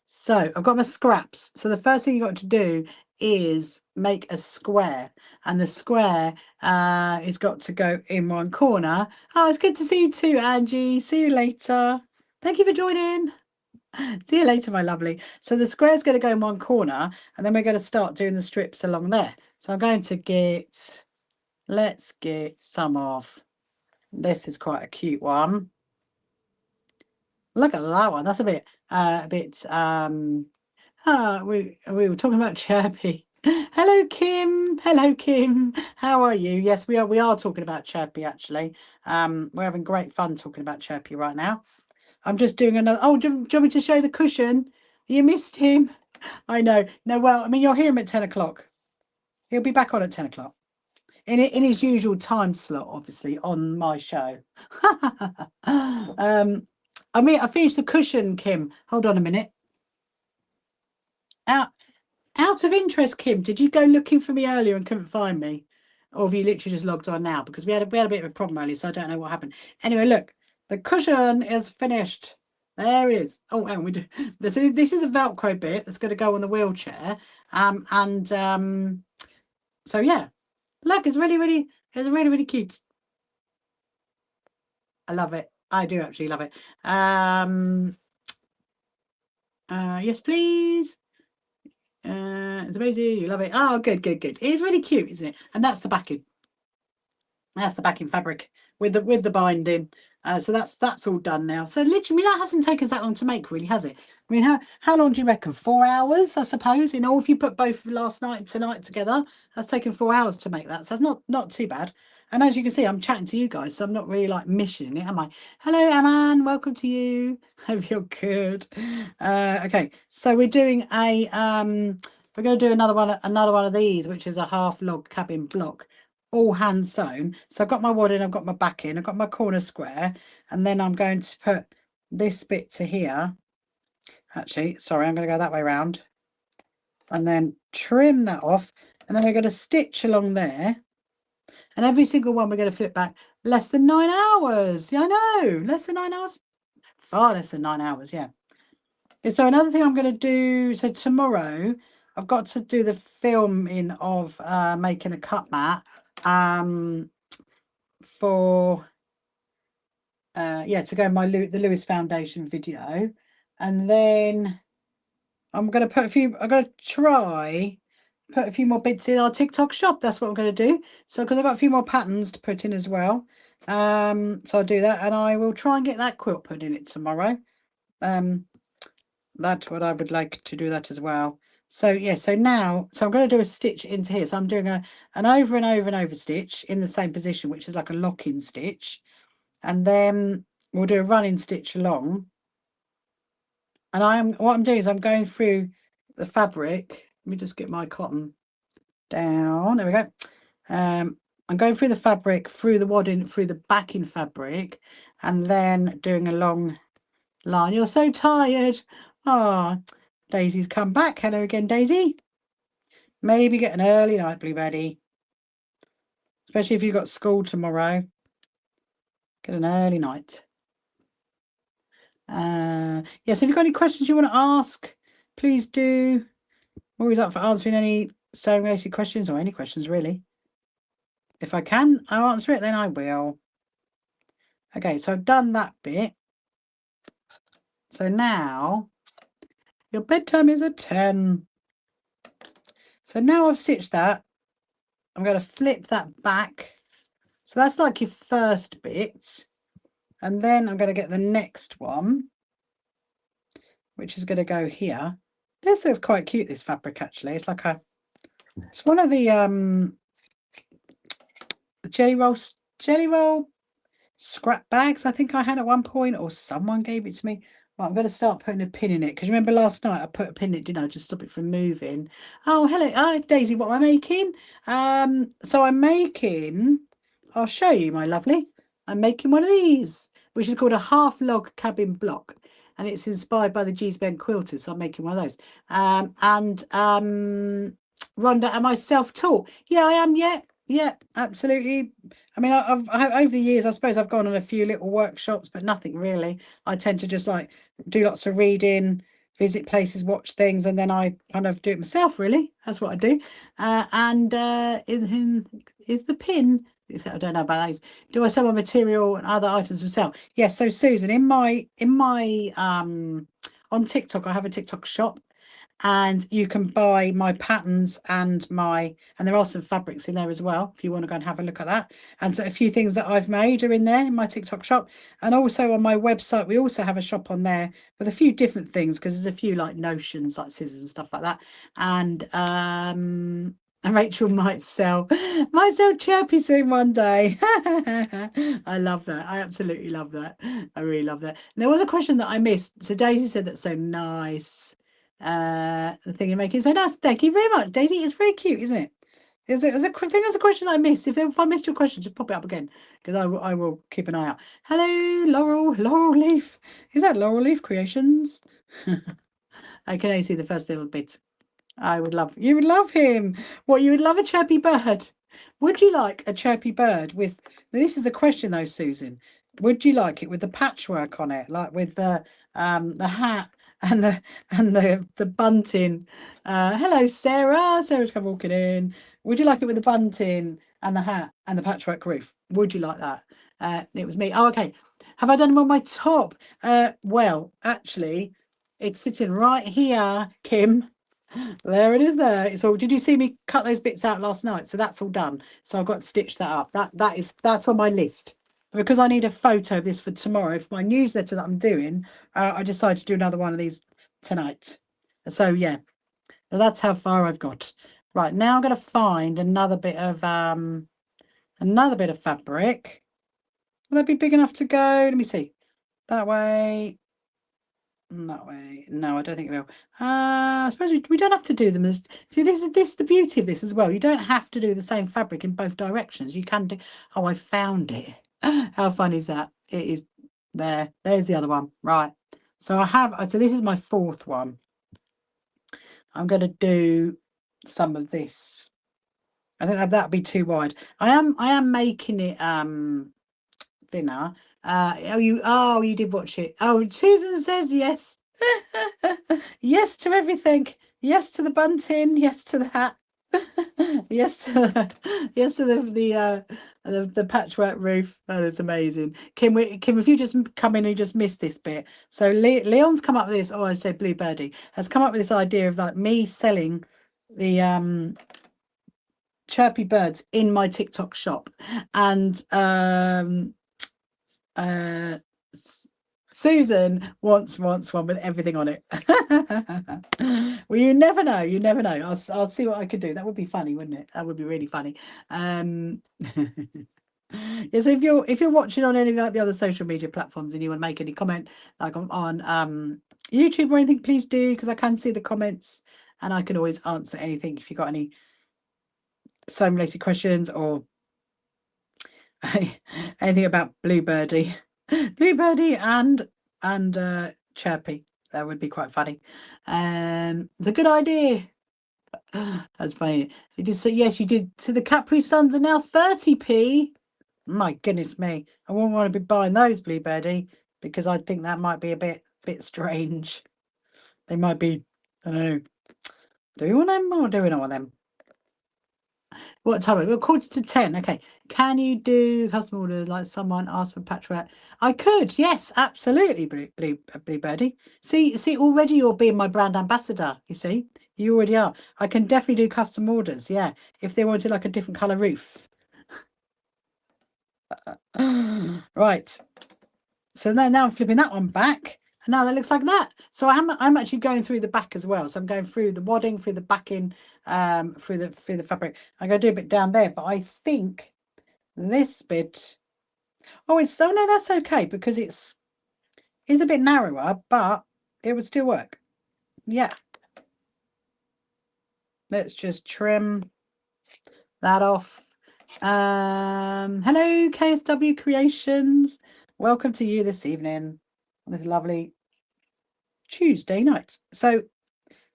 So I've got my scraps. So the first thing you've got to do is make a square, and the square is got to go in one corner. Oh, it's good to see you too, Angie. See you later. Thank you for joining. See you later, my lovely. So the square's going to go in one corner, and then we're going to start doing the strips along there. So I'm going to get, let's get some of, this is quite a cute one. Look at that one. That's we were talking about Chirpy. Hello, Kim. Hello, Kim. How are you? Yes, we are talking about Chirpy, actually. We're having great fun talking about Chirpy right now. I'm just doing another. Oh, do you want me to show the cushion? You missed him. I know. No, well, I mean, you'll hear him at 10 o'clock. He'll be back on at 10 o'clock. In his usual time slot, obviously, on my show. I finished the cushion, Kim. Hold on a minute. Out of interest, Kim, did you go looking for me earlier and couldn't find me? Or have you literally just logged on now? Because we had a bit of a problem earlier, so I don't know what happened. Anyway, look, the cushion is finished. There it is. Oh, and we do this is the Velcro bit that's going to go on the wheelchair. So yeah. Look, it's really cute. I love it. I do actually love it. Yes, please. It's amazing. You love it. Oh, good. It's really cute, isn't it? And that's the backing. That's the backing fabric with the binding. So that's all done now. So literally, that hasn't taken us that long to make, really, has it? I mean, how long do you reckon? 4 hours, I suppose. In all, if you put both last night and tonight together, that's taken 4 hours to make that. So it's not too bad. And as you can see, I'm chatting to you guys, so I'm not really like missioning it, am I? Hello, Aman. Welcome to you. Hope you're good. Okay, so we're doing a we're going to do another one of these, which is a half log cabin block, all hand sewn. So I've got my wadding, I've got my backing, I've got my corner square, and then I'm going to put this bit to here. Actually, sorry, I'm going to go that way around, and then trim that off, and then we're going to stitch along there. And every single one we're going to flip back less than 9 hours. Yeah, I know, less than 9 hours. Far less than 9 hours, yeah. And so another thing I'm going to do, so tomorrow I've got to do the filming of making a cut mat for to go in the Lewis Foundation video. And then I'm going to put I'm going to try put a few more bits in our TikTok shop. That's what I'm going to do. So because I've got a few more patterns to put in as well. So I'll do that, and I will try and get that quilt put in it tomorrow. That's what I would like to do that as well. So yeah, so I'm going to do a stitch into here. So I'm doing an over and over and over stitch in the same position, which is like a lock-in stitch, and then we'll do a running stitch along. And what I'm doing is I'm going through the fabric. Let me just get my cotton down. There we go. I'm going through the fabric, through the wadding, through the backing fabric, and then doing a long line. You're so tired. Oh, Daisy's come back. Hello again, Daisy. Maybe get an early night, Blueberry. Especially if you've got school tomorrow. Get an early night. Yes, if you've got any questions you want to ask, please do. I'm always up for answering any sewing related questions, or any questions really. If I can, I'll answer it, then I will. Okay, so I've done that bit. So now your bedtime is at 10. So now I've stitched that. I'm going to flip that back. So that's like your first bit. And then I'm going to get the next one, which is going to go here. This is quite cute, this fabric, actually. It's like it's one of the jelly roll scrap bags I think I had at one point, or someone gave it to me. Right, I'm going to start putting a pin in it, because remember last night I put a pin in it, didn't I? Just stop it from moving. Oh, hello. Hi, Daisy. What am I making? So I'm making, I'll show you, my lovely. I'm making one of these, which is called a half log cabin block, and it's inspired by the G's Bent quilters. So I'm making one of those. Rhonda, am I self-taught? Yeah, I am. Yeah, absolutely. I mean, I've over the years, I suppose I've gone on a few little workshops, but nothing really. I tend to just like do lots of reading, visit places, watch things, and then I kind of do it myself, really. That's what I do. Is the pin, I don't know about those. Do I sell my material and other items for sale? Yes. So Susan, in my on on TikTok. I have a TikTok shop, and you can buy my patterns and there are some fabrics in there as well if you want to go and have a look at that. And so a few things that I've made are in there in my TikTok shop, and also on my website we also have a shop on there with a few different things, because there's a few like notions like scissors and stuff like that. And Rachel might sell Chirpy soon one day. I love that. I absolutely love that. I really love that. And there was a question that I missed. So Daisy said that's so nice. The thing you're making so nice. Thank you very much, Daisy. It's very cute, isn't it? There's a question I missed. If I missed your question, just pop it up again, because I will keep an eye out. Hello, Laurel Leaf. Is that Laurel Leaf Creations? I can only see the first little bit. You would love him. What, you would love a chirpy bird? Would you like a chirpy bird with, this is the question though, Susan. Would you like it with the patchwork on it, like with the hat and the bunting? Hello, Sarah. Sarah's come walking in. Would you like it with the bunting and the hat and the patchwork roof? Would you like that? It was me. Oh, okay. Have I done them on my top? Well, actually, it's sitting right here, Kim. There it is there. It's all, did you see me cut those bits out last night? So that's all done. So I've got to stitch that up. That's on my list. Because I need a photo of this for tomorrow for my newsletter that I'm doing, I decided to do another one of these tonight. So yeah, that's how far I've got. Right, now I'm going to find another bit of fabric. Will that be big enough to go? Let me see. That way. That way. No, I don't think it will. I suppose we don't have to do them as, see, this is the beauty of this as well. You don't have to do the same fabric in both directions. You can do, oh, I found it. How fun is that? It is there. There's the other one. Right. So so this is my fourth one. I'm going to do some of this. I think that'd be too wide. I am making it thinner. You did watch it. Oh, Susan says yes. Yes to everything. Yes to the bunting. Yes to the hat. Yes to the patchwork roof. That is amazing. Kim, if you just come in and just missed this bit. So Leon's come up with this. Oh, I said Bluebirdie has come up with this idea of like me selling the chirpy birds in my TikTok shop, and Susan wants one with everything on it. Well, you never know. You never know. I'll see what I can do. That would be funny, wouldn't it? That would be really funny. Yeah, so if you're watching on any of the other social media platforms and you want to make any comment like on YouTube or anything, please do, because I can see the comments and I can always answer anything if you've got any sewing related questions or anything about Bluebirdie and Chirpy. That would be quite funny. It's a good idea. That's funny. You did say yes, you did. So the Capri Suns are now 30p. My goodness me. I wouldn't want to be buying those, Bluebirdie, because I think that might be a bit strange. They might be, I don't know. Do we want them or do we not want them? What time? We're 9:45. Okay. Can you do custom order like someone asked for patchwork? I could. Yes, absolutely, Bluebirdie. See, already you're being my brand ambassador. You see, you already are. I can definitely do custom orders. Yeah, if they wanted like a different color roof. Right. So now I'm flipping that one back. And now that looks like that. So I'm actually going through the back as well. So I'm going through the wadding, through the backing, through the fabric. I'm going to do a bit down there, but I think this bit. Oh, no, that's okay because it's a bit narrower, but it would still work. Yeah. Let's just trim that off. Hello, KSW Creations. Welcome to you this evening on this lovely Tuesday night. So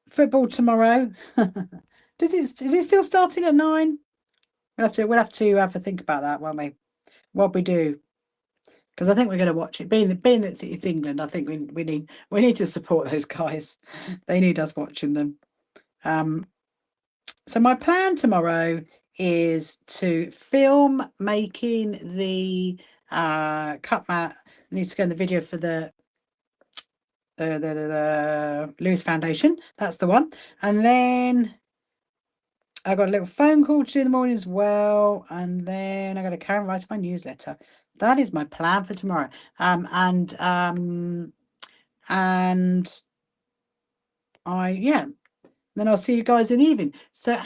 football tomorrow. Is it still starting at 9? We'll have to have a think about that, won't we? What we do, because I think we're going to watch it. Being that it's England, I think we need to support those guys. They need us watching them. So my plan tomorrow is to film making the cut mat. Needs to go in the video for the the loose foundation. That's the one. And then I got a little phone call to do in the morning as well. And then I got to carry on writing my newsletter. That is my plan for tomorrow. And then I'll see you guys in the evening. So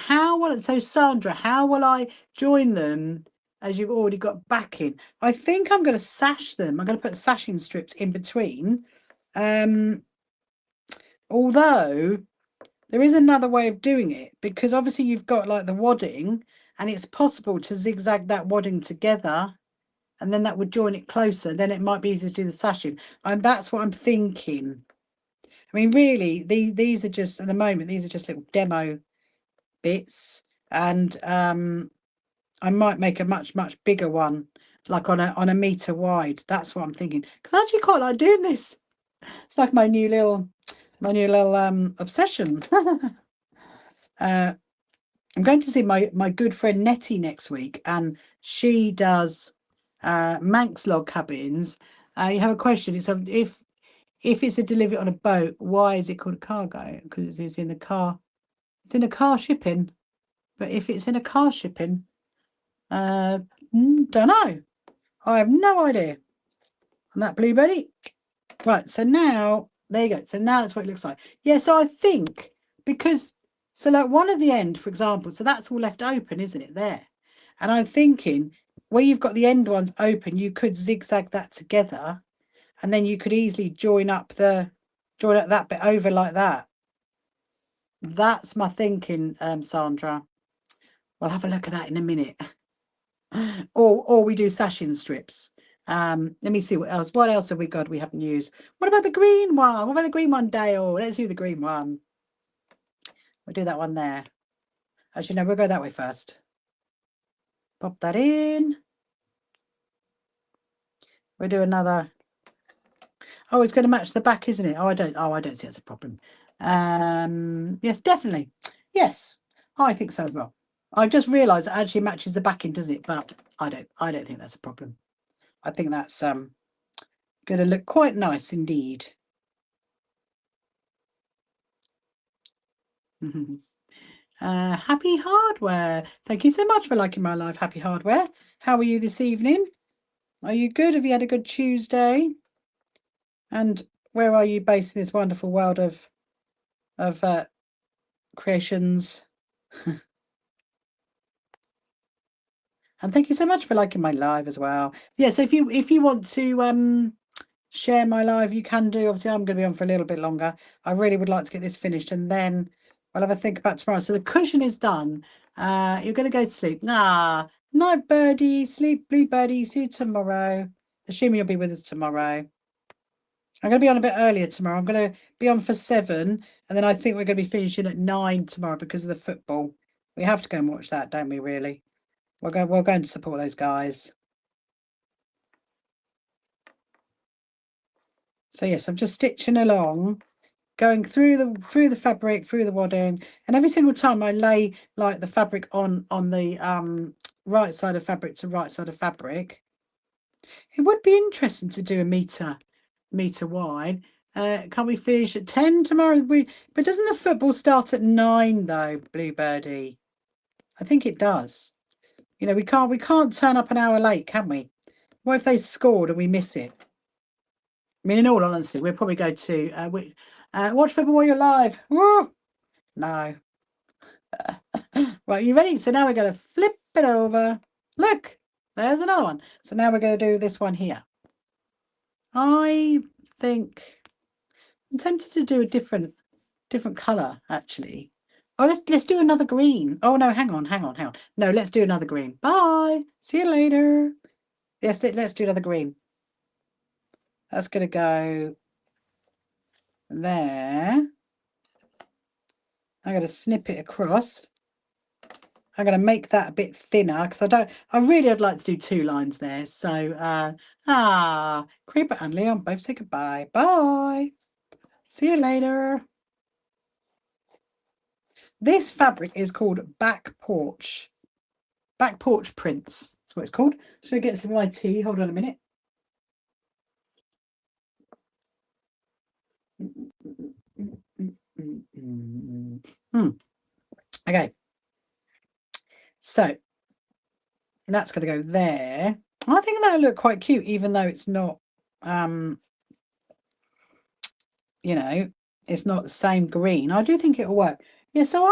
Sandra, how will I join them as you've already got backing? I think I'm going to sash them. I'm going to put sashing strips in between. Although there is another way of doing it, because obviously you've got like the wadding, and it's possible to zigzag that wadding together, and then that would join it closer. Then it might be easier to do the sashing. And that's what I'm thinking. I mean, really, these are just, at the moment, these are just little demo bits. And I might make a much bigger one, like on a meter wide. That's what I'm thinking. Because I actually quite like doing this. It's like my new little obsession. I'm going to see my good friend Nettie next week, and she does Manx log cabins. You have a question. It's if it's a delivery on a boat, why is it called a cargo? Because it's in the car. It's in a car shipping. But if it's in a car shipping, don't know. I have no idea. On that blueberry. Right, so now, there you go. So now that's what it looks like. Yeah, so I think, because, so like one at the end, for example, so that's all left open, isn't it, there? And I'm thinking, where you've got the end ones open, you could zigzag that together, and then you could easily join up that bit over like that. That's my thinking, Sandra. We'll have a look at that in a minute. Or we do sashing strips. Let me see what else. What else have we got we haven't used? What about the green one? What about the green one, Dale? Let's do the green one. We'll do that one there. Actually, no, we'll go that way first. Pop that in. We'll do another. Oh, it's going to match the back, isn't it? Oh, I don't see that's a problem. Yes, definitely. Yes, I think so as well. I just realised it actually matches the backing, doesn't it? But I don't think that's a problem. I think that's going to look quite nice indeed. Happy Hardware. Thank you so much for liking my live, Happy Hardware. How are you this evening? Are you good? Have you had a good Tuesday? And where are you based in this wonderful world of creations? And thank you so much for liking my live as well. Yeah, so if you want to share my live, you can do. Obviously, I'm going to be on for a little bit longer. I really would like to get this finished, and then we'll have a think about tomorrow. So the cushion is done. You're going to go to sleep. Night, birdie. Sleep, blue birdie. See you tomorrow. Assuming you'll be with us tomorrow. I'm going to be on a bit earlier tomorrow. I'm going to be on for 7, and then I think we're going to be finishing at 9 tomorrow because of the football. We have to go and watch that, don't we, really? We're going to support those guys. So yes, I'm just stitching along, going through the fabric, through the wadding, and every single time I lay like the fabric on the right side of fabric to right side of fabric. It would be interesting to do a meter wide. Can't we finish at 10 tomorrow? But doesn't the football start at 9 though, Bluebirdie? I think it does. You know, we can't turn up an hour late, can we? What if they scored and we miss it? I mean, in all honesty, we'll probably go to watch football while you're live. Woo! No. Right, you ready? So now we're going to flip it over. Look, there's another one. So now we're going to do this one here. I think I'm tempted to do a different colour actually. Oh, let's do another green. Oh no, hang on. No, let's do another green. Bye. See you later. Yes, let's do another green. That's going to go there. I'm going to snip it across. I'm going to make that a bit thinner because I really would like to do 2 lines there. So, Creeper and Leon both say goodbye. Bye. See you later. This fabric is called Back Porch Prints. That's what it's called. Should I get some of my tea? Hold on a minute. Okay, so that's going to go there. I think that'll look quite cute, even though it's not, you know, it's not the same green. I do think it'll work. Yeah, so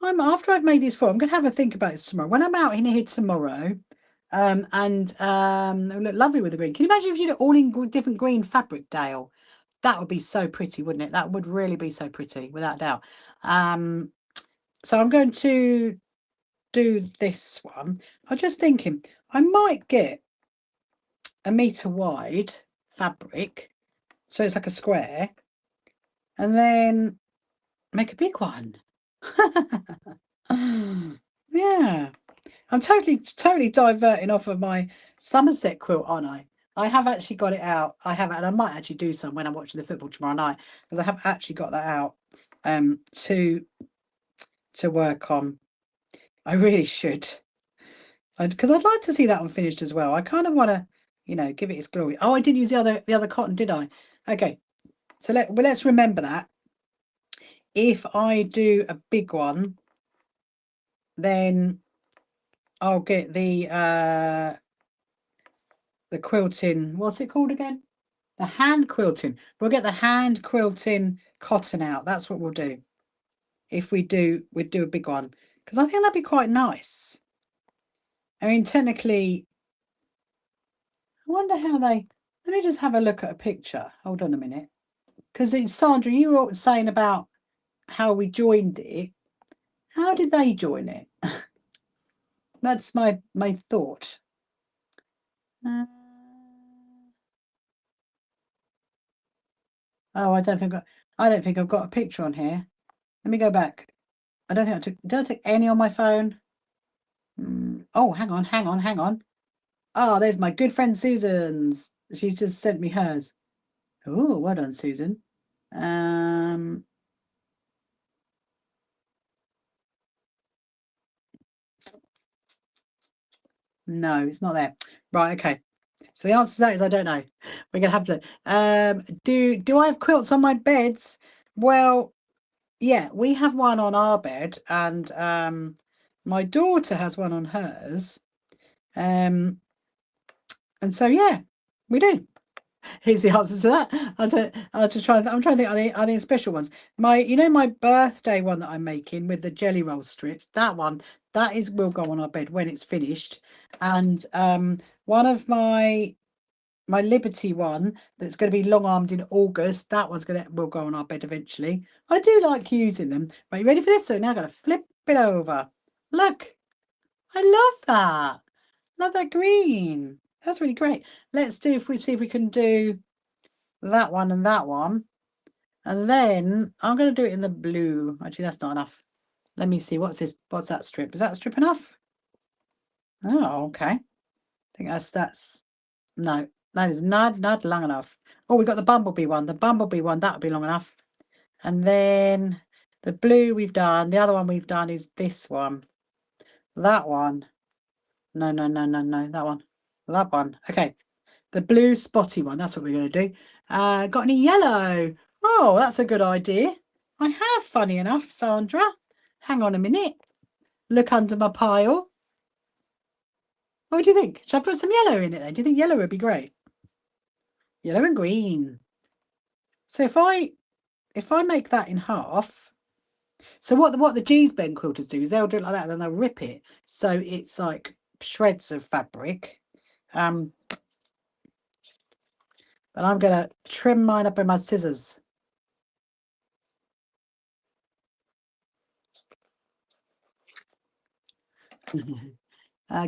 I'm after I've made these four, I'm going to have a think about this tomorrow. When I'm out in here tomorrow, it'll look lovely with the green. Can you imagine if you did it all in different green fabric, Dale? That would be so pretty, wouldn't it? That would really be so pretty, without doubt. So I'm going to do this one. I'm just thinking I might get a metre wide fabric, so it's like a square, and then make a big one. Yeah, I'm totally diverting off of my Somerset quilt, aren't I? I have actually got it out. I have, and I might actually do some when I'm watching the football tomorrow night, because I have actually got that out to work on. I really should, because I'd like to see that one finished as well. I kind of want to, you know, give it its glory. Oh, I did use the other cotton, did I? Okay, so let's remember that. If I do a big one, then I'll get the quilting. What's it called again? The hand quilting. We'll get the hand quilting cotton out. That's what we'll do. If we'd do a big one, because I think that'd be quite nice. I mean, technically, I wonder how they. Let me just have a look at a picture. Hold on a minute, because Sandra, you were saying about how we joined it. How did they join it? That's my thought. Oh, I don't think I've got a picture on here. Let me go back. I don't think I took. Did I take any on my phone? Oh, hang on. Oh, there's my good friend Susan's. She just sent me hers. Oh, well done, Susan. No, it's not there. Right, okay. So the answer to that is I don't know. We're gonna have to. Do I have quilts on my beds? Well, yeah, we have one on our bed, and my daughter has one on hers. And so yeah, we do. Here's the answer to that. I'm trying to think. Are they special ones? My birthday one that I'm making with the jelly roll strips. That one, will go on our bed when it's finished. And one of my Liberty one that's going to be long armed in August. That will go on our bed eventually. I do like using them. Are you ready for this? So now I'm going to flip it over. Look, I love that. Love that green. That's really great. Let's see if we can do that one and that one. And then I'm going to do it in the blue. Actually, that's not enough. Let me see. What's this? What's that strip? Is that strip enough? Oh, okay. I think that's no, that is not long enough. Oh, we got the bumblebee one. The bumblebee one, that'll be long enough. And then the blue we've done. The other one we've done is this one. That one. No. That one. That one. Okay. The blue spotty one. That's what we're going to do. Got any yellow? Oh, that's a good idea. I have, funny enough, Sandra. Hang on a minute. Look under my pile. What do you think? Should I put some yellow in it then? Do you think yellow would be great? Yellow and green. So if I make that in half, so what the G's bend quilters do is they'll do it like that and then they'll rip it. So it's like shreds of fabric. But I'm going to trim mine up with my scissors.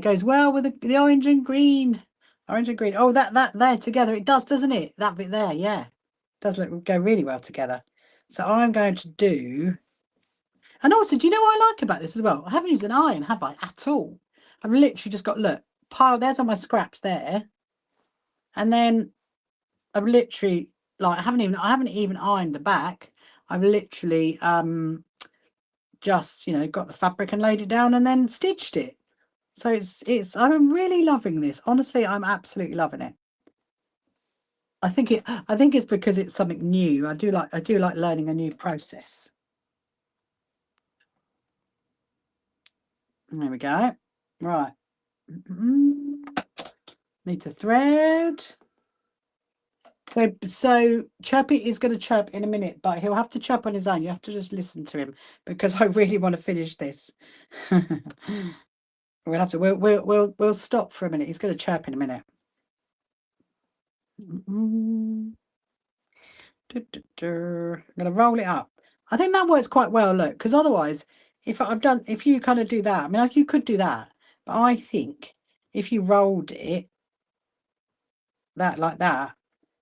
Goes well with the orange and green. Orange and green. Oh, that there together. It does, doesn't it? That bit there, yeah. Does go really well together. So I'm going to do. And also, do you know what I like about this as well? I haven't used an iron, have I, at all? I've literally just got, look, there's all my scraps there. And then I've literally, like, I haven't even ironed the back. I've literally just, got the fabric and laid it down and then stitched it. So I'm really loving this. Honestly, I'm absolutely loving it. I think it's because it's something new. I do like learning a new process. There we go. Right. Need to thread. So Chirpy is going to chirp in a minute, but he'll have to chirp on his own. You have to just listen to him because I really want to finish this. We'll have to. We'll stop for a minute. He's going to chirp in a minute. I'm going to roll it up. I think that works quite well. Look, because otherwise, if you kind of do that, I mean, like you could do that, but I think if you rolled it like that,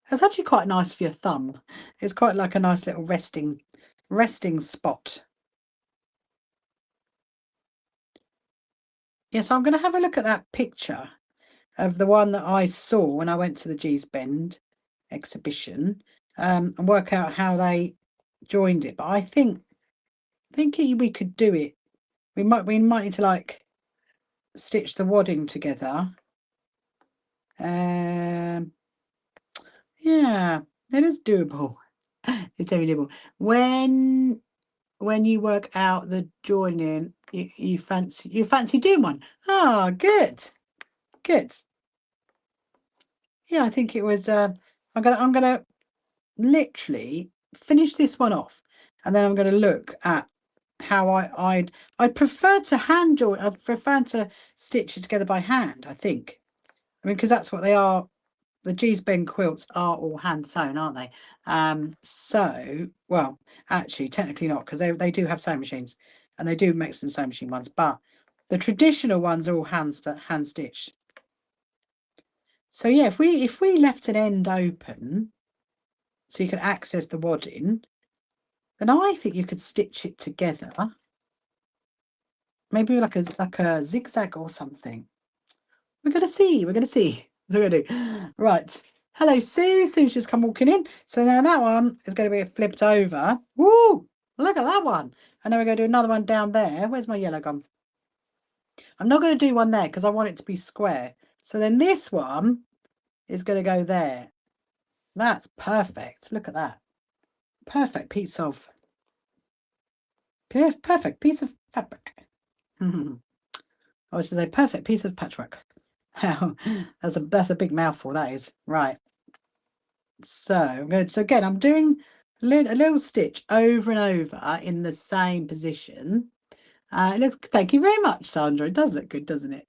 that's actually quite nice for your thumb. It's quite like a nice little resting spot. Yeah, so I'm going to have a look at that picture of the one that I saw when I went to the Gee's Bend exhibition, and work out how they joined it. But I think we could do it. We might need to like stitch the wadding together. Yeah, it is doable. It's definitely doable. When you work out the joining, you fancy doing one. Oh, good. Yeah, I think it was. I'm gonna literally finish this one off, and then I'm gonna look at how I'd prefer to hand join. I prefer to stitch it together by hand. I think. I mean, because that's what they are. The Gee's Bend quilts are all hand sewn, aren't they? So, well, actually, technically not, because they do have sewing machines, and they do make some sewing machine ones, but the traditional ones are all hand stitched. So yeah, if we left an end open, so you could access the wadding, then I think you could stitch it together, maybe like a zigzag or something. We're gonna see. We're gonna see. We're gonna do. Right. Hello, Sue. Sue's just come walking in. So now that one is going to be flipped over. Woo! Look at that one. And then we're going to do another one down there. Where's my yellow gone? I'm not going to do one there because I want it to be square. So then this one is going to go there. That's perfect. Look at that. Perfect piece of fabric. I was to say perfect piece of patchwork. That's a big mouthful, that is. Right. So good. So again, I'm doing a little stitch over and over in the same position. It looks. Thank you very much, Sandra. It does look good, doesn't it?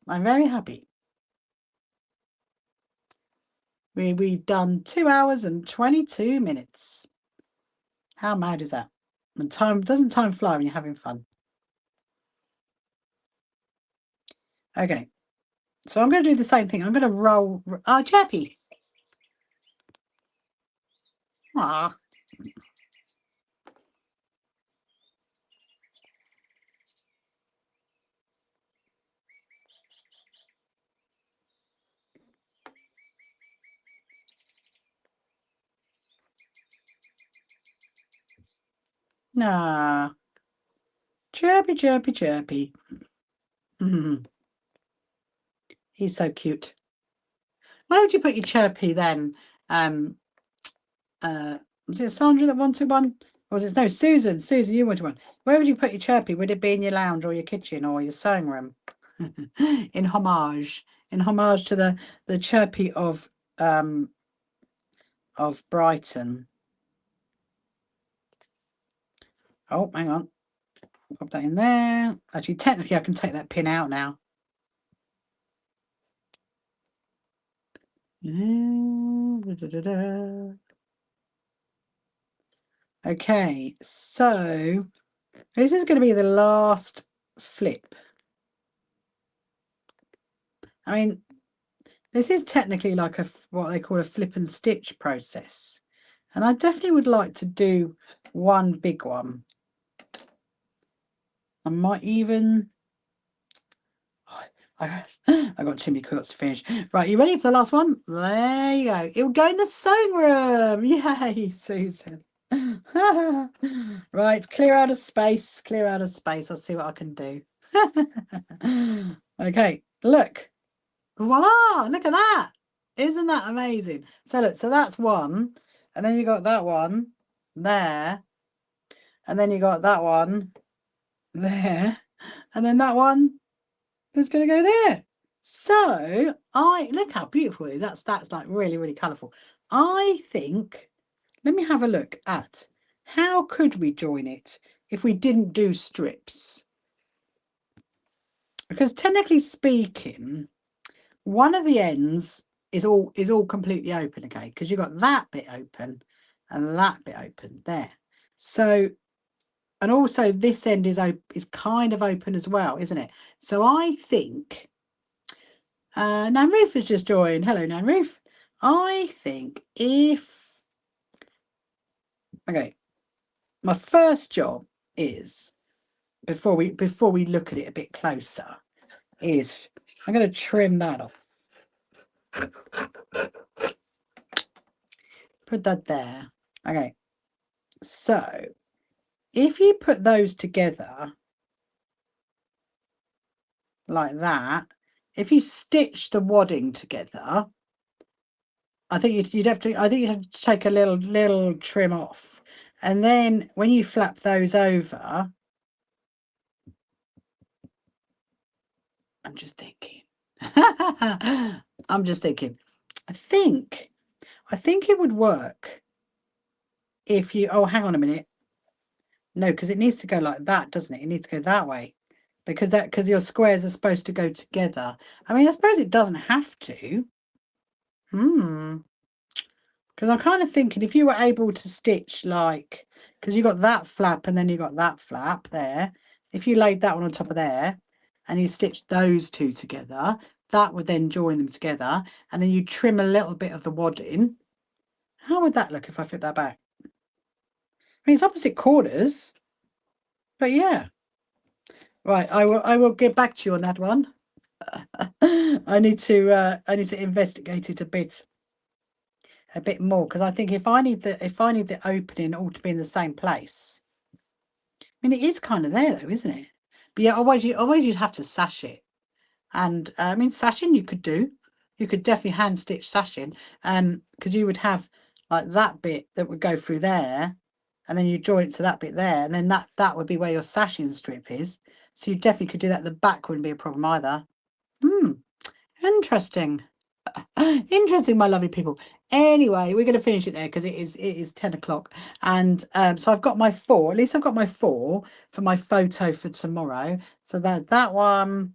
I'm very happy. We've done 2 hours and 22 minutes. How mad is that? And doesn't time fly when you're having fun? Okay. So I'm going to do the same thing. I'm going to roll. Oh, Chappy. Ah. Nah. Chirpy, chirpy, chirpy. He's so cute. Where would you put your Chirpy then? Was it Sandra that wanted one? Or was it no Susan? Susan, you wanted one. Where would you put your Chirpy? Would it be in your lounge or your kitchen or your sewing room? in homage to the Chirpy of Brighton. Oh, hang on. Pop that in there. Actually, technically, I can take that pin out now. Okay, so this is going to be the last flip. I mean, this is technically like what they call a flip and stitch process. And I definitely would like to do one big one. I might even... I got too many quilts to finish. Right, you ready for the last one? There you go. It will go in the sewing room. Yay, Susan. Right, clear out of space. Clear out of space. I'll see what I can do. Okay, look. Voila! Look at that. Isn't that amazing? So look, so that's one, and then you got that one there, and then you got that one there, and then that one is going to go there. So look how beautiful it is. That's like really, really colourful. I think, let me have a look at how could we join it if we didn't do strips? Because technically speaking, one of the ends is all completely open, okay? Because you've got that bit open and that bit open there. So, and also this end is kind of open as well, isn't it? So I think Nan Ruth has just joined. Hello, Nan Ruth. I think okay, my first job is before we look at it a bit closer is I'm going to trim that off. Put that there. Okay. So if you put those together like that, if you stitch the wadding together, I think you'd have to take a little trim off. And then when you flap those over, I'm just thinking. I'm just thinking. I think it would work if you, oh, hang on a minute. No, because it needs to go like that, doesn't it? It needs to go that way. Because your squares are supposed to go together. I mean, I suppose it doesn't have to. Because I'm kind of thinking if you were able to stitch like, because you got that flap and then you got that flap there. If you laid that one on top of there and you stitched those two together, that would then join them together. And then you trim a little bit of the wadding. How would that look if I flip that back? I mean, it's opposite corners, but yeah. Right, I will get back to you on that one. I need to investigate it a bit more, because I think if I need the opening all to be in the same place. I mean, it is kind of there though, isn't it? But yeah, otherwise you'd have to sash it. And I mean, sashing you could definitely hand stitch sashing, because you would have like that bit that would go through there, and then you join it to that bit there, and then that would be where your sashing strip is. So you definitely could do that. The back wouldn't be a problem either. Interesting. Interesting, my lovely people. Anyway, we're going to finish it there because it is 10 o'clock. And so I've got my 4. At least I've got my 4 for my photo for tomorrow. So that one,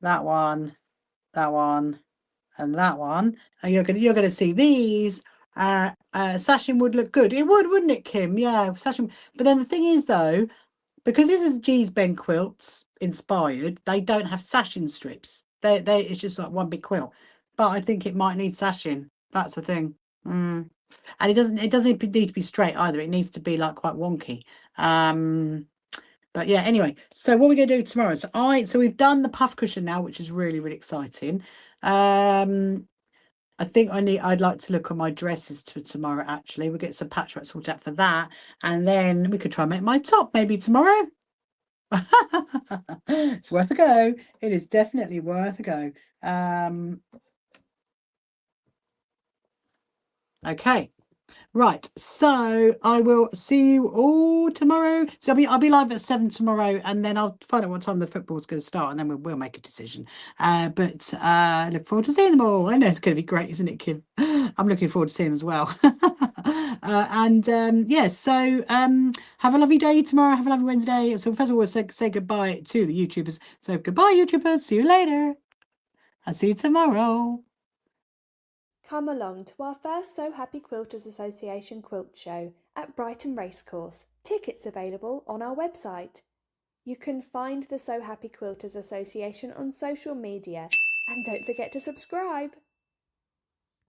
that one, that one, and that one. And you're gonna see these. Sashing would look good. It would, wouldn't it, Kim? Yeah, sashing. But then the thing is, though, because this is G's Ben Quilts inspired, they don't have sashing strips. It's just like one big quilt. But I think it might need sashing. That's the thing. And it doesn't need to be straight either. It needs to be like quite wonky. But yeah, anyway, so what we're going to do tomorrow. So we've done the puff cushion now, which is really, really exciting. I think I'd like to look at my dresses for tomorrow, actually. We'll get some patchwork sorted out for that. And then we could try and make my top maybe tomorrow. It's worth a go. It is definitely worth a go. Okay. Right, so I will see you all tomorrow. So I'll be live at 7 tomorrow, and then I'll find out what time the football's going to start, and then we'll make a decision. But look forward to seeing them all. I know it's going to be great, isn't it, Kim? I'm looking forward to seeing them as well. Yeah, so have a lovely day tomorrow. Have a lovely Wednesday. So first of all, we'll say goodbye to the YouTubers. So goodbye, YouTubers. See you later. I'll see you tomorrow. Come along to our first So Happy Quilters Association quilt show at Brighton Racecourse. Tickets available on our website. You can find the So Happy Quilters Association on social media, and don't forget to subscribe.